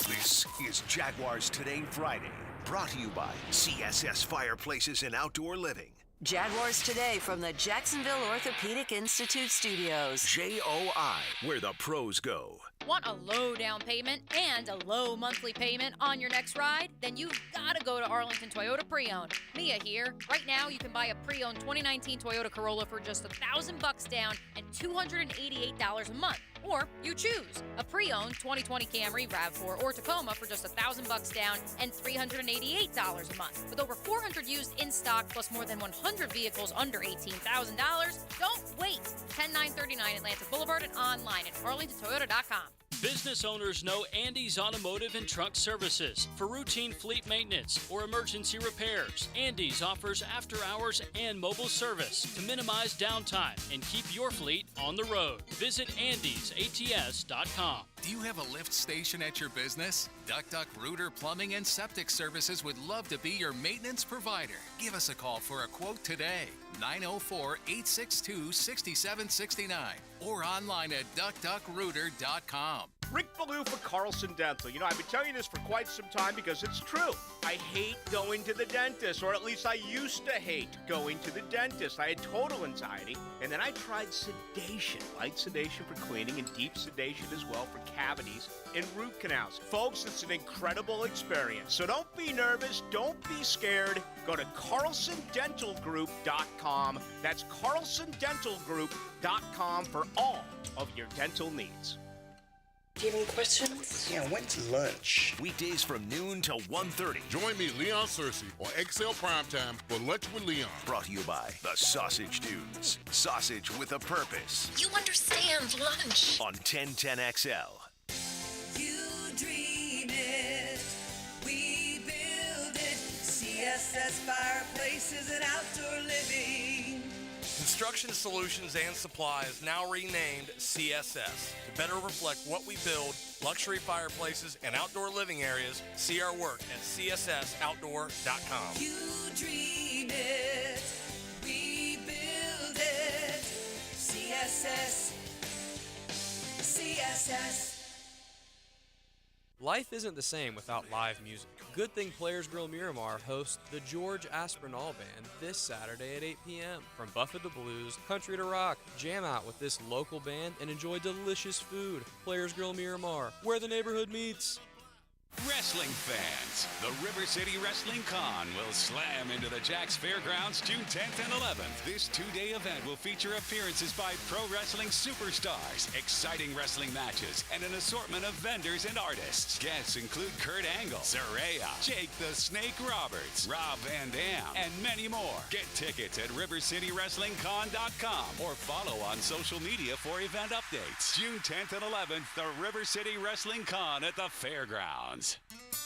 Speaker 5: This is Jaguars Today Friday, brought to you by CSS Fireplaces and Outdoor Living.
Speaker 10: Jaguars Today from the Jacksonville Orthopedic Institute Studios.
Speaker 5: JOI, where the pros go.
Speaker 2: Want a low down payment and a low monthly payment on your next ride? Then you've got to go to Arlington Toyota Pre-Owned. Mia here. Right now, you can buy a pre-owned 2019 Toyota Corolla for just $1,000 down and $288 a month. Or you choose a pre-owned 2020 Camry, RAV4, or Tacoma for just $1,000 down and $388 a month. With over 400 used in stock plus more than 100 vehicles under $18,000, don't wait. 10939 Atlantic Boulevard and online at arlingtontoyota.com.
Speaker 13: Business owners know Andy's Automotive and Truck Services for routine fleet maintenance or emergency repairs. Andy's offers after-hours and mobile service to minimize downtime and keep your fleet on the road. Visit andysats.com.
Speaker 14: Do you have a lift station at your business? Duck Rooter Plumbing and Septic Services would love to be your maintenance provider. Give us a call for a quote today. 904-862-6769 or online at duckrooter.com.
Speaker 15: Rick Ballou for Carlson Dental. I've been telling you this for quite some time because it's true. I hate going to the dentist, or at least I used to hate going to the dentist. I had total anxiety, and then I tried sedation. Light sedation for cleaning and deep sedation as well for cavities and root canals. Folks, it's an incredible experience. So don't be nervous. Don't be scared. Go to carlsondentalgroup.com. That's carlsondentalgroup.com for all of your dental needs.
Speaker 18: Do you have any questions?
Speaker 5: Yeah, when's lunch? Weekdays from noon till 1:30.
Speaker 9: Join me, Leon Searcy, on XL Primetime for Lunch with Leon.
Speaker 5: Brought to you by the Sausage Dudes. Sausage with a purpose.
Speaker 18: You understand lunch.
Speaker 5: On 1010XL.
Speaker 19: You dream it, we build it. CSS Fireplaces and Outdoor Living.
Speaker 20: Construction Solutions and Supply is now renamed CSS. To better reflect what we build, luxury fireplaces and outdoor living areas, see our work at cssoutdoor.com.
Speaker 19: You dream it, we build it. CSS.
Speaker 23: Life isn't the same without live music. Good Thing Players Grill Miramar hosts the George Aspinall Band this Saturday at 8 p.m. From Buffett to blues, country to rock, jam out with this local band and enjoy delicious food. Players Grill Miramar, where the neighborhood meets.
Speaker 11: Wrestling fans, the River City Wrestling Con will slam into the Jacks Fairgrounds June 10th and 11th. This two-day event will feature appearances by pro wrestling superstars, exciting wrestling matches, and an assortment of vendors and artists. Guests include Kurt Angle, Saraya, Jake the Snake Roberts, Rob Van Dam, and many more. Get tickets at rivercitywrestlingcon.com or follow on social media for event updates. June 10th and 11th, the River City Wrestling Con at the Fairgrounds.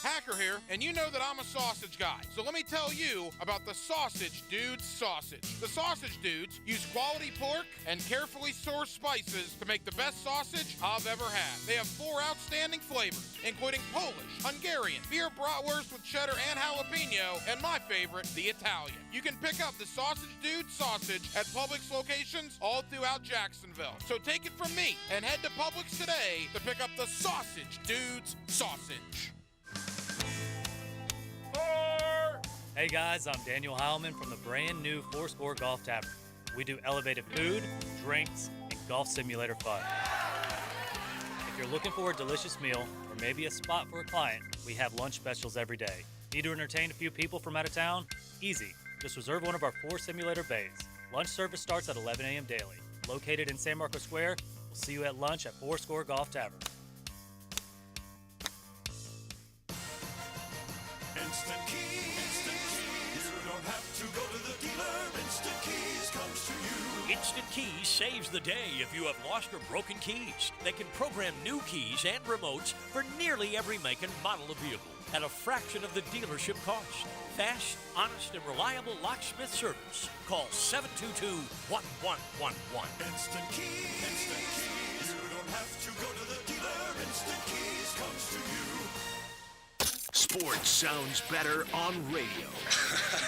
Speaker 21: Hacker here, and you know that I'm a sausage guy. So let me tell you about the Sausage Dudes sausage. The Sausage Dudes use quality pork and carefully sourced spices to make the best sausage I've ever had. They have 4 outstanding flavors, including Polish, Hungarian, beer bratwurst with cheddar and jalapeno, and my favorite, the Italian. You can pick up the Sausage Dudes sausage at Publix locations all throughout Jacksonville. So take it from me and head to Publix today to pick up the Sausage Dudes sausage.
Speaker 22: Hey guys, I'm Daniel Heilman from the brand new Fourscore Golf Tavern. We do elevated food, drinks, and golf simulator fun. If you're looking for a delicious meal or maybe a spot for a client, we have lunch specials every day. Need to entertain a few people from out of town? Easy. Just reserve one of our 4 simulator bays. Lunch service starts at 11 a.m. daily. Located in San Marcos Square, we'll see you at lunch at Fourscore Golf Tavern.
Speaker 17: Instant Keys. You don't have to go to the dealer. Instant Keys comes to you.
Speaker 3: Instant Keys saves the day if you have lost or broken keys. They can program new keys and remotes for nearly every make and model of vehicle at a fraction of the dealership cost. Fast, honest, and reliable locksmith service. Call 722-1111.
Speaker 17: Instant Keys. Instant Keys. You don't have to go to the dealer. Instant Keys comes to you.
Speaker 5: Sports sounds better on radio.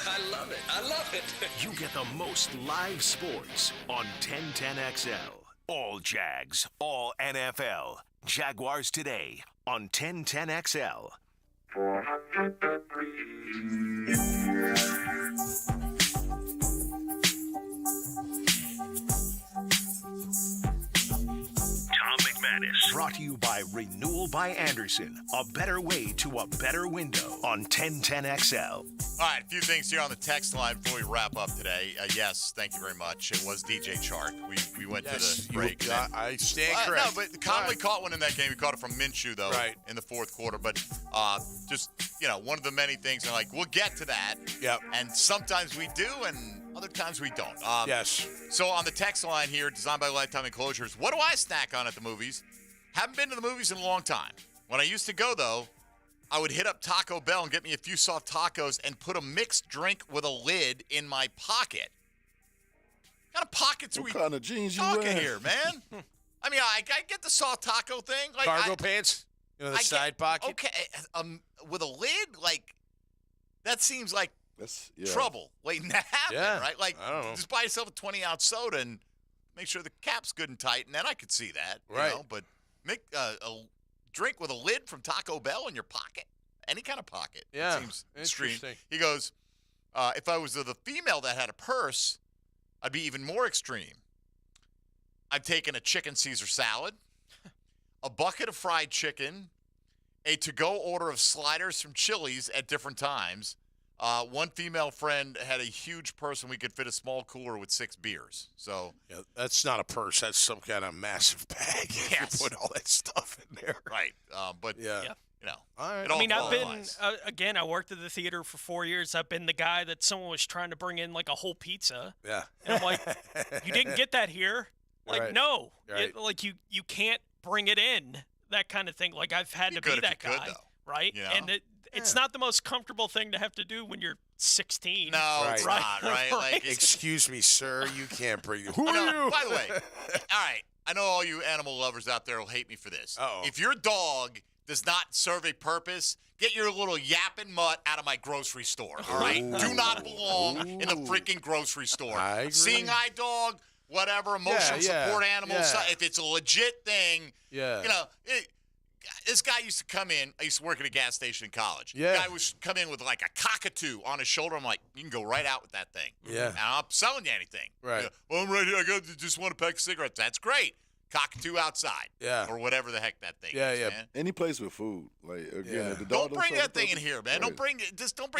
Speaker 4: I love it. I love it.
Speaker 5: You get the most live sports on 1010XL. All Jags, all NFL. Jaguars today on 1010XL. Tom McManus. Brought to you by Renewal by Anderson. A better way to a better window on 1010XL.
Speaker 6: All right, a few things here on the text line before we wrap up today. Yes, thank you very much. It was DJ Chark. We went to the break.
Speaker 8: I stand correct.
Speaker 6: No, but Conley caught one in that game. He caught it from Minshew, though, in the fourth quarter. But just, one of the many things, and we'll get to that.
Speaker 8: Yep.
Speaker 6: And sometimes we do, and other times we don't.
Speaker 8: Yes.
Speaker 6: So on the text line here, designed by Lifetime Enclosures, what do I snack on at the movies? Haven't been to the movies in a long time. When I used to go, though, I would hit up Taco Bell and get me a few soft tacos and put a mixed drink with a lid in my pocket. What kind of pockets are we
Speaker 9: kind of jeans you
Speaker 6: talking
Speaker 9: wearing?
Speaker 6: here, man? I mean, I get the soft taco thing. Like,
Speaker 8: Cargo pants? The side pocket?
Speaker 6: Okay, with a lid, that seems like trouble waiting to happen, right? Like,
Speaker 8: I don't know.
Speaker 6: just buy yourself a 20-ounce soda and make sure the cap's good and tight, and then I could see that,
Speaker 8: Right.
Speaker 6: But make a drink with a lid from Taco Bell in your pocket, any kind of pocket.
Speaker 8: Yeah,
Speaker 6: It seems extreme.
Speaker 8: interesting.
Speaker 6: He goes, if I was the female that had a purse, I'd be even more extreme. I've taken a chicken Caesar salad, a bucket of fried chicken, a to-go order of sliders from Chili's at different times. One female friend had a huge purse and we could fit a small cooler with 6 beers. So
Speaker 8: that's not a purse. That's some kind of massive bag.
Speaker 6: Yes.
Speaker 8: You put all that stuff in there.
Speaker 6: Right. But,
Speaker 8: Yeah.
Speaker 6: All right.
Speaker 7: I mean, I've been, again, I worked at the theater for 4 years. I've been the guy that someone was trying to bring in a whole pizza.
Speaker 8: Yeah.
Speaker 7: And I'm like, you didn't get that here?
Speaker 8: Right.
Speaker 7: No.
Speaker 8: Right.
Speaker 7: You can't bring it in, that kind of thing. I've had to be that guy. Right?
Speaker 6: You know?
Speaker 7: And it's not the most comfortable thing to have to do when you're 16.
Speaker 6: No, it's not, right?
Speaker 8: Excuse me, sir. You can't bring it. Who
Speaker 6: Oh,
Speaker 8: are
Speaker 6: no,
Speaker 8: you?
Speaker 6: by the way, all right, I know all you animal lovers out there will hate me for this.
Speaker 8: Uh-oh.
Speaker 6: If your dog does not serve a purpose, get your little yapping mutt out of my grocery store, all right? Do not belong in the freaking grocery store.
Speaker 8: I agree.
Speaker 6: Seeing eye dog, whatever, emotional support animal, if it's a legit thing, this guy used to come in. I used to work at a gas station in college.
Speaker 8: Yeah.
Speaker 6: Guy would come in with a cockatoo on his shoulder. I'm like, you can go right out with that thing.
Speaker 8: Yeah.
Speaker 6: And I'm not selling you anything.
Speaker 8: Right.
Speaker 6: Yeah, well, I'm right here. I just want a pack of cigarettes. That's great. Cockatoo outside.
Speaker 8: Yeah.
Speaker 6: Or whatever the heck that thing
Speaker 8: Yeah,
Speaker 6: is,
Speaker 8: yeah.
Speaker 6: man.
Speaker 9: Any place with food, if the dog
Speaker 6: Don't bring
Speaker 9: serve
Speaker 6: that thing in
Speaker 9: purpose,
Speaker 6: here, man.
Speaker 9: right.
Speaker 6: Don't bring your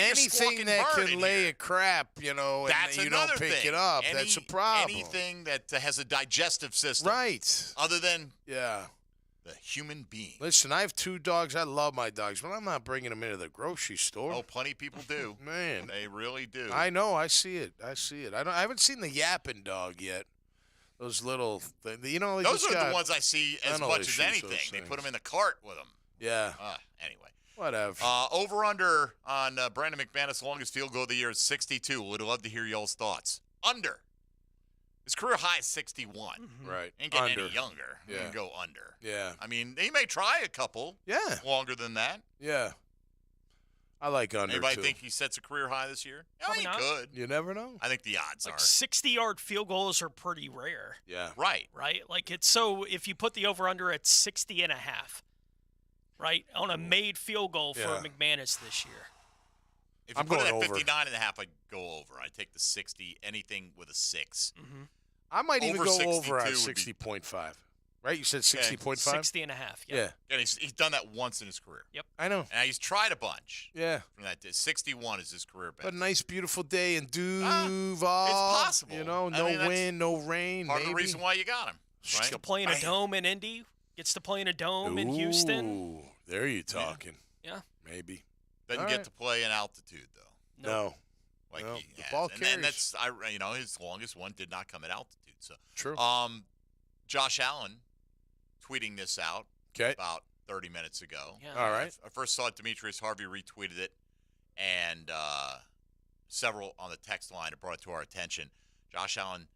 Speaker 8: Anything
Speaker 6: squawking
Speaker 8: that
Speaker 6: bird
Speaker 8: can
Speaker 6: in
Speaker 8: lay
Speaker 6: here.
Speaker 8: a crap, and
Speaker 6: That's
Speaker 8: you
Speaker 6: another
Speaker 8: don't pick
Speaker 6: thing.
Speaker 8: it up. That's a problem.
Speaker 6: Anything that has a digestive system.
Speaker 8: Right.
Speaker 6: Other than
Speaker 8: Yeah.
Speaker 6: the human being.
Speaker 8: Listen, I have 2 dogs. I love my dogs, but I'm not bringing them into the grocery store.
Speaker 6: Oh, plenty of people do.
Speaker 8: Man.
Speaker 6: They really do.
Speaker 8: I know. I see it. I haven't seen the yapping dog yet. Those little, they
Speaker 6: Those
Speaker 8: just
Speaker 6: are
Speaker 8: got
Speaker 6: the ones I see as
Speaker 8: mental
Speaker 6: much as
Speaker 8: issues,
Speaker 6: anything.
Speaker 8: those
Speaker 6: They put
Speaker 8: things.
Speaker 6: them in the cart with them.
Speaker 8: Yeah.
Speaker 6: Anyway.
Speaker 8: Whatever.
Speaker 6: Over under on Brandon McManus' longest field goal of the year is 62. Would love to hear y'all's thoughts. Under. His career high is 61.
Speaker 8: Right.
Speaker 6: Ain't getting
Speaker 8: Under.
Speaker 6: any younger. You
Speaker 8: Yeah.
Speaker 6: can go under.
Speaker 8: Yeah.
Speaker 6: I mean, he may try a couple.
Speaker 8: Yeah.
Speaker 6: Longer than that.
Speaker 8: Yeah. I like under,
Speaker 6: Anybody
Speaker 8: too.
Speaker 6: think he sets a career high this year? Yeah,
Speaker 7: Probably
Speaker 6: he
Speaker 7: not.
Speaker 6: could.
Speaker 8: You never know.
Speaker 6: I think the odds are.
Speaker 7: 60-yard field goals are pretty rare.
Speaker 8: Yeah.
Speaker 6: Right.
Speaker 7: Right? If you put the over-under at 60.5, right, on a made field goal for
Speaker 8: Yeah.
Speaker 7: McManus this year.
Speaker 6: If you
Speaker 8: I'm
Speaker 6: put it
Speaker 8: going
Speaker 6: at
Speaker 8: over.
Speaker 6: 59.5, I'd go over. I'd take the 60, anything with a 6.
Speaker 8: I might even
Speaker 6: Over
Speaker 8: go over
Speaker 6: 62
Speaker 8: on
Speaker 6: would be-
Speaker 8: 60.5. right? You said 60.5?
Speaker 7: 60 and a half.
Speaker 8: Yeah.
Speaker 6: And he's done that once in his career.
Speaker 7: Yep.
Speaker 8: I know.
Speaker 6: And he's tried a bunch.
Speaker 8: Yeah.
Speaker 6: From that 61 is his career best.
Speaker 8: But a nice, beautiful day in Duval.
Speaker 6: It's possible.
Speaker 8: You know,
Speaker 6: I
Speaker 8: no
Speaker 6: mean, that's
Speaker 8: wind, no rain.
Speaker 6: Part
Speaker 8: maybe.
Speaker 6: of the reason why you got him. Right?
Speaker 7: Gets to play in a dome in Indy. Gets to play in a dome in Houston.
Speaker 8: Ooh, there you talking.
Speaker 7: Yeah.
Speaker 8: Maybe.
Speaker 6: Doesn't
Speaker 8: All
Speaker 6: get
Speaker 8: right.
Speaker 6: to play in altitude, though.
Speaker 8: No.
Speaker 6: Like
Speaker 8: No,
Speaker 6: he
Speaker 8: the
Speaker 6: has.
Speaker 8: ball
Speaker 6: And then
Speaker 8: carries.
Speaker 6: his longest one did not come at altitude. So
Speaker 8: True.
Speaker 6: Josh Allen tweeting this out
Speaker 8: Okay.
Speaker 6: about 30 minutes ago.
Speaker 7: Yeah.
Speaker 8: All right.
Speaker 6: I first saw it. Demetrius Harvey retweeted it, and several on the text line have brought it to our attention. Josh Allen.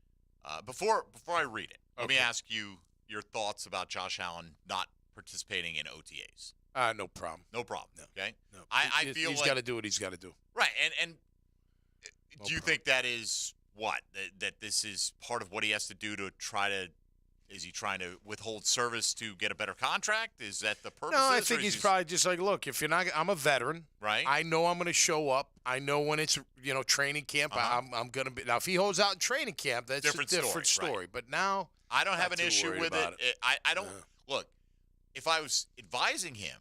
Speaker 6: Before I read it, let me ask you your thoughts about Josh Allen not participating in OTAs.
Speaker 8: No problem.
Speaker 6: No problem.
Speaker 8: No.
Speaker 6: Okay.
Speaker 8: No.
Speaker 6: I feel
Speaker 8: he's
Speaker 6: like
Speaker 8: got to do what he's got to do.
Speaker 6: right. And
Speaker 8: No
Speaker 6: do you think that is what that this is part of what he has to do to try to? Is he trying to withhold service to get a better contract? Is that the purpose?
Speaker 8: No,
Speaker 6: of
Speaker 8: I
Speaker 6: this, or
Speaker 8: think
Speaker 6: is
Speaker 8: he's
Speaker 6: he-
Speaker 8: probably just like, look, if you're not, I'm a veteran,
Speaker 6: right.
Speaker 8: I know I'm going to show up. I know when it's training camp. I'm going to be. Now, if he holds out in training camp, that's
Speaker 6: Different
Speaker 8: a different
Speaker 6: story,
Speaker 8: story.
Speaker 6: right.
Speaker 8: But now,
Speaker 6: I don't have
Speaker 8: not
Speaker 6: an
Speaker 8: too
Speaker 6: issue
Speaker 8: worried
Speaker 6: with
Speaker 8: about
Speaker 6: it. I don't look. If I was advising him,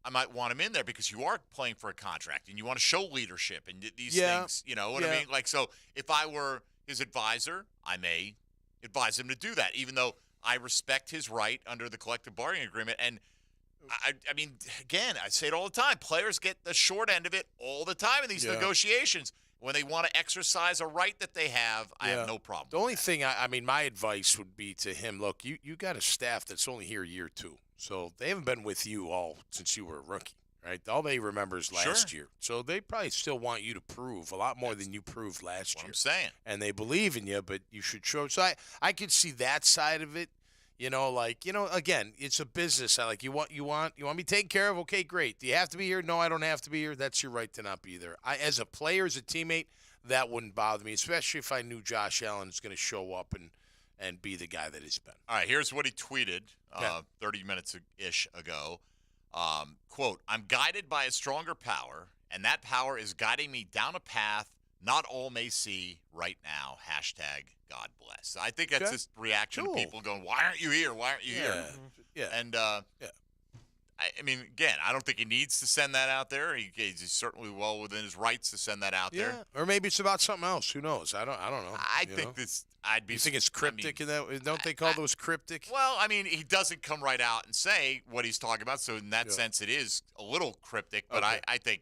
Speaker 6: I might want him in there because you are playing for a contract and you want to show leadership and these things. You know what I mean? Like, so if I were his advisor, I may advise him to do that, even though I respect his right under the collective bargaining agreement. And I mean, again, I say it all the time. Players get the short end of it all the time in these negotiations. When they want to exercise a right that they have, I have no problem.
Speaker 8: The only thing, I mean, my advice would be to him, look, you got a staff that's only here year 2. So they haven't been with you all since you were a rookie, right? All they remember is last year. So they probably still want you to prove a lot more than you proved last year.
Speaker 6: I'm saying.
Speaker 8: And they believe in you, but you should show. So I could see that side of it. Again, it's a business. You want me taken care of? Okay, great. Do you have to be here? No, I don't have to be here. That's your right to not be there. As a player, as a teammate, that wouldn't bother me, especially if I knew Josh Allen is going to show up and be the guy that he's been.
Speaker 6: All right, here's what he tweeted 30 minutes-ish ago. Quote, I'm guided by a stronger power, and that power is guiding me down a path not all may see right now. Hashtag God bless. I think that's just reaction to people going, why aren't you here? Why aren't you here?
Speaker 8: Yeah.
Speaker 6: And, I mean, again, I don't think he needs to send that out there. He's certainly well within his rights to send that out there.
Speaker 8: Or maybe it's about something else. Who knows? I don't know.
Speaker 6: I think this. I'd be.
Speaker 8: You think it's cryptic? In that? Don't they call those cryptic?
Speaker 6: Well, I mean, he doesn't come right out and say what he's talking about. So in that sense, it is a little cryptic. But I think,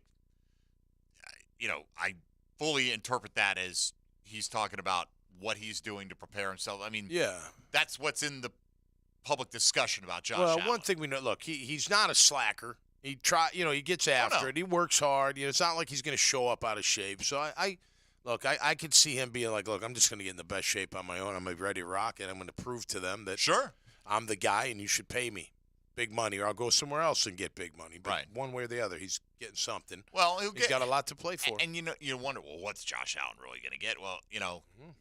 Speaker 6: I fully interpret that as he's talking about what he's doing to prepare himself. I mean, that's what's in the public discussion about Josh Allen.
Speaker 8: One thing we know, look, he's not a slacker. He he gets after it. He works hard. It's not like he's going to show up out of shape. So I I could see him being like, look, I'm just going to get in the best shape on my own. I'm ready to rock, and I'm going to prove to them that I'm the guy, and you should pay me big money, or I'll go somewhere else and get big money. But one way or the other, he's getting something.
Speaker 6: Well,
Speaker 8: he's got a lot to play for.
Speaker 6: And you wonder, well, what's Josh Allen really going to get? Well,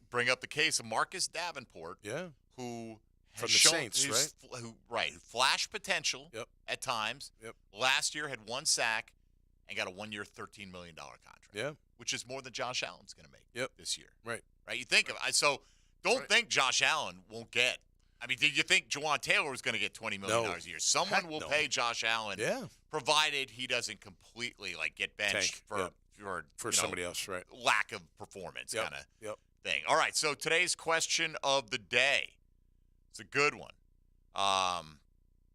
Speaker 6: bring up the case of Marcus Davenport, who
Speaker 8: from the
Speaker 6: shown,
Speaker 8: Saints, right?
Speaker 6: Who flash potential at times. Last year had 1 sack and got a 1-year, $13 million contract. Which is more than Josh Allen's going to make this year.
Speaker 8: Right.
Speaker 6: You think of so don't think Josh Allen won't get. I mean, did you think Juwan Taylor was going to get $20 million a year? Someone will pay Josh Allen, provided he doesn't completely get benched for
Speaker 8: somebody else, right?
Speaker 6: Lack of performance kind of thing. All right, so today's question of the day. It's a good one.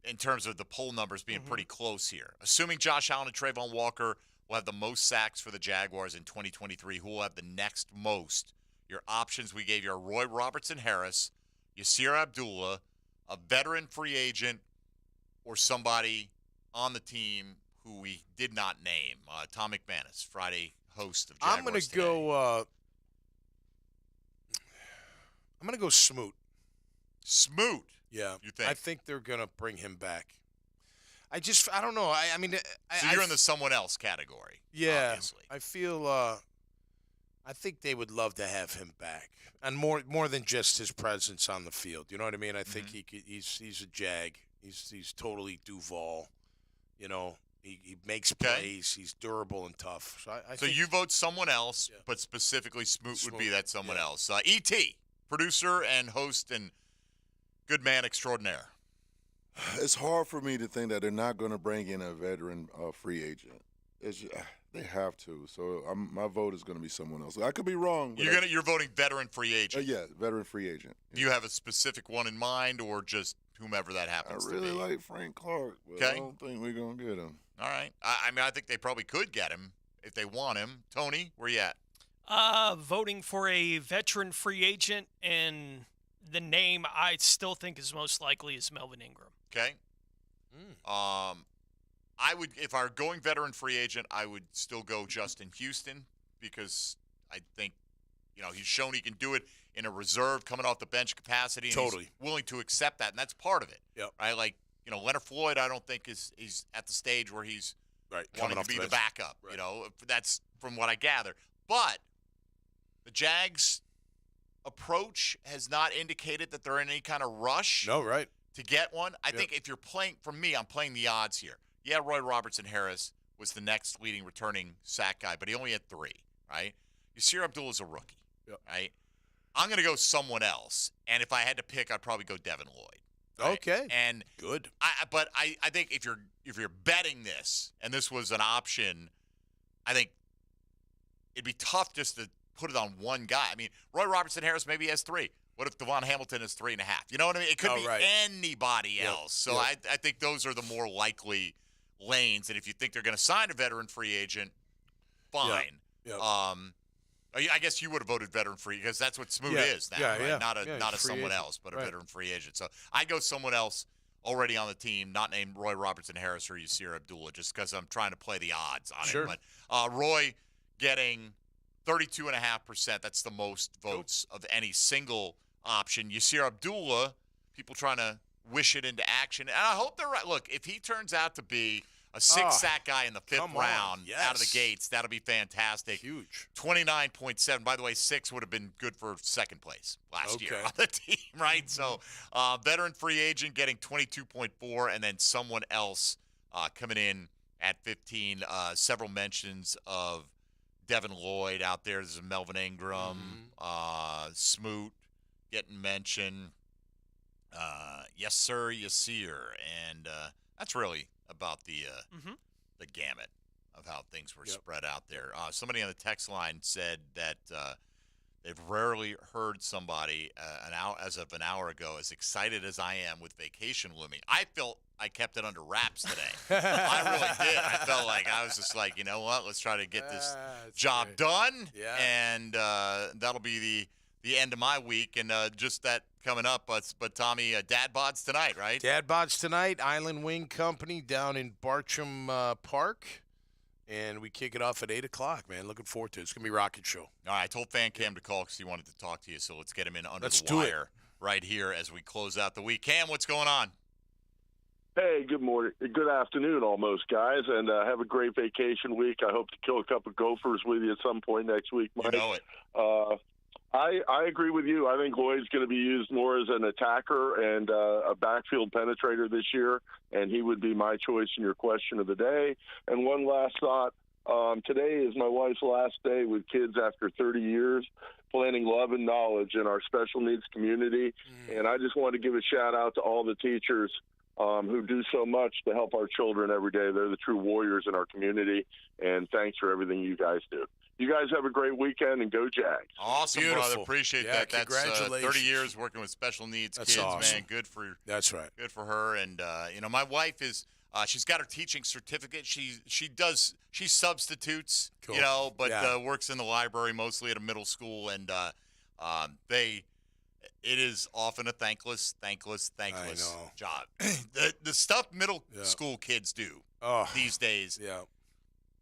Speaker 6: In terms of the poll numbers being pretty close here. Assuming Josh Allen and Trayvon Walker will have the most sacks for the Jaguars in 2023, who will have the next most? Your options we gave you are Roy Robertson-Harris, Yasir Abdullah, a veteran free agent, or somebody on the team who we did not name. Tom McManus, Friday host of Jaguars
Speaker 8: I'm going to go. I'm going to go Smoot.
Speaker 6: Smoot.
Speaker 8: Yeah,
Speaker 6: you think?
Speaker 8: I think they're going to bring him back. I don't know. I mean,
Speaker 6: so you're in the someone else category.
Speaker 8: Yeah,
Speaker 6: obviously.
Speaker 8: I feel. I think they would love to have him back, and more than just his presence on the field. You know what I mean? I think he's a Jag. He's totally Duval. He makes plays. He's durable and tough. So I think
Speaker 6: you vote someone else, but specifically Smoot would be that someone else. E.T., producer and host and good man extraordinaire?
Speaker 9: It's hard for me to think that they're not going to bring in a veteran free agent. It's just, they have to. So my vote is going to be someone else. I could be wrong. But
Speaker 6: You're voting veteran free agent.
Speaker 9: Yeah, veteran free agent.
Speaker 6: Do you have a specific one in mind, or just whomever that happens to be?
Speaker 9: I really like Frank Clark, but I don't think we're going to get him.
Speaker 6: All right. I mean, I think they probably could get him if they want him. Tony, where you at?
Speaker 7: Voting for a veteran free agent, and the name I still think is most likely is Melvin Ingram.
Speaker 6: Okay. I would, if I were going veteran free agent, I would still go Justin Houston, because I think, he's shown he can do it in a reserve, coming off the bench capacity. And
Speaker 8: Totally.
Speaker 6: He's willing to accept that, and that's part of it.
Speaker 8: Yep.
Speaker 6: Right? Like, Leonard Floyd, I don't think he's at the stage where he's wanting to be the backup.
Speaker 8: Right.
Speaker 6: That's from what I gather. But the Jags' approach has not indicated that they're in any kind of rush.
Speaker 8: No, right.
Speaker 6: To get one. I think if you're playing, for me, I'm playing the odds here. Yeah, Roy Robertson-Harris was the next leading returning sack guy, but he only had 3, right? Yasir Abdullah's a rookie, right? I'm going to go someone else, and if I had to pick, I'd probably go Devin Lloyd. Right?
Speaker 8: Okay.
Speaker 6: And
Speaker 8: good.
Speaker 6: But I think if you're betting this, and this was an option, I think it'd be tough just to put it on one guy. I mean, Roy Robertson-Harris maybe has 3. What if Devon Hamilton is 3.5? You know what I mean? It could be anybody else. So I think those are the more likely lanes. And if you think they're going to sign a veteran free agent, fine. I guess you would have voted veteran free, because that's what Smoot is now, right? Not a someone else, but a veteran free agent. So I'd go someone else already on the team, not named Roy Robertson-Harris or Yasir Abdullah, just because I'm trying to play the odds on it. But Roy getting 32.5%, that's the most votes of any single option. Yasir Abdullah, people trying to wish it into action. And I hope they're right. Look, if he turns out to be a 6-sack guy in the 5th round out of the gates, that'll be fantastic.
Speaker 8: Huge.
Speaker 6: 29.7. By the way, 6 would have been good for second place last year on the team, right? So veteran free agent getting 22.4, and then someone else coming in at 15. Several mentions of Devin Lloyd out there. There's Melvin Ingram, Smoot getting mentioned. Yes, sir, Yasir. And that's really about the gamut of how things were spread out there. Somebody on the text line said that they've rarely heard somebody as of an hour ago as excited as I am with vacation looming. I felt I kept it under wraps today. I really did. I felt like I was just like, you know what? Let's try to get this job done, and that'll be the end of my week. And just that coming up, but Tommy, Dad Bods tonight, right?
Speaker 8: Dad Bods tonight, Island Wing Company down in Bartram Park. And we kick it off at 8 o'clock, man. Looking forward to it. It's going to be a rocket show.
Speaker 6: All right, I told Fan Cam to call because he wanted to talk to you, so let's get him in under
Speaker 8: Let's
Speaker 6: the
Speaker 8: do it.
Speaker 6: wire right here as we close out the week. Cam, what's going on?
Speaker 1: Hey, good morning. Good afternoon almost, guys, and have a great vacation week. I hope to kill a couple of gophers with you at some point next week, Mike.
Speaker 6: You know it.
Speaker 1: I agree with you. I think Lloyd's going to be used more as an attacker and a backfield penetrator this year, and he would be my choice in your question of the day. And one last thought. Today is my wife's last day with kids after 30 years, planting love and knowledge in our special needs community. And I just want to give a shout-out to all the teachers who do so much to help our children every day. They're the true warriors in our community, and thanks for everything you guys do. You guys have a great weekend, and go Jags.
Speaker 6: Awesome,
Speaker 8: Beautiful.
Speaker 6: brother. Appreciate that. That's
Speaker 8: congratulations.
Speaker 6: 30 years working with special needs
Speaker 8: That's
Speaker 6: kids,
Speaker 8: awesome.
Speaker 6: man. Good for
Speaker 8: That's right.
Speaker 6: Good for her. And my wife is she's got her teaching certificate. She substitutes,
Speaker 8: Cool.
Speaker 6: but works in the library mostly at a middle school, and it is often a thankless job. The stuff middle school kids do these days.
Speaker 8: Yeah.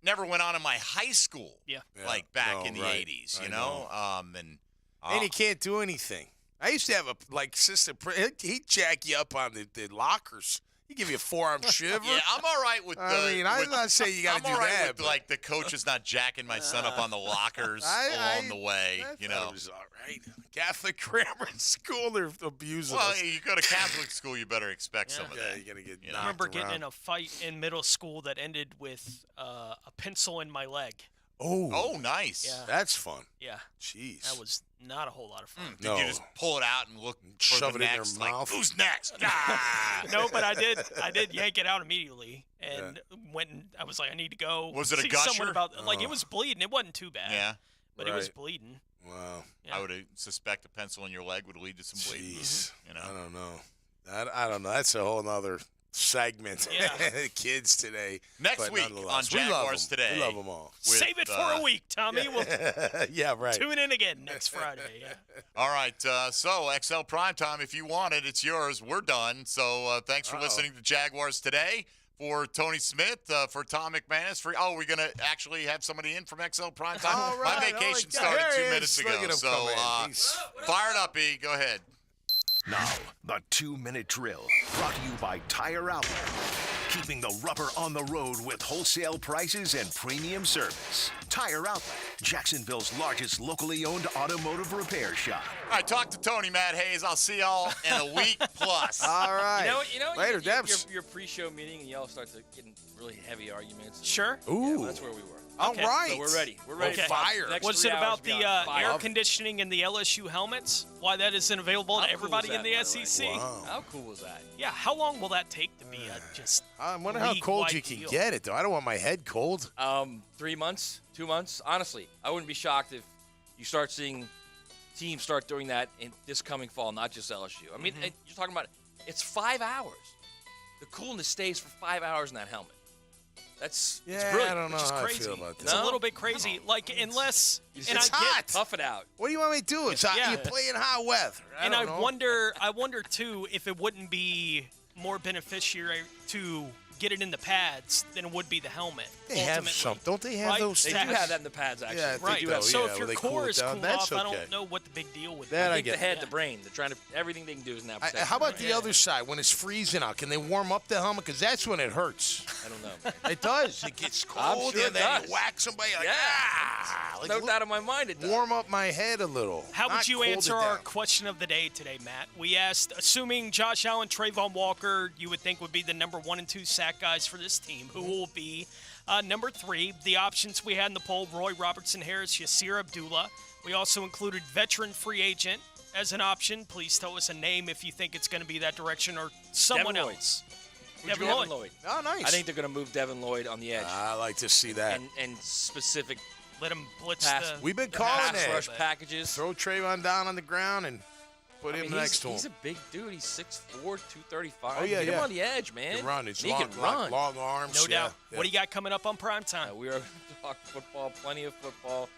Speaker 6: Never went on in my high school. Like back in the
Speaker 8: right.
Speaker 6: 80s,
Speaker 8: I
Speaker 6: know.
Speaker 8: And you can't do anything. I used to have assistant. He'd jack you up on the lockers. He'd give you a forearm shiver.
Speaker 6: Yeah, I'm all right with.
Speaker 8: I'm not saying you got to do
Speaker 6: I'm all right
Speaker 8: that.
Speaker 6: with like the coach is not jacking my son up on the lockers along the way.
Speaker 8: It was all right. Catholic grammar school, they're abusing
Speaker 6: Well,
Speaker 8: us.
Speaker 6: you go to Catholic school, you better expect some of that.
Speaker 8: You're gonna get.
Speaker 7: I remember getting in a fight in middle school that ended with a pencil in my leg.
Speaker 6: Oh, nice.
Speaker 7: Yeah.
Speaker 8: That's fun.
Speaker 7: Yeah.
Speaker 8: Jeez.
Speaker 7: That was not a whole lot of fun.
Speaker 6: Did you just pull it out and look for
Speaker 8: Shove
Speaker 6: the
Speaker 8: it in their
Speaker 6: next? Like,
Speaker 8: mouth?
Speaker 6: who's next? Ah!
Speaker 7: No, but I did yank it out immediately and went and I was like, I need to go.
Speaker 6: Was it a
Speaker 7: see
Speaker 6: gusher?
Speaker 7: someone about like it was bleeding. It wasn't too bad.
Speaker 6: Yeah.
Speaker 7: But it was bleeding.
Speaker 8: Wow.
Speaker 6: I would suspect a pencil in your leg would lead to some bleeding.
Speaker 8: Jeez.
Speaker 6: You know.
Speaker 8: I don't know. I don't know. That's a whole other segment.
Speaker 7: Yeah.
Speaker 8: Kids today.
Speaker 6: Next
Speaker 8: But
Speaker 6: week
Speaker 8: nonetheless,
Speaker 6: on
Speaker 8: we love
Speaker 6: Jaguars
Speaker 8: them.
Speaker 6: Today.
Speaker 8: We love them all.
Speaker 7: Save it for a week, Tommy. We'll
Speaker 8: Yeah, right.
Speaker 7: tune in again next Friday. Yeah.
Speaker 6: All right. So XL Primetime, if you want it, it's yours. We're done. So thanks for listening to Jaguars Today. For Tony Smith, for Tom McManus, we're going to actually have somebody in from XL Primetime.
Speaker 8: All right.
Speaker 6: My vacation
Speaker 8: Oh, my God.
Speaker 6: started
Speaker 8: There
Speaker 6: 2
Speaker 8: he
Speaker 6: minutes
Speaker 8: is.
Speaker 6: ago.
Speaker 8: Look at him
Speaker 6: So
Speaker 8: come in. He's-
Speaker 6: fire it up, E. Go ahead.
Speaker 5: Now, the 2-minute drill, brought to you by Tire Outlet. Keeping the rubber on the road with wholesale prices and premium service. Tire Outlet, Jacksonville's largest locally owned automotive repair shop.
Speaker 6: All right, talk to Tony, Matt Hayes. I'll see y'all in a week plus.
Speaker 8: All right.
Speaker 10: You know,
Speaker 8: Later,
Speaker 10: your pre-show meeting, and y'all start to get in really heavy arguments.
Speaker 7: Sure.
Speaker 8: Ooh.
Speaker 10: Yeah, that's where we were.
Speaker 8: All
Speaker 7: Okay.
Speaker 8: right.
Speaker 10: So we're ready. We're ready.
Speaker 7: Okay.
Speaker 8: Fire.
Speaker 10: Next
Speaker 7: What's
Speaker 10: 3
Speaker 7: it
Speaker 10: hours
Speaker 7: about
Speaker 10: will be
Speaker 7: the
Speaker 10: on fire.
Speaker 7: air conditioning and the LSU helmets? Why that isn't available
Speaker 10: How
Speaker 7: to
Speaker 10: cool
Speaker 7: everybody
Speaker 10: was
Speaker 7: in the
Speaker 10: that, by the way?
Speaker 7: SEC?
Speaker 8: Wow.
Speaker 10: How cool was that?
Speaker 7: Yeah, how long will that take to be just
Speaker 8: I wonder how cold you can get it, though. I don't want my head cold.
Speaker 10: 3 months, 2 months. Honestly, I wouldn't be shocked if you start seeing teams start doing that in this coming fall, not just LSU. I mean, you're talking about it's 5 hours. The coolness stays for 5 hours in that helmet. It's brilliant.
Speaker 8: I don't know
Speaker 7: Which is
Speaker 8: how
Speaker 7: crazy.
Speaker 8: I feel about
Speaker 7: It's
Speaker 8: that.
Speaker 7: a little bit crazy. Like, unless
Speaker 10: It's
Speaker 7: and I
Speaker 8: hot.
Speaker 7: get
Speaker 10: Tough it out.
Speaker 8: What do you want me to do? It's hot.
Speaker 7: Yeah.
Speaker 8: You play in hot weather.
Speaker 7: and
Speaker 8: don't know.
Speaker 7: I wonder too if it wouldn't be more beneficiary to get it in the pads than it would be the helmet.
Speaker 8: They have
Speaker 7: ultimately.
Speaker 8: some. Don't they have
Speaker 7: Right?
Speaker 8: those
Speaker 10: They
Speaker 8: things?
Speaker 10: do have that in the pads, actually.
Speaker 8: Yeah,
Speaker 7: Right.
Speaker 8: they do.
Speaker 7: So
Speaker 8: Yeah,
Speaker 7: if your
Speaker 8: they cool
Speaker 7: core
Speaker 8: it
Speaker 7: is
Speaker 8: down.
Speaker 7: cooled
Speaker 8: That's
Speaker 7: off, I
Speaker 8: okay.
Speaker 7: don't know what the big deal would
Speaker 8: That
Speaker 7: be.
Speaker 8: I
Speaker 10: I think
Speaker 8: get
Speaker 10: the head,
Speaker 7: Yeah.
Speaker 10: the brain, they're trying to everything they can do is now protect.
Speaker 8: How about
Speaker 10: it.
Speaker 8: the other side when it's freezing out? Can they warm up the helmet? Because that's when it hurts.
Speaker 10: I don't know. Man.
Speaker 8: It does. It gets
Speaker 10: I'm
Speaker 8: cold,
Speaker 10: sure
Speaker 8: and
Speaker 10: it
Speaker 8: then
Speaker 10: does.
Speaker 8: you whack somebody like, like,
Speaker 10: No doubt in my mind it does.
Speaker 8: warm up my head a little.
Speaker 7: How would
Speaker 8: Not
Speaker 7: you
Speaker 8: cool
Speaker 7: answer
Speaker 8: it
Speaker 7: our
Speaker 8: down.
Speaker 7: question of the day today, Matt? We asked, assuming Josh Allen, Trayvon Walker, you would think would be the number 1 and 2 sack guys for this team, who will be number 3? The options we had in the poll: Roy Robertson Harris, Yasir Abdullah. We also included veteran free agent as an option. Please tell us a name if you think it's going to be that direction or someone
Speaker 10: Devin Lloyd.
Speaker 7: else.
Speaker 10: Devin Lloyd.
Speaker 8: Oh, nice.
Speaker 10: I think they're going to move Devin Lloyd on the edge.
Speaker 8: I like to see that.
Speaker 10: And specific
Speaker 7: Let him blitz
Speaker 10: pass.
Speaker 7: the.
Speaker 8: We've been
Speaker 7: the
Speaker 8: calling
Speaker 7: pass
Speaker 8: it.
Speaker 10: rush
Speaker 7: bit.
Speaker 10: packages.
Speaker 8: Throw Trayvon down on the ground and put
Speaker 10: I
Speaker 8: him
Speaker 10: mean,
Speaker 8: next to him.
Speaker 10: He's a big dude. He's 6'4", 235.
Speaker 8: Oh, yeah,
Speaker 10: Get him
Speaker 8: yeah.
Speaker 10: on the edge, man.
Speaker 8: He can run. He's
Speaker 10: He
Speaker 8: long,
Speaker 10: can run.
Speaker 8: long arms.
Speaker 7: No
Speaker 8: yeah,
Speaker 7: doubt.
Speaker 8: yeah.
Speaker 7: What do you got coming up on prime time?
Speaker 10: We are going to talk football, plenty of football.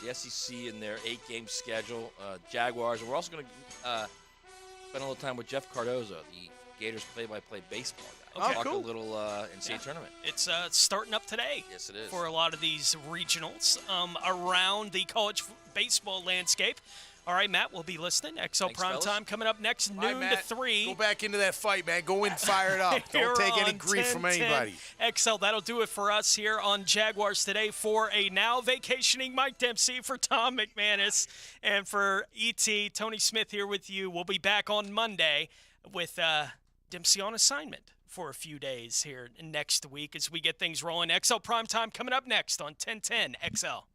Speaker 10: The SEC and their 8-game schedule. Jaguars. And we're also going to spend a little time with Jeff Cardozo, the Gators play-by-play baseball guy.
Speaker 7: Okay.
Speaker 10: Talk
Speaker 7: Cool.
Speaker 10: a little NCAA tournament.
Speaker 7: It's starting up today.
Speaker 10: Yes, it is.
Speaker 7: For a lot of these regionals around the college baseball landscape. All right, Matt, we'll be listening. XL
Speaker 10: Thanks,
Speaker 7: Prime
Speaker 10: fellas.
Speaker 7: Time coming up next,
Speaker 8: Bye,
Speaker 7: noon
Speaker 8: Matt.
Speaker 7: to 3.
Speaker 8: Go back into that fight, man. Go in fired up.
Speaker 7: Here
Speaker 8: Don't take any
Speaker 7: on
Speaker 8: grief from
Speaker 7: 1010
Speaker 8: anybody.
Speaker 7: XL, that'll do it for us here on Jaguars Today. For a now vacationing Mike Dempsey, for Tom McManus, and for E.T., Tony Smith here with you. We'll be back on Monday with Dempsey on assignment for a few days here next week as we get things rolling. XL Prime Time coming up next on 1010 XL.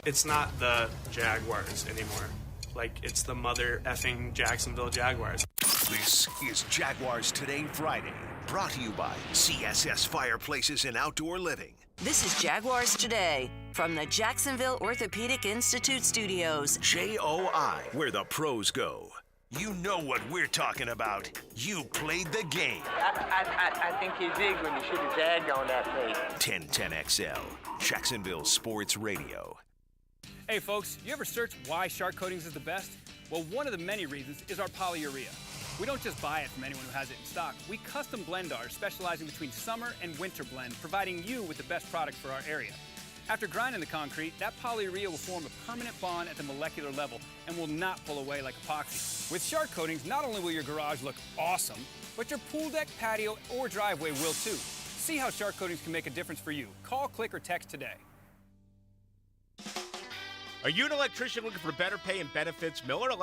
Speaker 12: It's not the Jaguars anymore. Like, it's the mother effing Jacksonville Jaguars.
Speaker 5: This is Jaguars Today Friday, brought to you by CSS Fireplaces and Outdoor Living.
Speaker 16: This is Jaguars Today from the Jacksonville Orthopedic Institute Studios.
Speaker 5: JOI, where the pros go. You know what we're talking about. You played the game.
Speaker 24: I think he's big when you shoot his egg on that face.
Speaker 5: 1010XL, Jacksonville Sports Radio.
Speaker 25: Hey folks, you ever search why Shark Coatings is the best? Well, one of the many reasons is our polyurea. We don't just buy it from anyone who has it in stock. We custom blend ours, specializing between summer and winter blend, providing you with the best product for our area. After grinding the concrete, that polyurea will form a permanent bond at the molecular level and will not pull away like epoxy. With Shark Coatings, not only will your garage look awesome, but your pool deck, patio, or driveway will too. See how Shark Coatings can make a difference for you. Call, click, or text today.
Speaker 15: Are you an electrician looking for better pay and benefits? Miller Electric